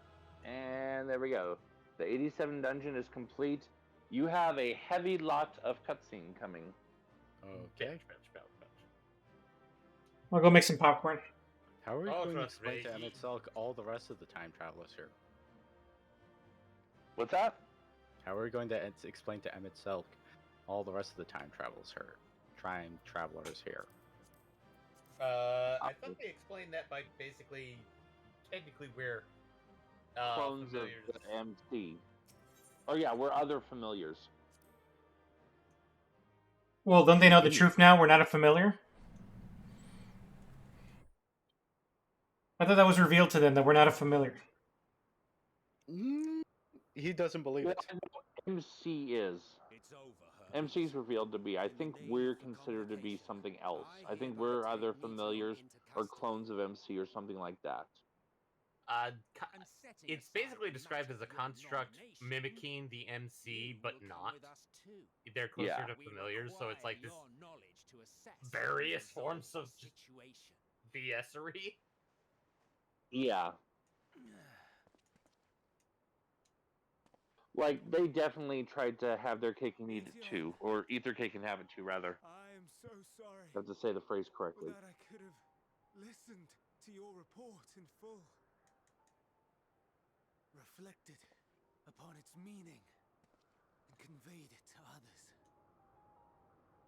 And there we go. The 87 dungeon is complete. You have a heavy lot of cutscene coming. Okay. I'll go make some popcorn. How are we Oh, going to trust explain me. to Emmett Selk all the rest of the time travelers here? What's that? How are we going to explain to Emmett Selk all the rest of the time travelers here? I thought they explained that by basically, technically, we're Clones of familiars. the MC. Oh yeah, we're other familiars. Well, don't they know the truth now? We're not a familiar? I thought that was revealed to them, that we're not a familiar. He doesn't believe it. MC is. MC's revealed to be. I think we're considered to be something else. I think we're either familiars or clones of MC or something like that. It's basically described as a construct mimicking the MC, but not. They're closer to familiars, so it's like this various forms of BS-ery. Yeah. Like, they definitely tried to have their cake and eat it too, or eat their cake and have it too, rather. I am so sorry. I have to say the phrase correctly. That I could have listened to your report in full. Reflected upon its meaning and conveyed it to others.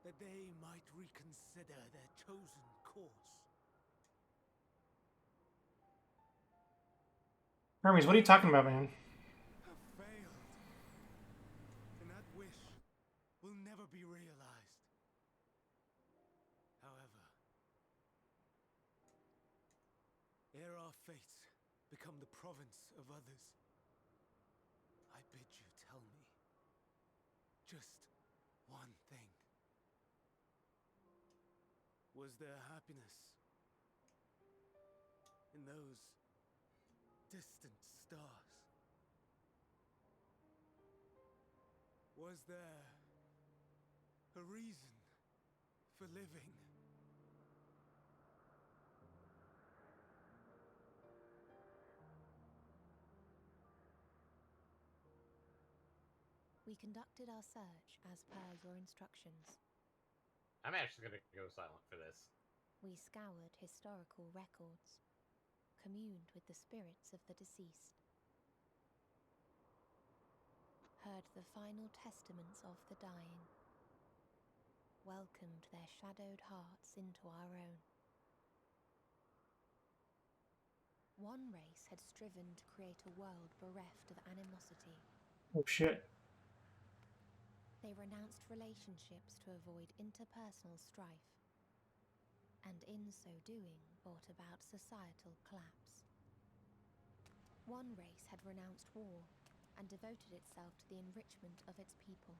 That they might reconsider their chosen course. Hermes, what are you talking about, man? Have failed. And that wish will never be realized. However, ere our fates become the province of others, I bid you tell me just one thing. Was there happiness in those distant stars? Was there a reason for living? We conducted our search as per your instructions. I'm actually going to go silent for this. We scoured historical records, communed with the spirits of the deceased, heard the final testaments of the dying, welcomed their shadowed hearts into our own. One race had striven to create a world bereft of animosity. Oh shit. They renounced relationships to avoid interpersonal strife, and in so doing brought about societal collapse. One race had renounced war and devoted itself to the enrichment of its people.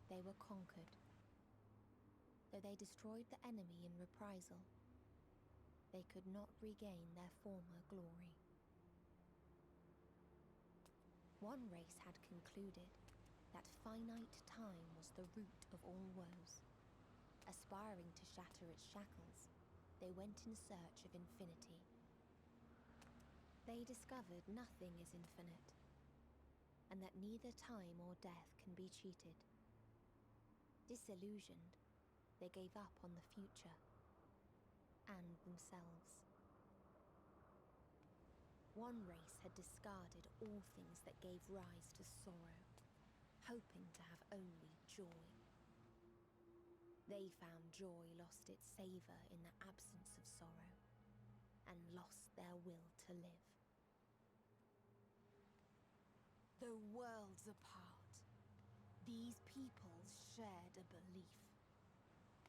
They were conquered. Though they destroyed the enemy in reprisal, they could not regain their former glory. One race had concluded that finite time was the root of all woes. Aspiring to shatter its shackles, they went in search of infinity. They discovered nothing is infinite, and that neither time or death can be cheated. Disillusioned, they gave up on the future and themselves. One race had discarded all things that gave rise to sorrow, hoping to have only joy. They found joy lost its savor in the absence of sorrow, and lost their will to live. Though worlds apart, these peoples shared a belief.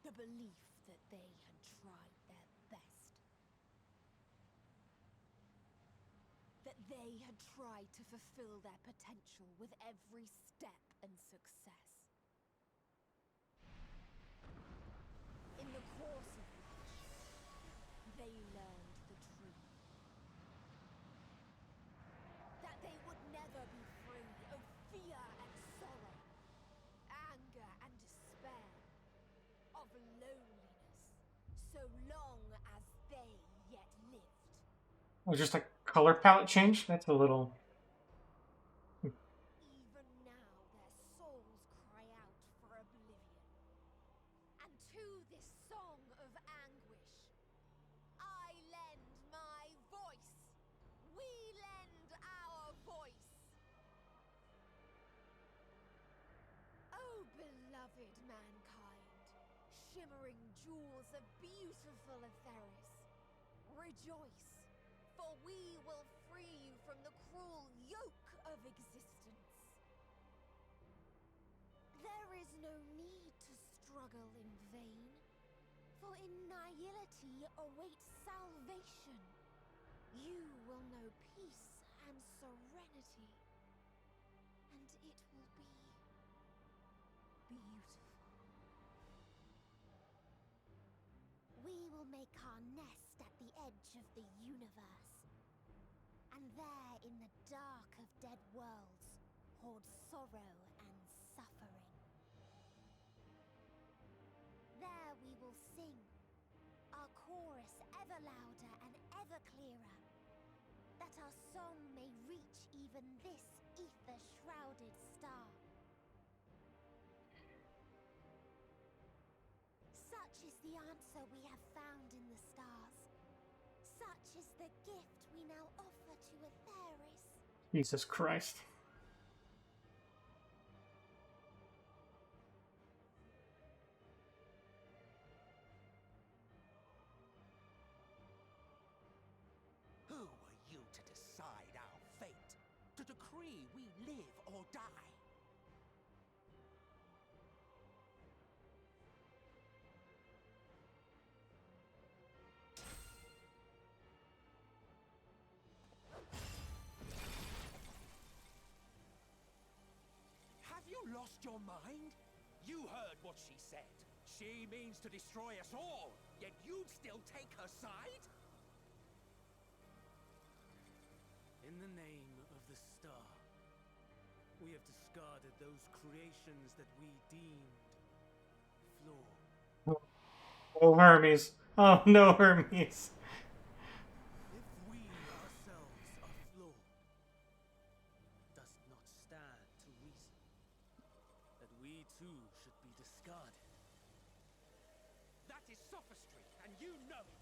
The belief that they had tried their best. That they had tried to fulfill their potential with every step and success. In the course of which, they learned the truth. That they would never be free of fear and sorrow, anger and despair, of loneliness, so long as they yet lived. Oh, just a color palette change? That's a little... Even now their souls cry out for oblivion. And to this song of anguish, I lend my voice. We lend our voice. Oh, beloved mankind, shimmering jewels of beautiful Etheris, rejoice, for we will free you from the cruel yoke of existence. There is no need to struggle in vain, for in nihility awaits salvation. You will know peace and serenity, and it will be beautiful. We will make our nest at the edge of the universe, and there in the dark of dead worlds hoard sorrow and suffering. There we will sing, our chorus ever louder and ever clearer, that our song may reach even this ether-shrouded star. Such is the answer we have found in the stars. Such is the gift we now offer to Etheris. Jesus Christ. Who were you to decide our fate? To decree we live or die? Have you lost your mind? You heard what she said. She means to destroy us all, yet you'd still take her side? In the name of the star, we have discarded those creations that we deemed flawed. Oh, Hermes. Oh, no, Hermes. If we ourselves are flawed, does it not stand to reason that we too should be discarded? That is sophistry, and you know it.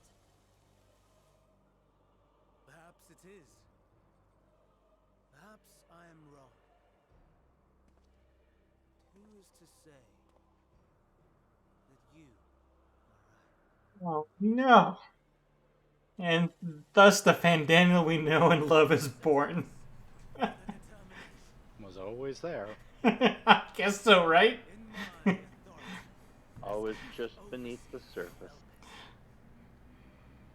Perhaps it is. Perhaps I am wrong. Who is to say that you are right? Oh, no. And thus the Fandaniel we know and love is born. Was always there. I guess so, right? Always just beneath the surface.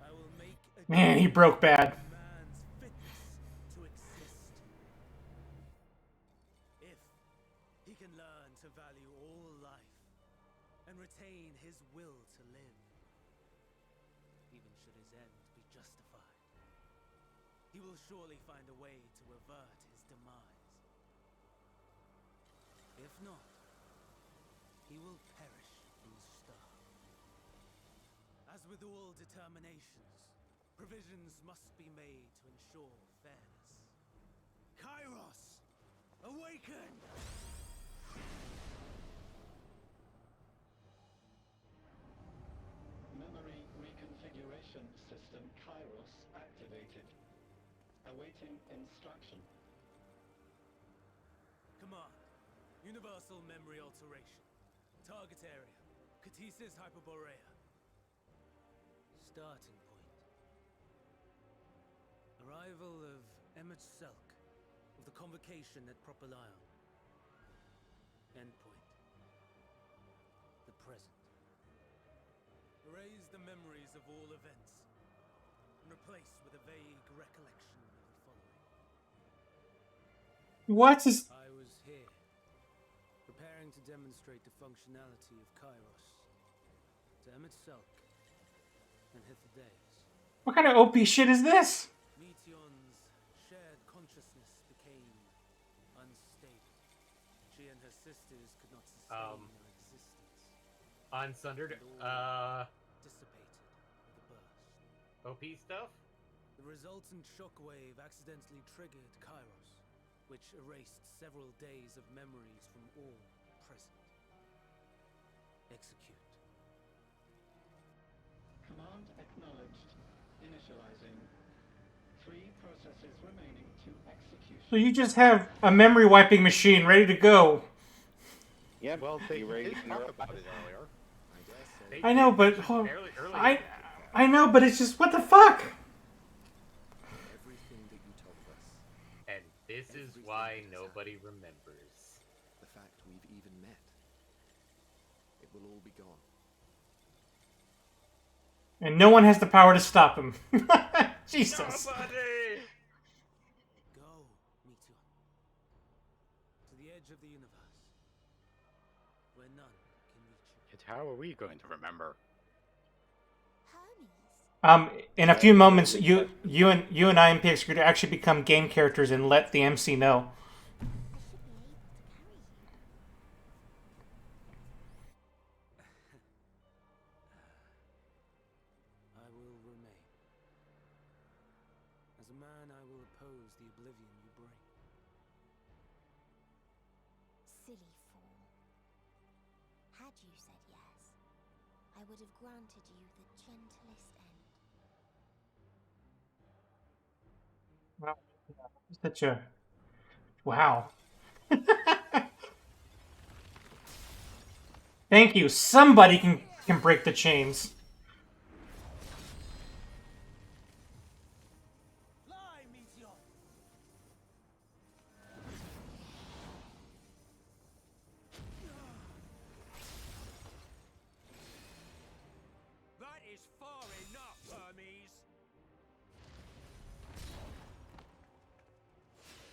I will make a Man, he broke bad. man's fitness to exist. If he can learn to value all life and retain his will to live, even should his end be justified, he will surely find a way to avert his demise. If not, he will perish in the star. As with all determinations, provisions must be made to ensure fairness. Kairos, awaken! Memory reconfiguration system Kairos activated. Awaiting instruction. Command, universal memory alteration. Target area, Catesis Hyperborea. Starting point. Arrival of Emmett Selk of the Convocation at Propylion. Endpoint. The present. Erase the memories of all events and replace with a vague recollection of the following. What is... I was here, preparing to demonstrate the functionality of Kairos to Emmett Selk and Hythlodaeus. What kind of OP shit is this? Meteon's shared consciousness became unstable. She and her sisters could not sustain their existence. Unsundered, dissipated with a burst. OP stuff? The resultant shockwave accidentally triggered Kairos, which erased several days of memories from all present. Execute. Command acknowledged. Initializing. 3 processes remaining to execution. So you just have a memory wiping machine ready to go. Yeah, well, they ready did to talk know about it earlier. I guess so. I know, but I know, but it's just what the fuck. Everything that you told us. And this is why nobody remembers. The fact we've even met. It will all be gone. And no one has the power to stop him. Jesus. Somebody! Go, Meteon. To the edge of the universe. Where none can reach you. Yet how are we going to remember? In a few moments, you and I and PX are going to actually become game characters and let the MC know. I will remain. As a man, I will oppose the oblivion you bring. Silly fool. Had you said yes, I would have granted you the gentlest end. Wow. Such a... Wow. Thank you. Somebody can break the chains. Lie, Meteon! That is far enough, Hermes!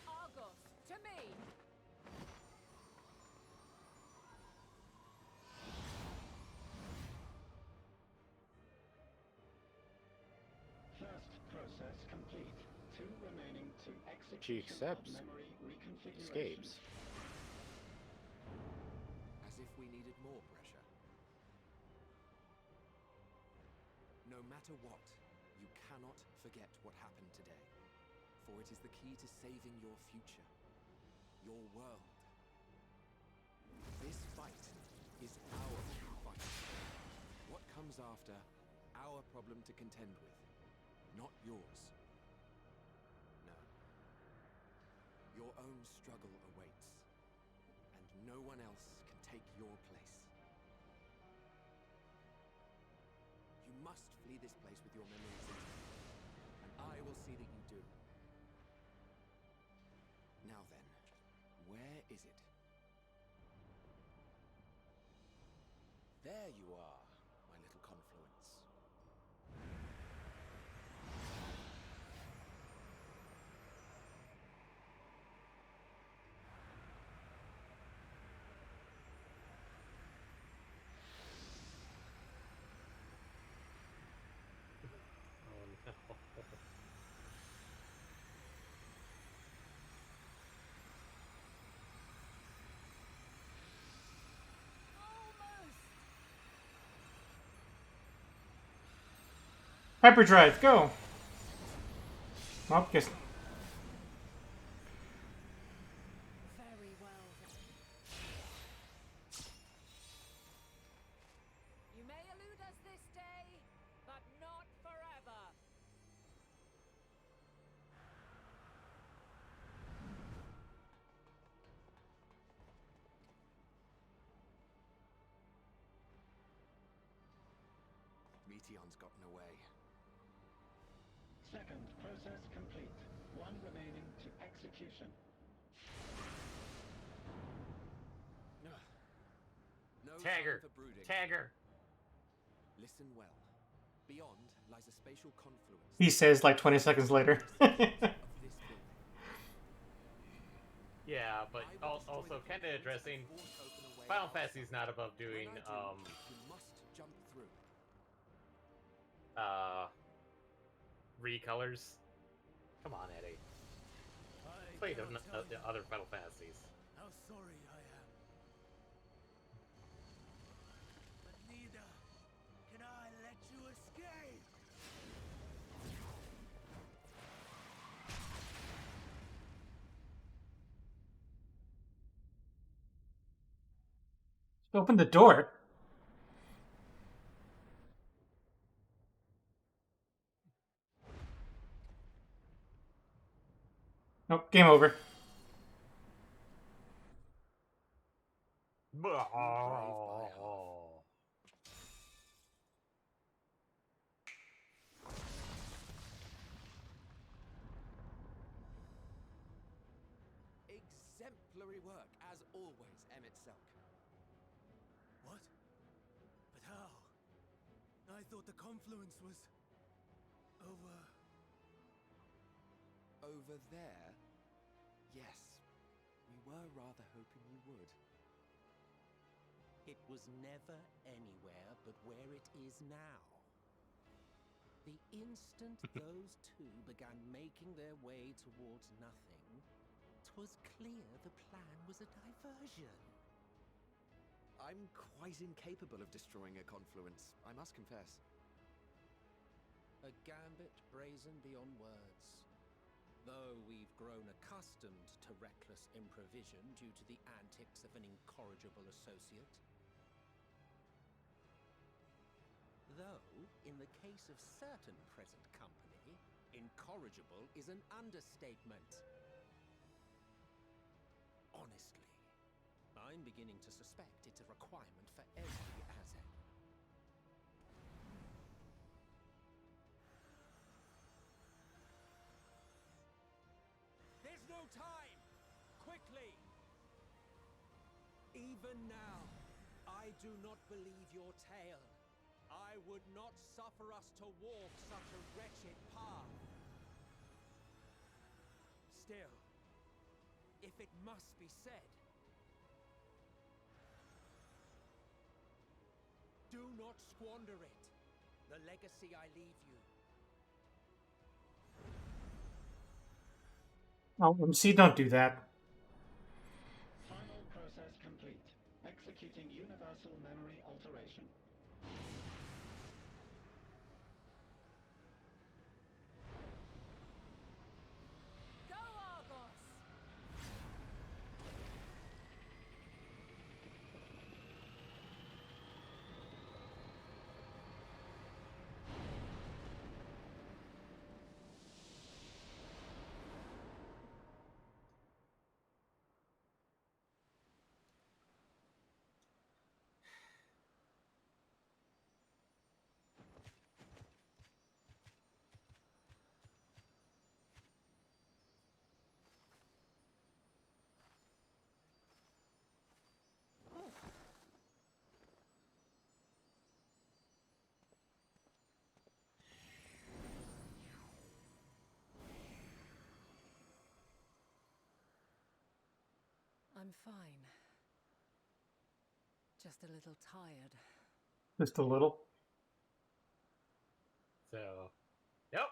Argos, to me! First process complete. 2 remaining to execute. She accepts. Memory reconfiguration. Escapes. As if we needed more pressure. No matter what, you cannot forget what happened today. For it is the key to saving your future. Your world. This fight is our fight. What comes after, our problem to contend with. Not yours. No. Your own struggle awaits. And no one else can take your place. You must flee this place with your memories intact. And I will see that you do. Now then, where is it? There you are, my little confluence. Oh no. Hyperdrive, go. Well, guess. Very well then. You may elude us this day, but not forever. Meteon's gotten away. Second process complete. One remaining to execution. No Tagger. time for brooding. Tagger. Listen well. Beyond lies a spatial confluence. He says like 20 seconds later. of this building. Yeah, but also kind of addressing Final Fantasy's not above doing you must jump through. recolors. Come on, Eddie. Play the other Final Fantasies. How sorry I am. But neither can I let you escape. Open the door. Nope, game over. Exemplary work, as always, Emmett Selk. What? But how? I thought the confluence was over. Over there? Yes. We were rather hoping you would. It was never anywhere but where it is now. The instant those two began making their way towards nothing, 'twas clear the plan was a diversion. I'm quite incapable of destroying a confluence, I must confess. A gambit brazen beyond words. Though we've grown accustomed to reckless improvision due to the antics of an incorrigible associate. Though, in the case of certain present company, incorrigible is an understatement. Honestly, I'm beginning to suspect it's a requirement for every Azek. There's no time! Quickly! Even now, I do not believe your tale. I would not suffer us to walk such a wretched path. Still, if it must be said, do not squander it. The legacy I leave you. Oh, MC, don't do that. Final process complete. Executing universal memory alteration. Go, Argos! I'm fine. Just a little tired. Just a little. So, yep.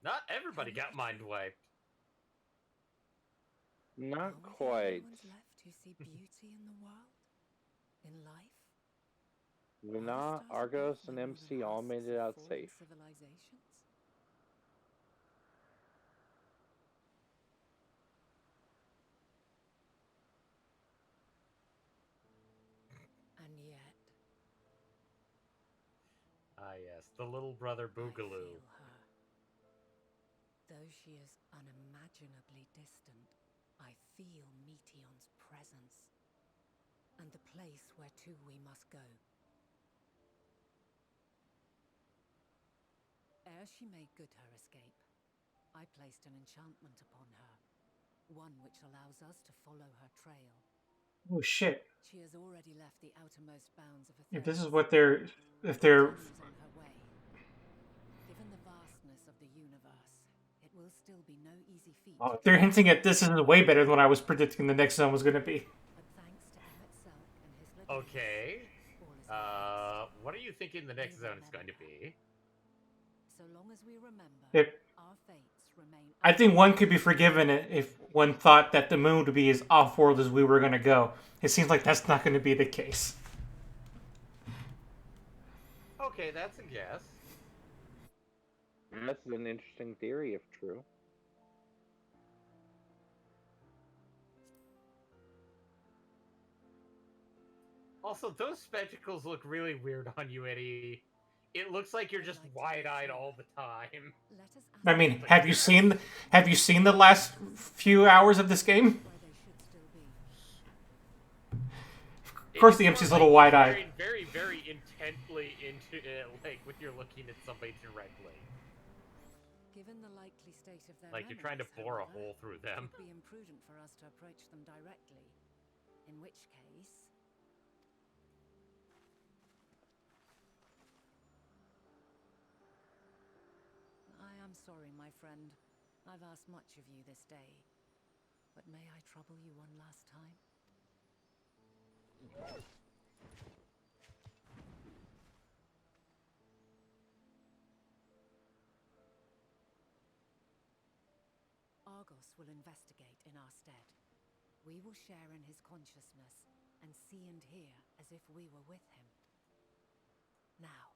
Not everybody got mind wiped. Not Are we the quite. only ones left who see beauty in the world? In life? Luna, Are the stars Argos, above and no more MC than all husks made it of out fallen safe. Civilizations? And yet, Ah, yes, the little brother I Boogaloo. feel her. Though she is unimaginably distant, I feel Meteon's presence, and the place where to we must go. As she made good her escape, I placed an enchantment upon her, one which allows us to follow her trail. Oh shit! She has already left the outermost bounds of If this is Atheris. what if they're, Continues on her way. Given the vastness of the universe, it will still be no easy feat. oh, if they're hinting at this is way better than what I was predicting the next zone was going to be. But thanks to Emmett Selk and his Okay. all is well. What are you thinking the next zone is going to be? So long as we remember, If our fates remain. I think one could be forgiven if one thought that the moon would be as off-world as we were going to go. It seems like that's not going to be the case. Okay, that's a guess. That's an interesting theory, if true. Also, those spectacles look really weird on you, Eddie. It looks like you're just wide-eyed all the time. I mean, have you seen the last few hours of this game? Of course, the MC's a little wide-eyed. Very, very intently into it, like when you're looking at somebody directly. Given the likely state of their Like you're trying to memories, bore a however, hole through them. it would be imprudent for us to approach them directly. In which case, I am sorry, my friend. I've asked much of you this day. But may I trouble you one last time? Argos will investigate in our stead. We will share in his consciousness and see and hear as if we were with him. Now,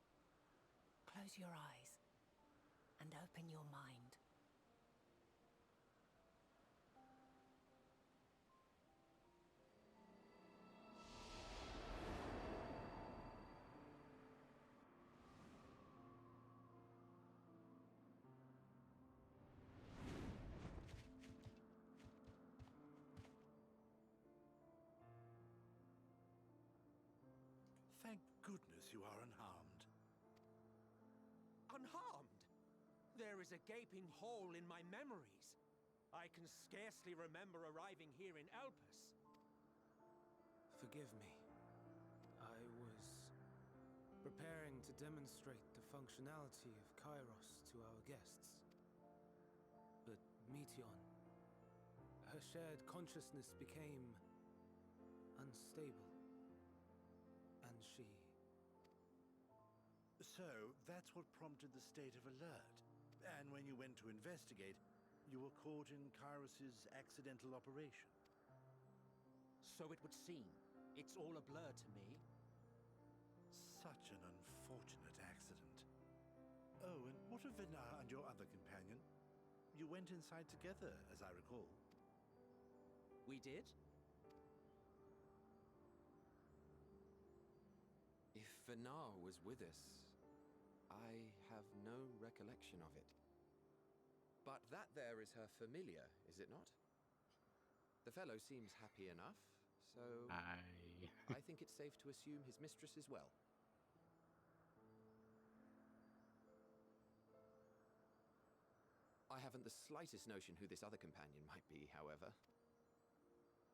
close your eyes and open your mind. Thank goodness you are unharmed. Unharmed? There is a gaping hole in my memories. I can scarcely remember arriving here in Elpis. Forgive me. I was preparing to demonstrate the functionality of Kairos to our guests. But Meteon, her shared consciousness became unstable. And she... So, that's what prompted the state of alert. And when you went to investigate, you were caught in Kairos's accidental operation. So it would seem. It's all a blur to me. Such an unfortunate accident. Oh, and what of Vinar and your other companion? You went inside together, as I recall. We did? If Vinar was with us, I have no recollection of it. But that there is her familiar, is it not? The fellow seems happy enough, so I think it's safe to assume his mistress is well. I haven't the slightest notion who this other companion might be, however.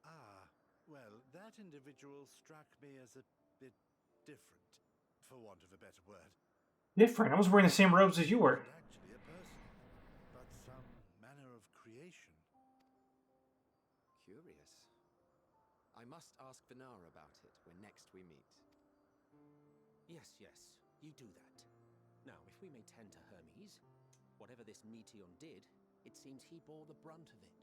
Ah, well, that individual struck me as a bit different, for want of a better word. Different? I was wearing the same robes as you were. Not actually a person, but some manner of creation. Curious. I must ask Vinar about it when next we meet. Yes, you do that. Now, if we may tend to Hermes, whatever this Meteon did, it seems he bore the brunt of it.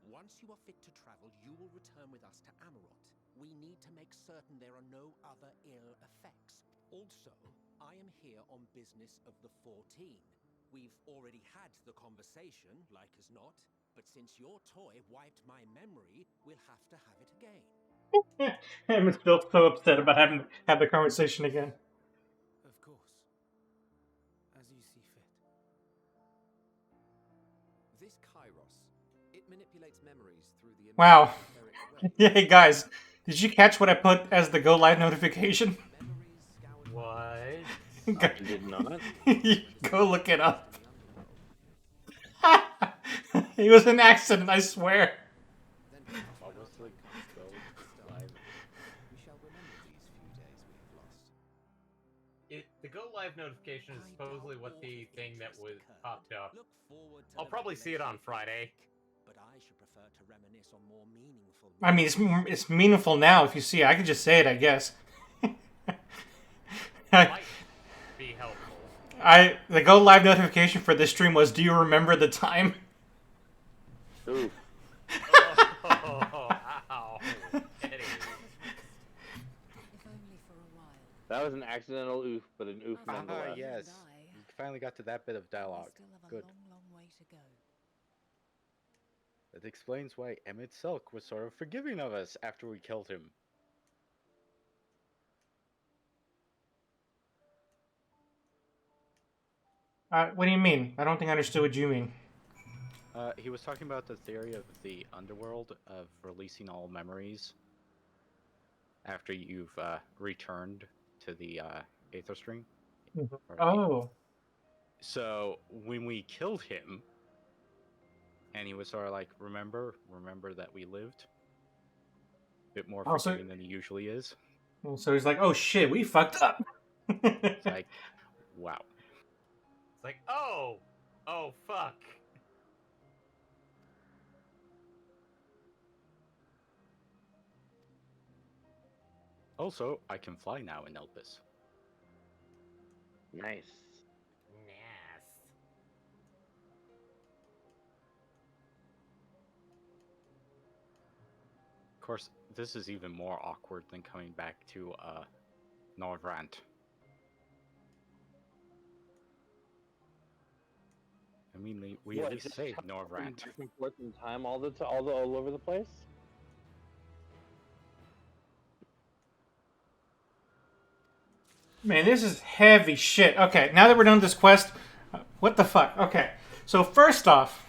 Once you are fit to travel, you will return with us to Amarot. We need to make certain there are no other ill effects. Also, I am here on business of the 14. We've already had the conversation, like as not, but since your toy wiped my memory, we'll have to have it again. I'm still so upset about having to have the conversation again. Of course. As you see fit. This Kairos, it manipulates memories through the... Wow. Hey guys, did you catch what I put as the go live notification? What? I did not. Go look it up. It was an accident, I swear. What was the Go Live? We shall remember these few days we have lost. The Go Live notification is supposedly what the thing that was popped up. Look forward to I'll probably see it on Friday. But I should prefer to reminisce on more meaningful. I mean, it's meaningful now if you see it. I could just say it, I guess. Might be helpful. The Go Live notification for this stream was, do you remember the time? Ooh. Oh, ow. Eddie. If only for a while. That was an accidental oof, but an oof Ah, nonetheless. yes. You finally got to that bit of dialogue. We still have a Good. long way to go. That explains why Emmett Silk was sort of forgiving of us after we killed him. What do you mean? I don't think I understood what you mean. He was talking about the theory of the underworld of releasing all memories after you've returned to the Aether String. Oh. So when we killed him, and he was sort of like, remember that we lived? A bit more forgiving than he usually is. So he's like, oh shit, we fucked up. It's like, wow. It's like, oh fuck. Also, I can fly now in Elpis. Nice. Yes. Of course, this is even more awkward than coming back to Norvrant. I mean, we at least saved Norvrant. Back and forth in time all over the place. Man, this is heavy shit. Okay, now that we're done with this quest, what the fuck? Okay, so first off,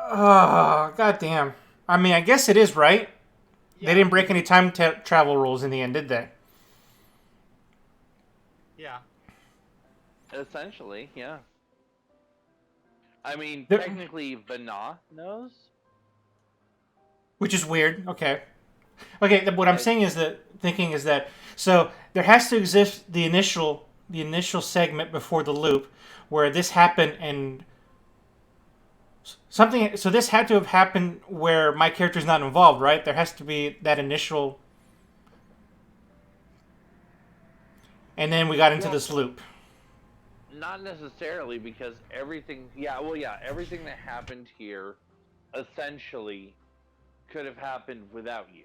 goddamn. I mean, I guess it is right. Yeah. They didn't break any time travel rules in the end, did they? Yeah. Essentially, yeah. I mean, technically, Vana knows. Which is weird. Okay. Okay, what I'm saying is that, so there has to exist the initial segment before the loop where this happened and something, so this had to have happened where my character's not involved, right? There has to be that initial, and then we got into this loop. Not necessarily, because everything that happened here essentially could have happened without you.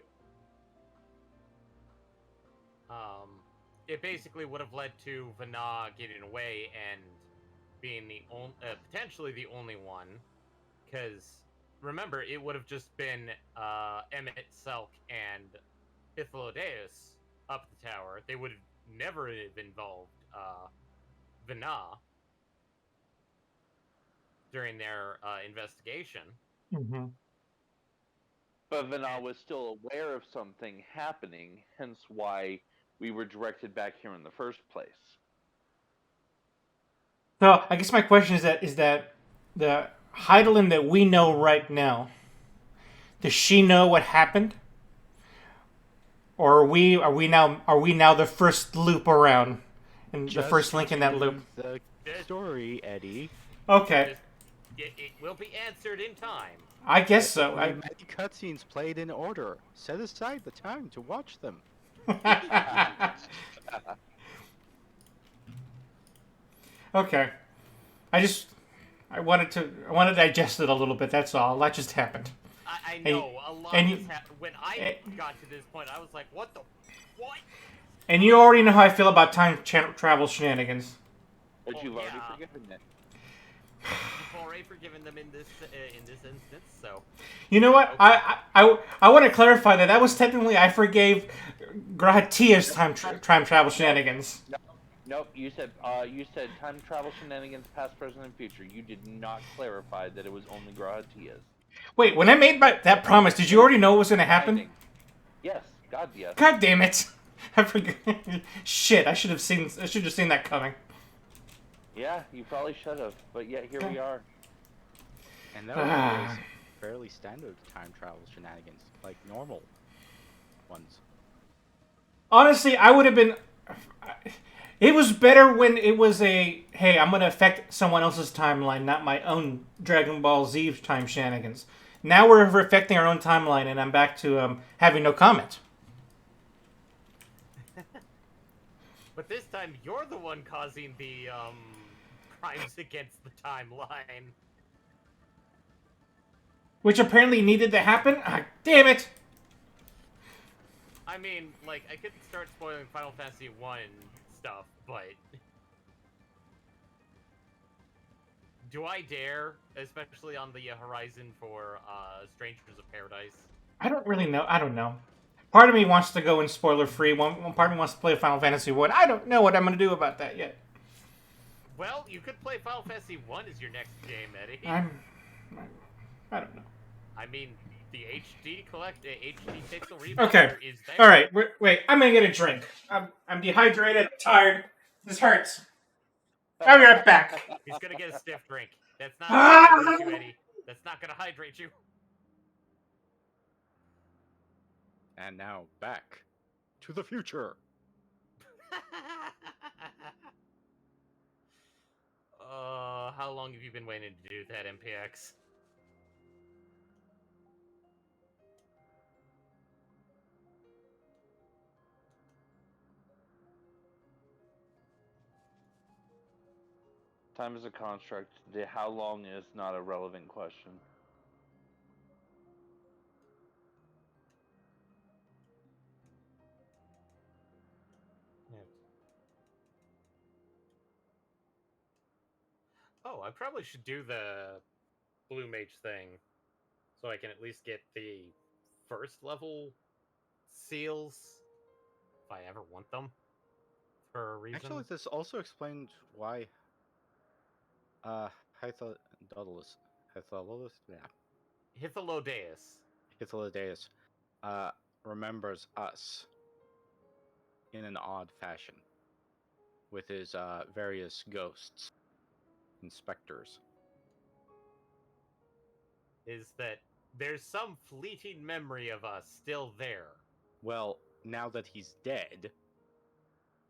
It basically would have led to Vana getting away and being the potentially the only one, because remember, it would have just been Emmett, Selk, and Ithlodeus up the tower. They would have never have involved Vana during their investigation. Mm-hmm. But Vana was still aware of something happening, hence why we were directed back here in the first place. So I guess my question is that the Heidelin that we know right now, does she know what happened? Or are we now the first loop around and the first link in that loop? The story, Eddie. Okay. It will be answered in time. I guess so. Many cutscenes played in order. Set aside the time to watch them. Okay. I wanted to digest it a little bit, that's all. That just happened. I know, a lot has happened. When I got to this point, I was like, what? And you already know how I feel about time travel shenanigans. But you've already forgiven them. You've already forgiven them in this instance, so... You know what? I want to clarify that was technically I forgave Grahatia's time travel shenanigans. Nope. You said time travel shenanigans, past, present, and future. You did not clarify that it was only Grahatia's. Wait, when I made that promise, did you already know what was going to happen? Yes. God, yes. God damn it! I forgot. Shit, I should have seen that coming. Yeah, you probably should have, but yet here we are. And that was fairly standard time travel shenanigans, like normal ones. Honestly, I would have been. It was better when it was a, hey, I'm going to affect someone else's timeline, not my own Dragon Ball Z time shenanigans. Now we're affecting our own timeline, and I'm back to having no comment. But this time, you're the one causing the crimes against the timeline. Which apparently needed to happen? Ah, damn it! I mean, like, I could start spoiling Final Fantasy 1 stuff, but... Do I dare? Especially on the horizon for Strangers of Paradise. I don't really know. I don't know. Part of me wants to go in spoiler-free. One part of me wants to play Final Fantasy 1. I don't know what I'm going to do about that yet. Well, you could play Final Fantasy 1 as your next game, Eddie. I don't know. I mean, the HD pixel remaster Okay. is there. All right. Wait. I'm going to get a drink. I'm dehydrated. I'm tired. This hurts. I'll be right back. He's going to get a stiff drink. That's not going to hydrate you, Eddie. That's not going to hydrate you. And now, back to the future. How long have you been waiting to do that, MPX? Time is a construct. How long is not a relevant question. Oh, I probably should do the Blue Mage thing, so I can at least get the first level seals, if I ever want them, for a reason. Actually, this also explains why Hythlodaeus, Hythlodaeus remembers us in an odd fashion with his various ghosts and specters. Is that there's some fleeting memory of us still there. Well, now that he's dead,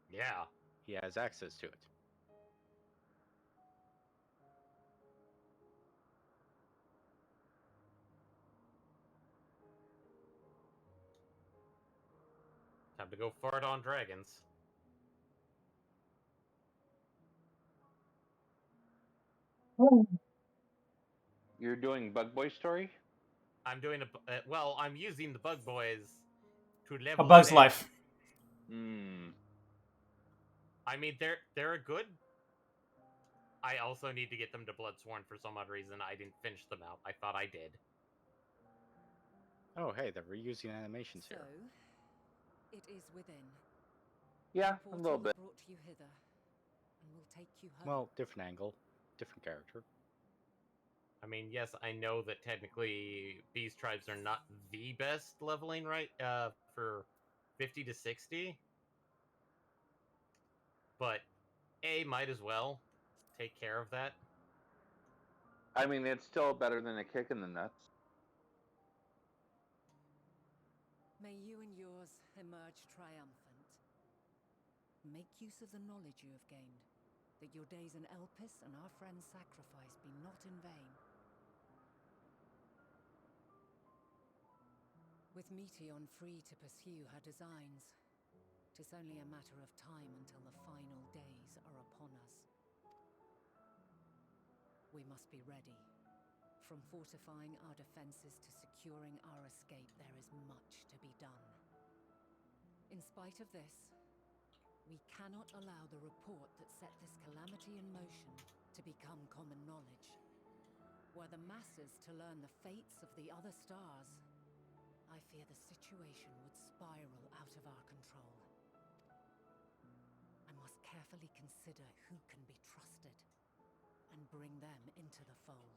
yeah, he has access to it. Time to go fart on dragons. You're doing Bug Boy story? I'm doing well, I'm using the Bug Boys to level A Bug's them. Life. I mean, they're a good. I also need to get them to Bloodsworn for some odd reason. I didn't finish them out. I thought I did. Oh, hey, they're reusing animations here. So, it is within. Yeah, a little bit. Brought you hither, and will take you home. Well, different angle, different character. I mean, yes, I know that technically these tribes are not the best leveling, right? For 50 to 60. But might as well take care of that. I mean, it's still better than a kick in the nuts. May you and yours emerge triumphant. Make use of the knowledge you have gained, that your days in Elpis and our friend's sacrifice be not in vain. With Meteon free to pursue her designs, 'tis only a matter of time until the final days are upon us. We must be ready. From fortifying our defenses to securing our escape, there is much to be done. In spite of this, we cannot allow the report that set this calamity in motion to become common knowledge. Were the masses to learn the fates of the other stars, I fear the situation would spiral out of our control. I must carefully consider who can be trusted and bring them into the fold.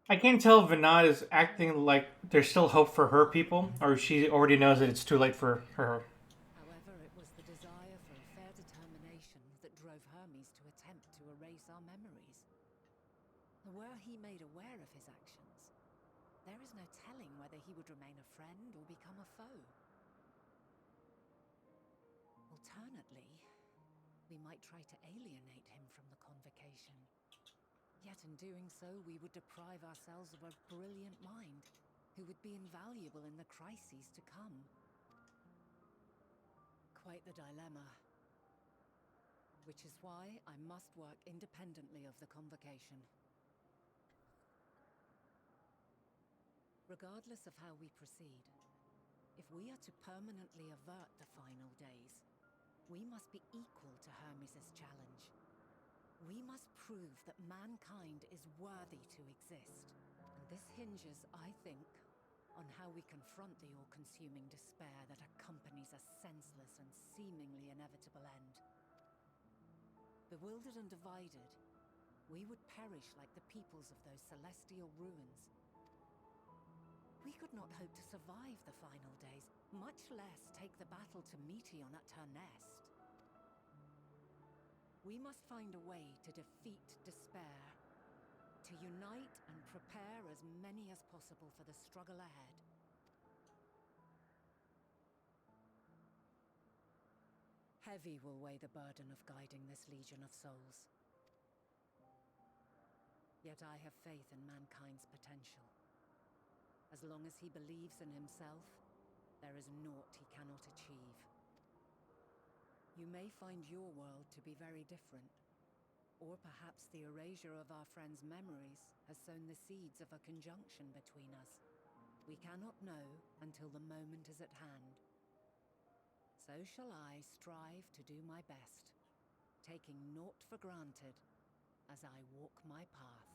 I can't tell if Vinod is acting like there's still hope for her people, or she already knows that it's too late for her. However, it was the desire for a fair determination that drove Hermes to attempt to erase our memories. Were he made aware of his actions, there is no telling whether he would remain a friend or become a foe. Alternately, we might try to alienate him from the convocation. Yet in doing so, we would deprive ourselves of a brilliant mind, who would be invaluable in the crises to come. Quite the dilemma. Which is why I must work independently of the convocation. Regardless of how we proceed, if we are to permanently avert the final days, we must be equal to Hermes' challenge. We must prove that mankind is worthy to exist. And this hinges, I think, on how we confront the all-consuming despair that accompanies a senseless and seemingly inevitable end. Bewildered and divided, we would perish like the peoples of those celestial ruins. We could not hope to survive the final days, much less take the battle to Meteon at her nest. We must find a way to defeat despair, to unite and prepare as many as possible for the struggle ahead. Heavy will weigh the burden of guiding this legion of souls. Yet I have faith in mankind's potential. As long as he believes in himself, there is naught he cannot achieve. You may find your world to be very different, or perhaps the erasure of our friends' memories has sown the seeds of a conjunction between us. We cannot know until the moment is at hand. So shall I strive to do my best, taking naught for granted as I walk my path.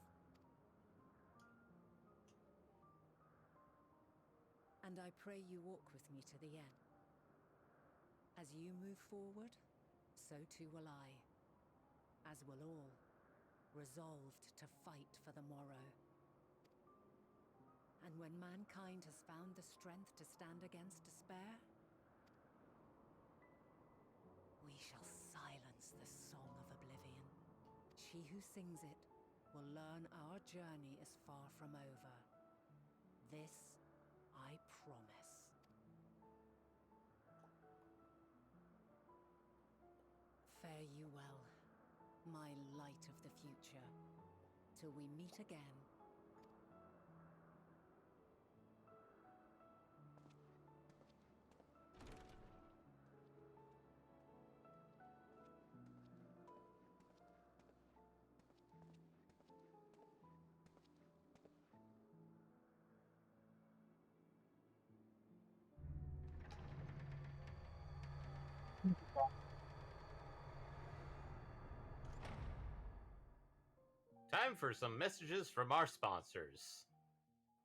And I pray you walk with me to the end. As you move forward, so too will I, as will all, resolved to fight for the morrow. And when mankind has found the strength to stand against despair, we shall silence the song of oblivion. She who sings it will learn our journey is far from over. This I promise. Fare you well, my light of the future, till we meet again. Time for some messages from our sponsors.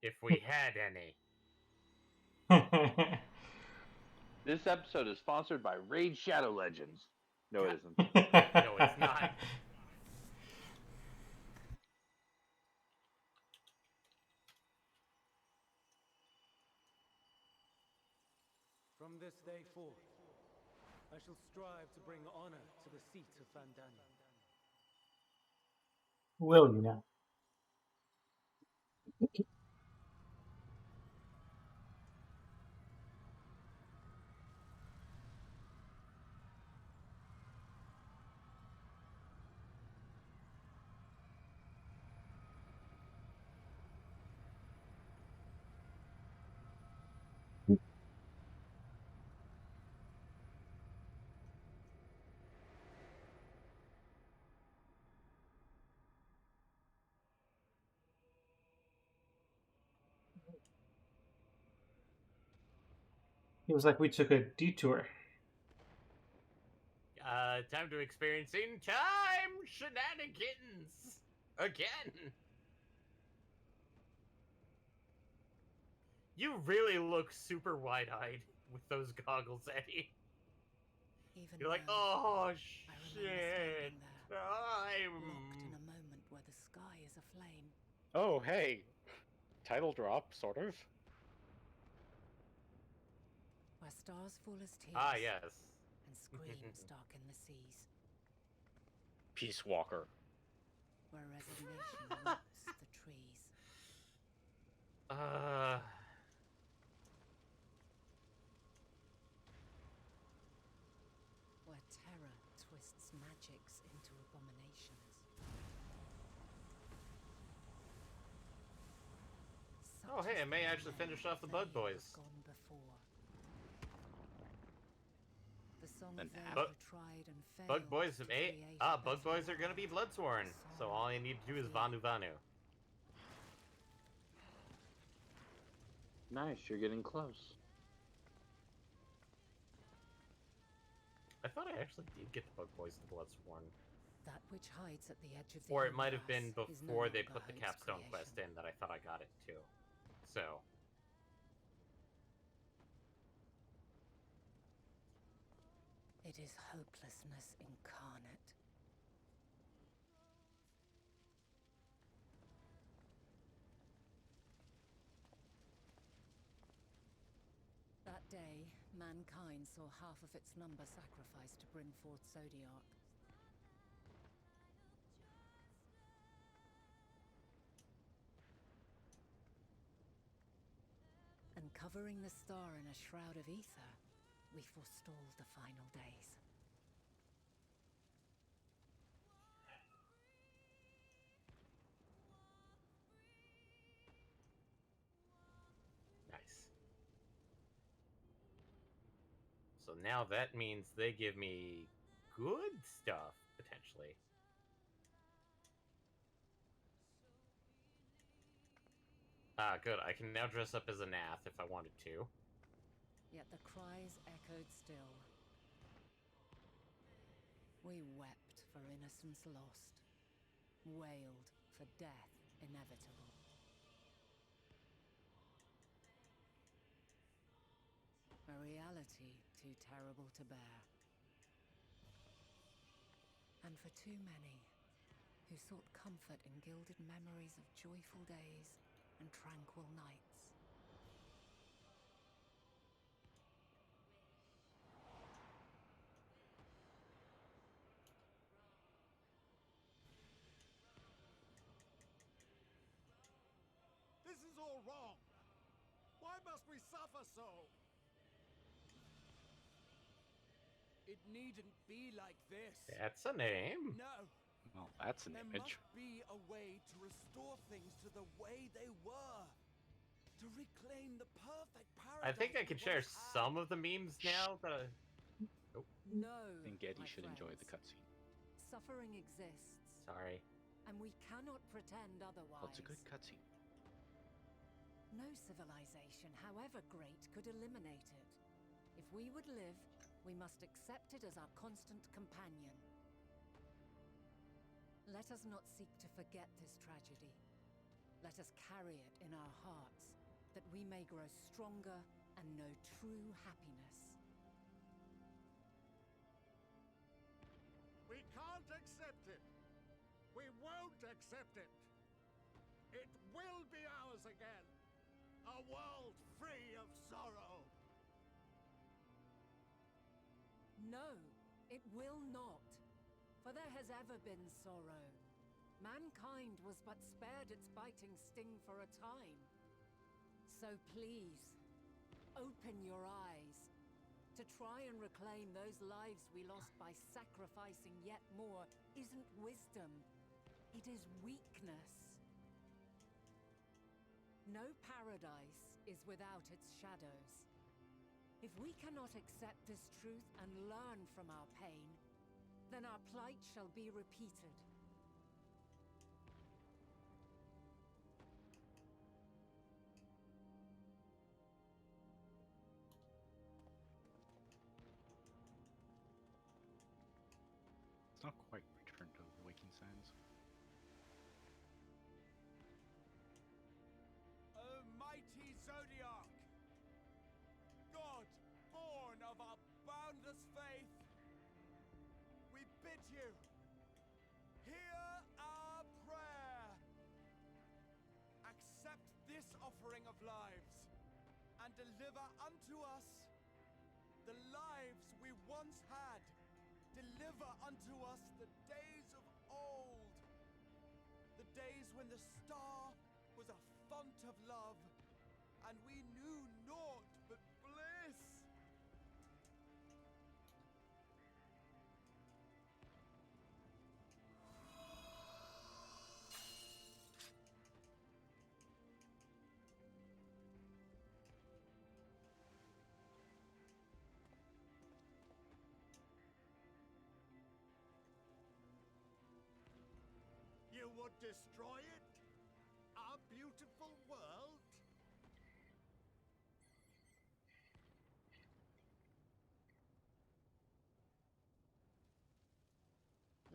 If we had any. This episode is sponsored by Raid Shadow Legends. No, it isn't. No, it's not. From this day forth, I shall strive to bring honor to the seat of Vandania. Will you now? It was like we took a detour. Time to experiencing time shenanigans again. You really look super wide-eyed with those goggles, Eddie. Even You're like, now, oh I shit, remember standing there, time. locked in a moment where the sky is aflame. Oh, hey, title drop, sort of. Where stars fall as tears. Ah, yes. And screams darken the seas. Peace Walker. Where resignation wraps the trees. Where terror twists magics into abominations. Oh, hey, I may actually finish off the Bug Boys. Gone before. The song An of those app? who tried and failed Bug Boys to may... create Ah, a Bug better Boys are gonna be world. Bloodsworn. So all I need to do is Vanu Vanu. Nice, you're getting close. I thought I actually did get the Bug Boys to Bloodsworn. That which hides at the edge of the Or it might have been universe is no before they longer put the Hope's capstone creation. quest in that I thought I got it too. So... It is hopelessness incarnate. That day, mankind saw half of its number sacrificed to bring forth Zodiark. And covering the star in a shroud of ether, we forestalled the final days. Nice. So now that means they give me good stuff, potentially. Ah, good. I can now dress up as a Nath if I wanted to. Yet the cries echoed still. We wept for innocence lost, wailed for death inevitable. A reality too terrible to bear. And for too many who sought comfort in gilded memories of joyful days and tranquil nights. This is all wrong. Why must we suffer so? It needn't be like this. That's a name. No. Well, that's an There image. must be a way to restore things to the way they were. To reclaim the perfect paradise. I think I can we share once had. some of the memes now that I... No, And Getty my should enjoy the friends. cutscene. Suffering exists, Sorry. and we cannot pretend otherwise. Well, it's a good cutscene. No civilization, however great, could eliminate it. If we would live, we must accept it as our constant companion. Let us not seek to forget this tragedy. Let us carry it in our hearts, that we may grow stronger and know true happiness. We can't accept it. We won't accept it. It will be ours again. A world free of sorrow. No, it will not. For there has ever been sorrow. Mankind was but spared its biting sting for a time. So please, open your eyes. To try and reclaim those lives we lost by sacrificing yet more isn't wisdom. It is weakness. No paradise is without its shadows. If we cannot accept this truth and learn from our pain, then our plight shall be repeated. It's not quite Return to the Waking Sands. O mighty Zodiark! God, born of our boundless faith! We bid you, hear our prayer! Accept this offering of lives, and deliver unto us the lives we once had. Deliver unto us the days of old, the days when the star was a font of love, and we knew naught but bliss. You would destroy it? Our beautiful world?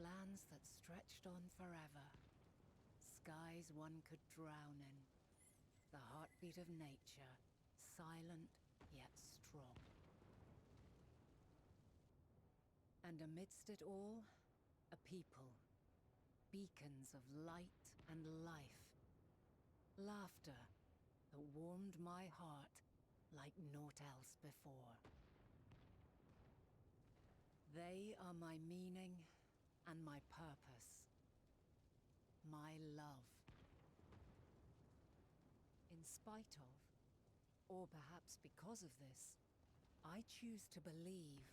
Lands that stretched on forever. Skies one could drown in. The heartbeat of nature, silent yet strong. And amidst it all, a people. Beacons of light and life. Laughter that warmed my heart like naught else before. They are my meaning and my purpose. My love. In spite of, or perhaps because of this, I choose to believe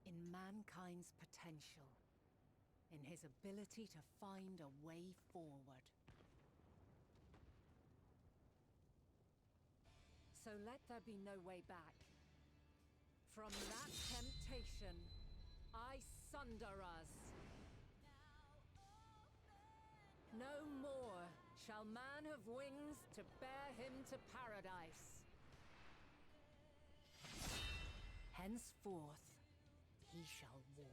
in mankind's potential, in his ability to find a way forward. So let there be no way back. From that temptation, I sunder us. No more shall man have wings to bear him to paradise. Henceforth, he shall walk.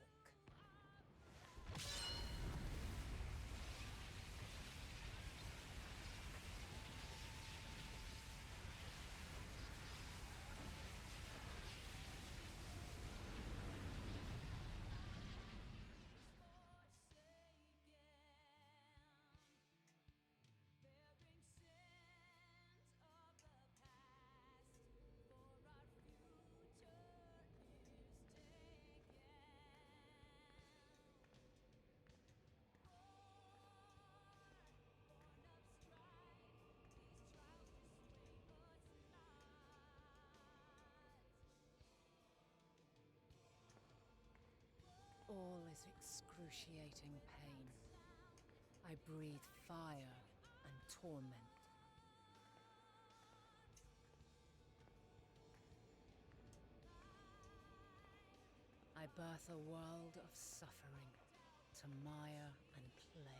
All is excruciating pain. I breathe fire and torment. I birth a world of suffering to mire and plague.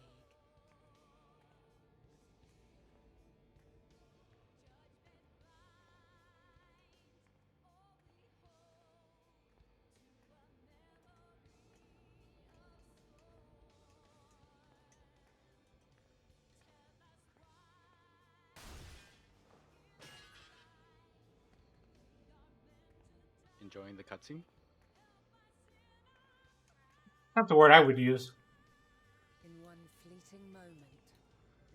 Enjoying the cutscene? Not the word I would use. In one fleeting moment,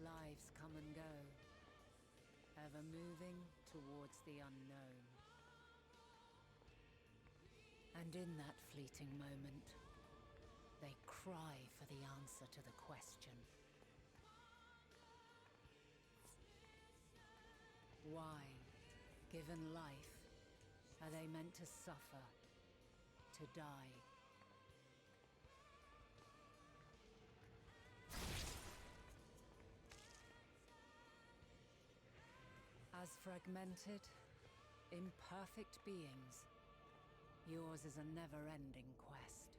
lives come and go, ever moving towards the unknown. And in that fleeting moment, they cry for the answer to the question. Why, given life, are they meant to suffer, to die? As fragmented, imperfect beings, yours is a never-ending quest.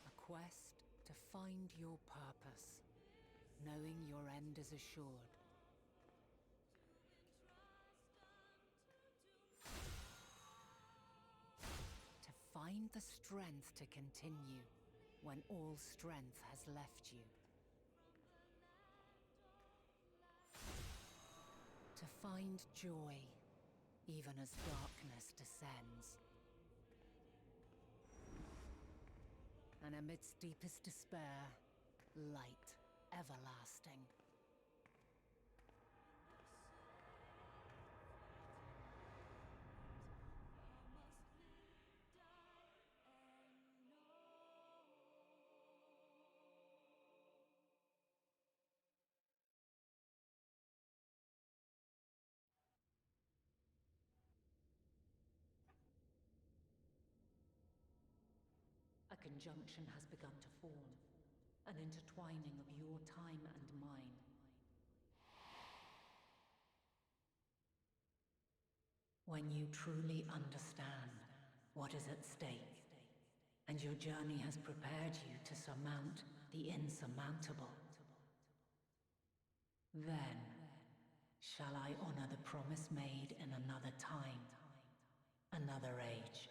A quest to find your purpose, knowing your end is assured. To find the strength to continue when all strength has left you. To find joy even as darkness descends. And amidst deepest despair, light everlasting. A conjunction has begun to form, an intertwining of your time and mine. When you truly understand what is at stake, and your journey has prepared you to surmount the insurmountable, then shall I honor the promise made in another time, another age.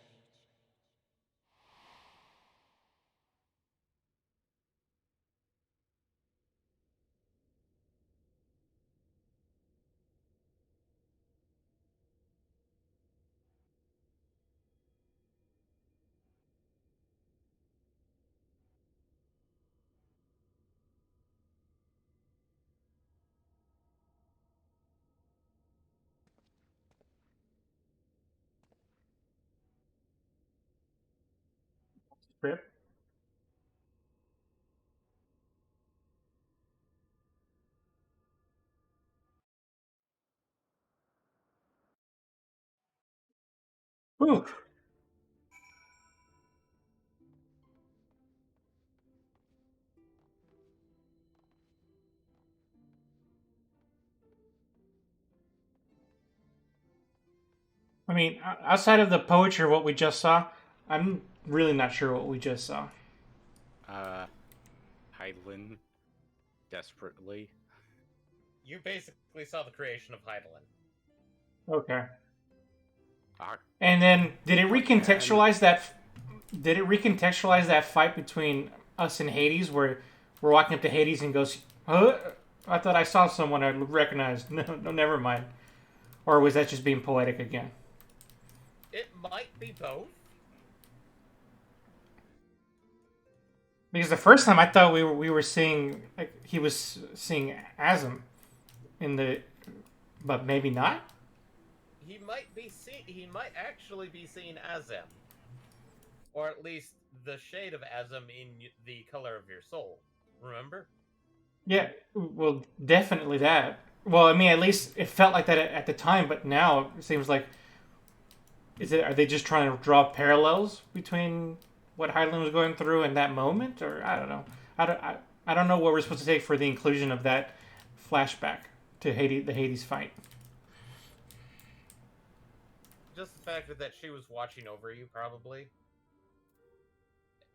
Rip. Whew. I mean, outside of the poetry, what we just saw, I'm really not sure what we just saw. Hydaelyn desperately. You basically saw the creation of Hydaelyn. Okay. And then, did it recontextualize that? Did it recontextualize that fight between us and Hades, where we're walking up to Hades and goes, "Huh? I thought I saw someone I recognized." No, never mind. Or was that just being poetic again? It might be both. Because the first time I thought we were seeing, like, he was seeing Azim in the, but maybe not. He might actually be seeing Azem, or at least the shade of Azem in the color of your soul. Remember? Yeah, well, definitely that. Well, I mean, at least it felt like that at the time, but now it seems like, are they just trying to draw parallels between what Hydaelyn was going through in that moment, or I don't know. I don't know what we're supposed to take for the inclusion of that flashback to the Hades fight. Just the fact that she was watching over you, probably,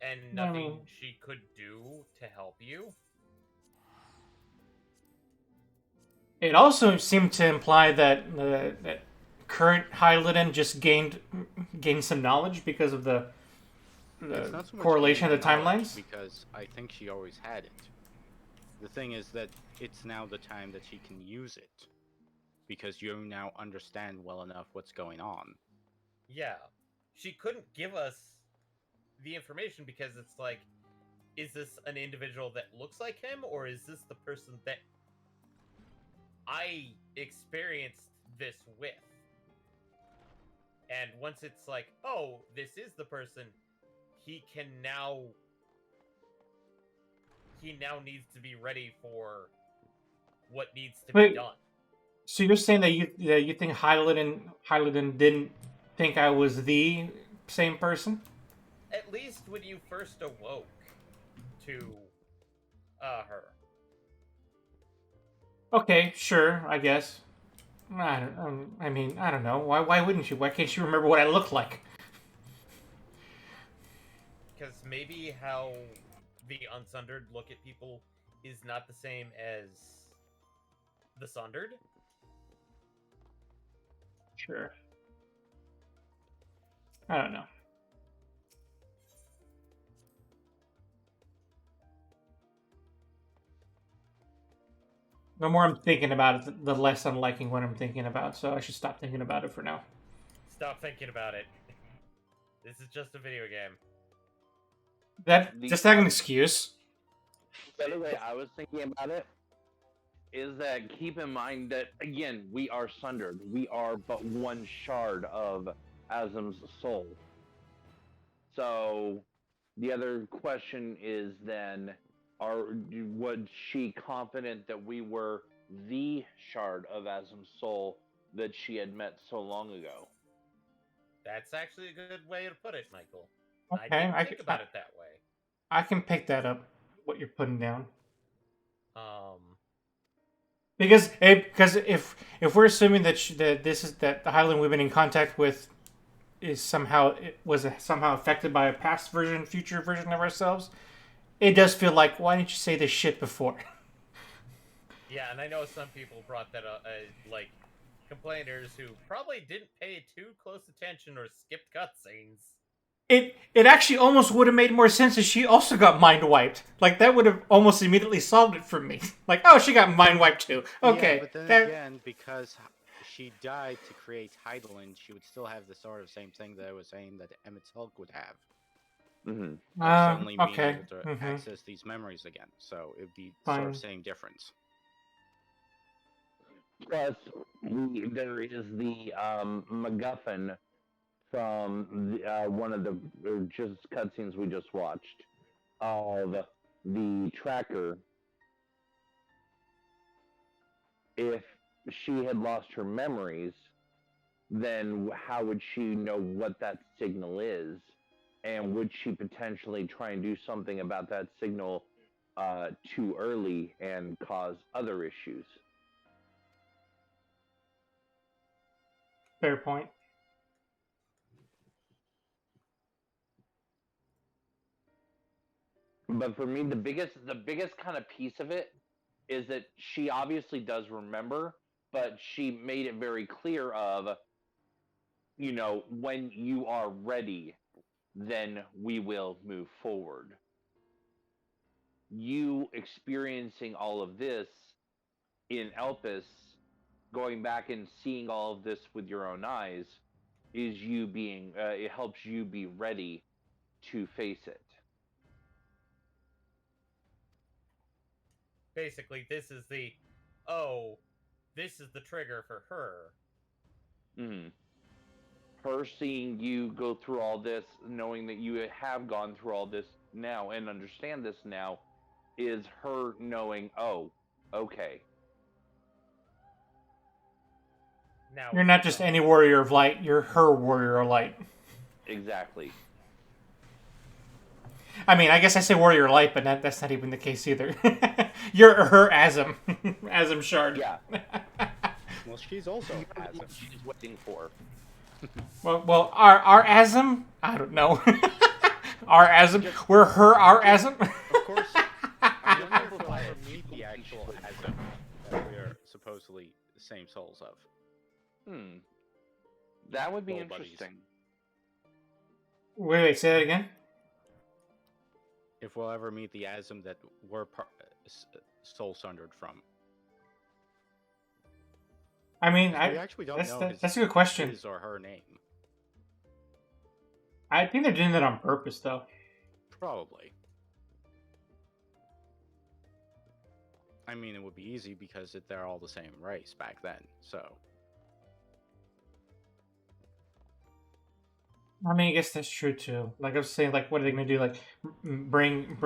and nothing she could do to help you. It also seemed to imply that that current Hydaelyn just gained some knowledge because of the It's not so much correlation of the knowledge, timelines. because I think she always had it. The thing is that it's now the time that she can use it, because you now understand well enough what's going on. Yeah, she couldn't give us the information because it's like, is this an individual that looks like him, or is this the person that I experienced this with? And once it's like, oh, this is the person, he now needs to be ready for what needs to be done. So you're saying that you think Hydaelyn didn't think I was the same person? At least when you first awoke to her. Okay, sure, I guess. I don't know. Why wouldn't you? Why can't you remember what I look like? Because maybe how the Unsundered look at people is not the same as the Sundered. Sure. I don't know. The more I'm thinking about it, the less I'm liking what I'm thinking about, so I should stop thinking about it for now. Stop thinking about it. This is just a video game. Just like an excuse. The other way I was thinking about it is that keep in mind that again we are sundered. We are but one shard of Azam's soul. So the other question is then, was she confident that we were the shard of Azam's soul that she had met so long ago? That's actually a good way to put it, Michael. Okay, I didn't think about it that way. I can pick that up. What you're putting down. Because if we're assuming that that the Highland we've been in contact with is somehow affected by a past version, future version of ourselves, it does feel like, why didn't you say this shit before? Yeah, and I know some people brought that up, like complainers who probably didn't pay too close attention or skipped cutscenes. It actually almost would have made more sense if she also got mind wiped. Like, that would have almost immediately solved it for me. Like, oh, she got mind wiped too. Okay. Yeah, but then again, because she died to create Heidelin, she would still have the sort of same thing that I was saying that Emmett's Hulk would have. Mm-hmm. Suddenly being okay. able to access these memories again. So it would be Fine. sort of same difference. Plus, there is the MacGuffin from one of the just cutscenes we just watched of the tracker. If she had lost her memories, then how would she know what that signal is? And would she potentially try and do something about that signal too early and cause other issues? Fair point. But for me, the biggest kind of piece of it is that she obviously does remember, but she made it very clear of, when you are ready, then we will move forward. You experiencing all of this in Elpis, going back and seeing all of this with your own eyes, is you being, it helps you be ready to face it. Basically, this is the trigger for her. Mm-hmm. Her seeing you go through all this, knowing that you have gone through all this now and understand this now, is her knowing, oh, okay. Now You're not just any warrior of light, you're her warrior of light. Exactly. I mean, I guess I say warrior of light, but that's not even the case either. You're her Azam. Azam Shard. Yeah. Well, she's also Azam. She's waiting for. Well, our Azam? I don't know. Our Azam? We're our Azam? Of course. I wonder if we'll ever meet the actual Azam that we are supposedly the same souls of. That would be Soul interesting. buddies. Wait, say that again? If we'll ever meet the Azam that we're soul sundered from. I mean, We actually don't know that's a good question. His or her name. I think they're doing that on purpose, though. Probably. I mean, it would be easy because they're all the same race back then, so... I mean, I guess that's true, too. Like I was saying, like, what are they going to do? Like, bring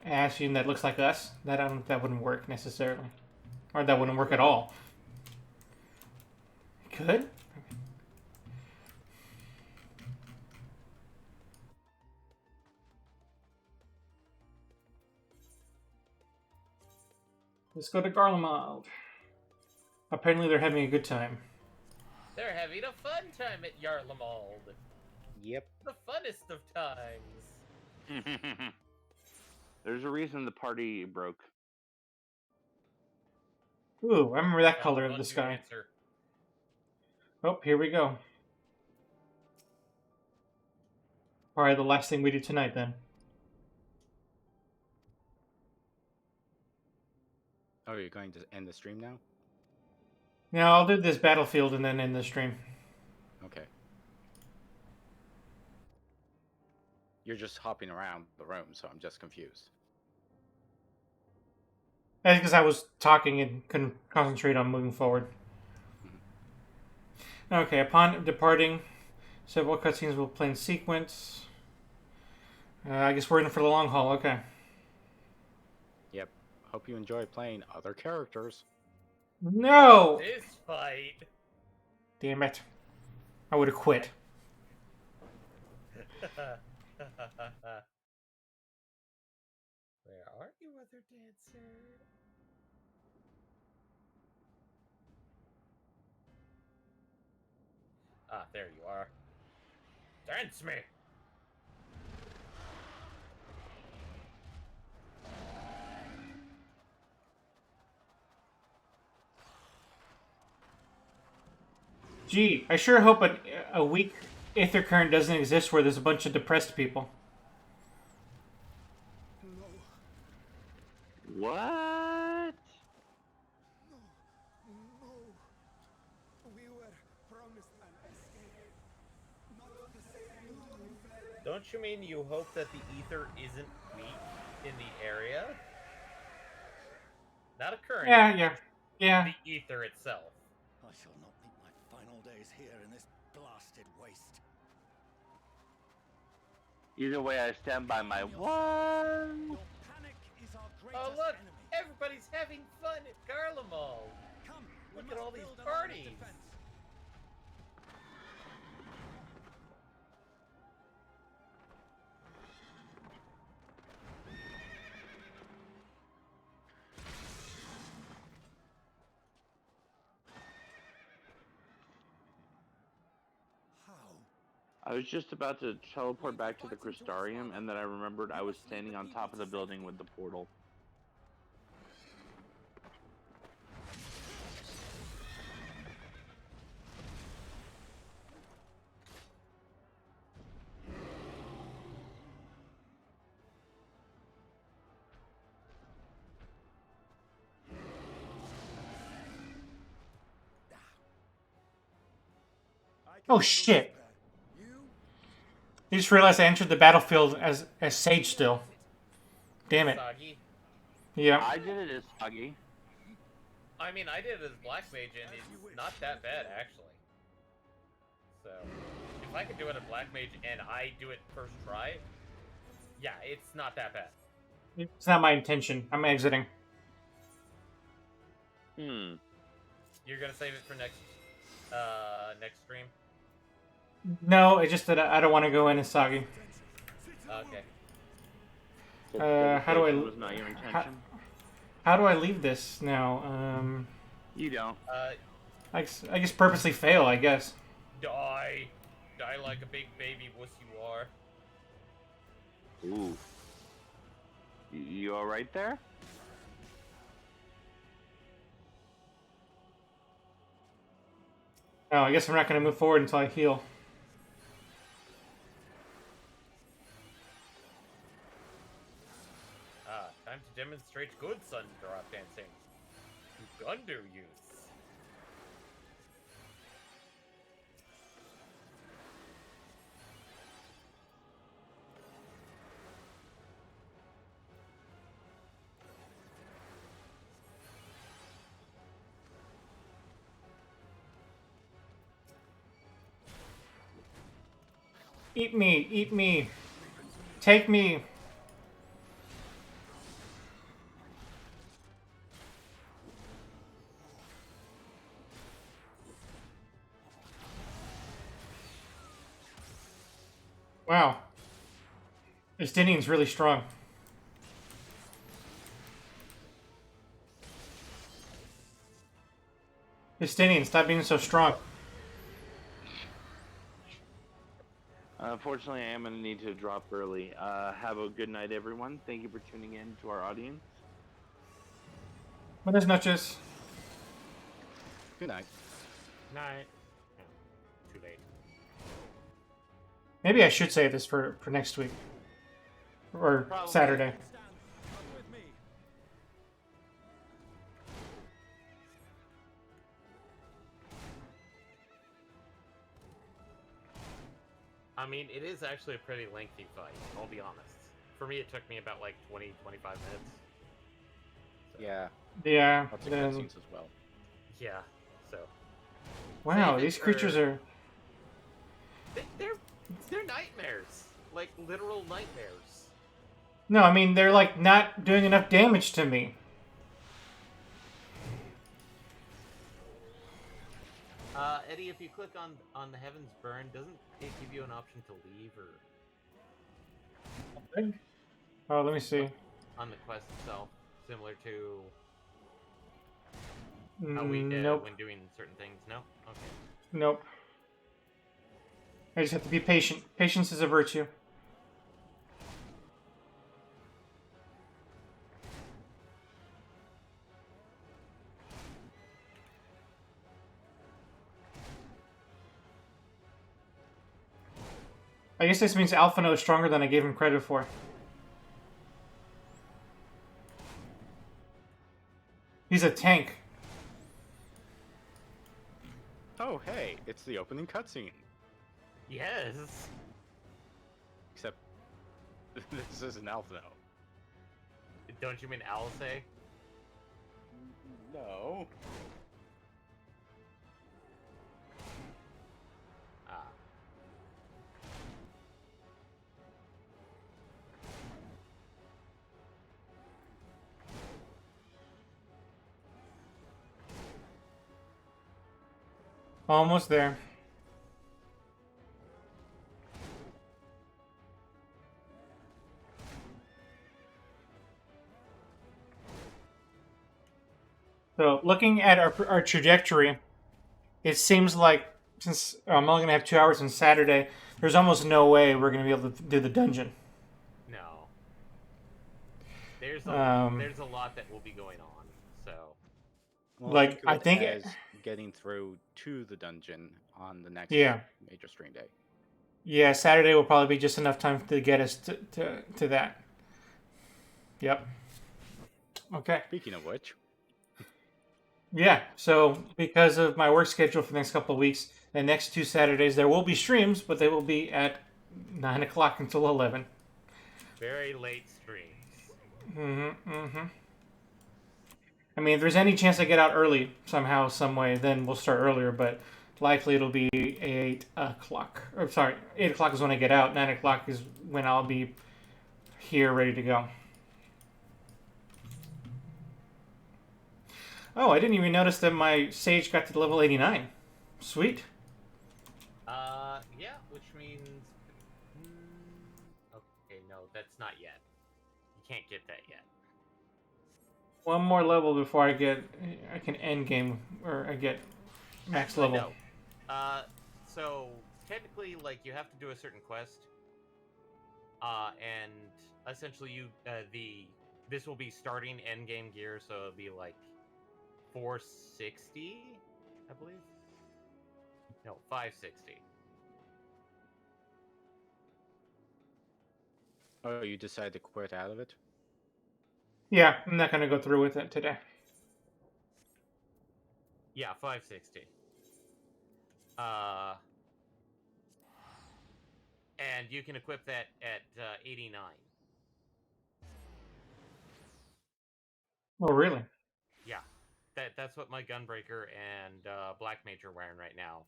Ashian that looks like us? That wouldn't work, necessarily. Or that wouldn't work at all. It could? Let's go to Garlemald. Apparently they're having a good time. They're having a fun time at Yarlemald. Yep. The funnest of times. There's a reason the party broke. Ooh, I remember that color of the sky. Answer. Oh, here we go. Probably the last thing we do tonight, then. Oh, you're going to end the stream now? Yeah, I'll do this battlefield and then end the stream. Okay. You're just hopping around the room, so I'm just confused. That's because I was talking and couldn't concentrate on moving forward. Okay, upon departing, several cutscenes will play in sequence. I guess we're in for the long haul. Okay. Yep. Hope you enjoy playing other characters. No! This fight. Damn it. I would have quit. Where are you, other dancer? Ah, there you are. Dance me! Gee, I sure hope a weak Aether current doesn't exist where there's a bunch of depressed people. What? No. We were promised an escape. Not the same. Don't you mean you hope that the ether isn't weak in the area? Not a current. Yeah. The ether itself. I shall not meet my final days here in this blasted waste. Either way, I stand by my what? Your panic is our greatest Oh look! enemy. Everybody's having fun at Garlemald! Come, Look we at must all these build a line of parties! defense. I was just about to teleport back to the Crystarium, and then I remembered I was standing on top of the building with the portal. Oh shit! I just realized I entered the battlefield as Sage still. Damn it. Sagi. Yeah. I did it as Sagi. I mean, I did it as Black Mage, and it's not that bad, actually. So, if I could do it as Black Mage and I do it first try, yeah, it's not that bad. It's not my intention. I'm exiting. You're gonna save it for next stream? No, it's just that I don't want to go in as Sagi. Okay. How do I... Was not your intention. How do I leave this now? You don't. I guess purposely fail, I guess. Die. Die like a big baby wuss you are. Ooh. You alright there? Oh, I guess I'm not going to move forward until I heal. Ah, time to demonstrate good sun drop dancing. Gundu use. Eat me, eat me. Take me. Wow. Justinian's really strong. Justinian, stop being so strong. Unfortunately, I am going to need to drop early. Have a good night, everyone. Thank you for tuning in to our audience. Buenas noches. Good night. Night. Too late. Maybe I should save this for next week. Or Probably. Saturday. I mean, it is actually a pretty lengthy fight, I'll be honest. For me, it took me about like 20, 25 minutes. So. Yeah. Yeah. Lots of cutscenes as well. Yeah, so. Wow, these creatures are... They're nightmares. Like, literal nightmares. No, I mean, they're like not doing enough damage to me. Eddie, if you click on the Heavens Burn, doesn't it give you an option to leave or... Oh, let me see. On the quest itself, similar to how we nope. when doing certain things. No? Okay. Nope. I just have to be patient. Patience is a virtue. I guess this means Alphino is stronger than I gave him credit for. He's a tank. Oh, hey, it's the opening cutscene. Yes. Except this is an Alphino. Don't you mean Alice? No. Almost there. So, looking at our trajectory, it seems like since I'm only going to have 2 hours on Saturday, there's almost no way we're going to be able to do the dungeon. No. There's a lot that will be going on, so... Well, like, I think... as getting through to the dungeon on the next major stream day. Yeah, Saturday will probably be just enough time to get us to that. Yep. Okay. Speaking of which... Yeah, so because of my work schedule for the next couple of weeks, the next 2 Saturdays there will be streams, but they will be at 9 o'clock until 11. Very late streams. I mean, if there's any chance I get out early somehow, some way, then we'll start earlier, but likely it'll be 8 o'clock. Or, sorry, 8 o'clock is when I get out, 9 o'clock is when I'll be here ready to go. Oh, I didn't even notice that my Sage got to level 89. Sweet. Yeah, which means... okay, no, that's not yet. You can't get that yet. One more level before I can end game, or I get max level. No. So, technically, like, you have to do a certain quest. And essentially this will be starting end game gear, so it'll be like 460, I believe. No, 560. Oh, you decided to quit out of it? Yeah, I'm not going to go through with it today. Yeah, 560. And you can equip that at 89. Oh, really? Yeah. That's what my Gunbreaker and Black Mage are wearing right now.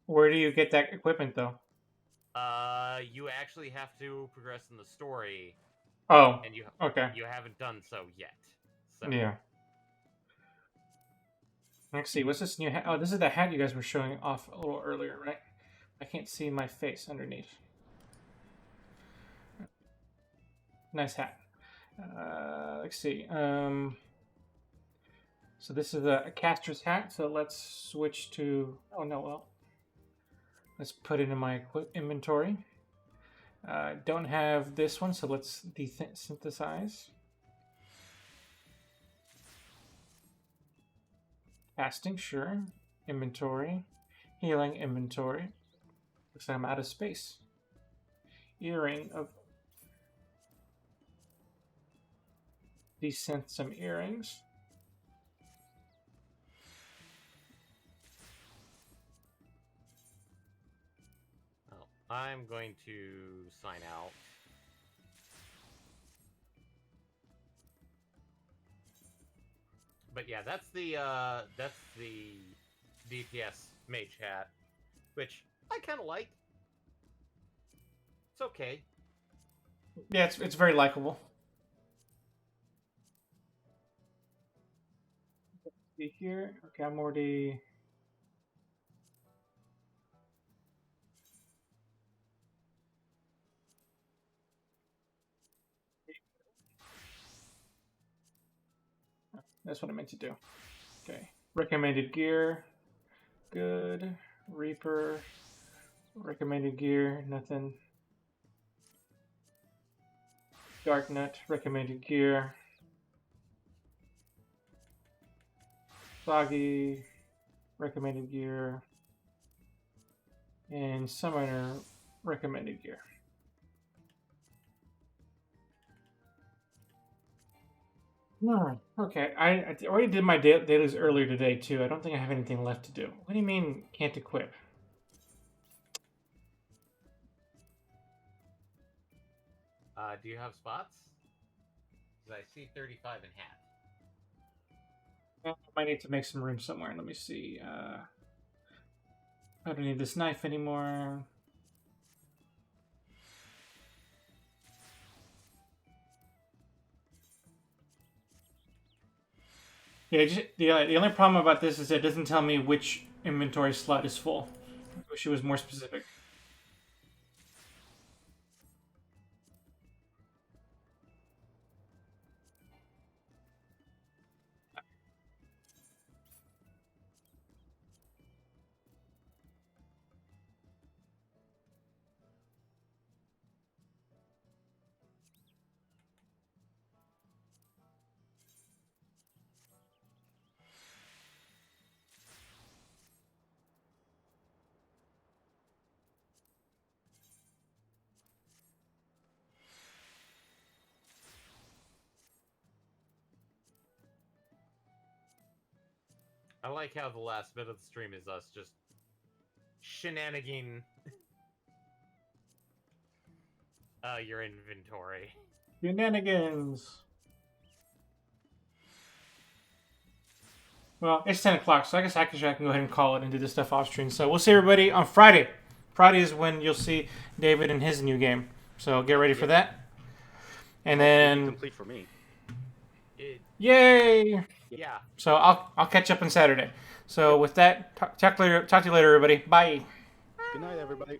Where do you get that equipment, though? You actually have to progress in the story. Oh, and you haven't done so yet. So. Yeah. Let's see, what's this new hat? Oh, this is the hat you guys were showing off a little earlier, right? I can't see my face underneath. Nice hat. Let's see. So this is a caster's hat, so let's switch to... Oh, no, well. Let's put it in my inventory. Don't have this one, so let's desynthesize. Casting, sure. Inventory. Healing, inventory. Looks like I'm out of space. Earring of... Desynth some earrings. I'm going to sign out. But yeah, that's the DPS mage hat, which I kind of like. It's okay. Yeah, it's very likable. See here. Okay, I'm already. That's what I meant to do. Okay. Recommended gear. Good. Reaper. Recommended gear. Nothing. Darknet. Recommended gear. Foggy. Recommended gear. And Summoner. Recommended gear. Okay, I already did my dailies earlier today too. I don't think I have anything left to do. What do you mean can't equip? Do you have spots? Because I see 35 in hat. I might need to make some room somewhere. Let me see. I don't need this knife anymore. Yeah, the only problem about this is it doesn't tell me which inventory slot is full. I wish it was more specific. I like how the last bit of the stream is us just shenanigan your inventory. Shenanigans. Well, it's 10 o'clock, so I guess I can go ahead and call it and do this stuff off stream. So we'll see everybody on Friday. Friday is when you'll see David in his new game. So get ready for that. And then complete for me. Yay! Yeah. So I'll catch up on Saturday. So with that, talk to you later, everybody. Bye. Good night, everybody.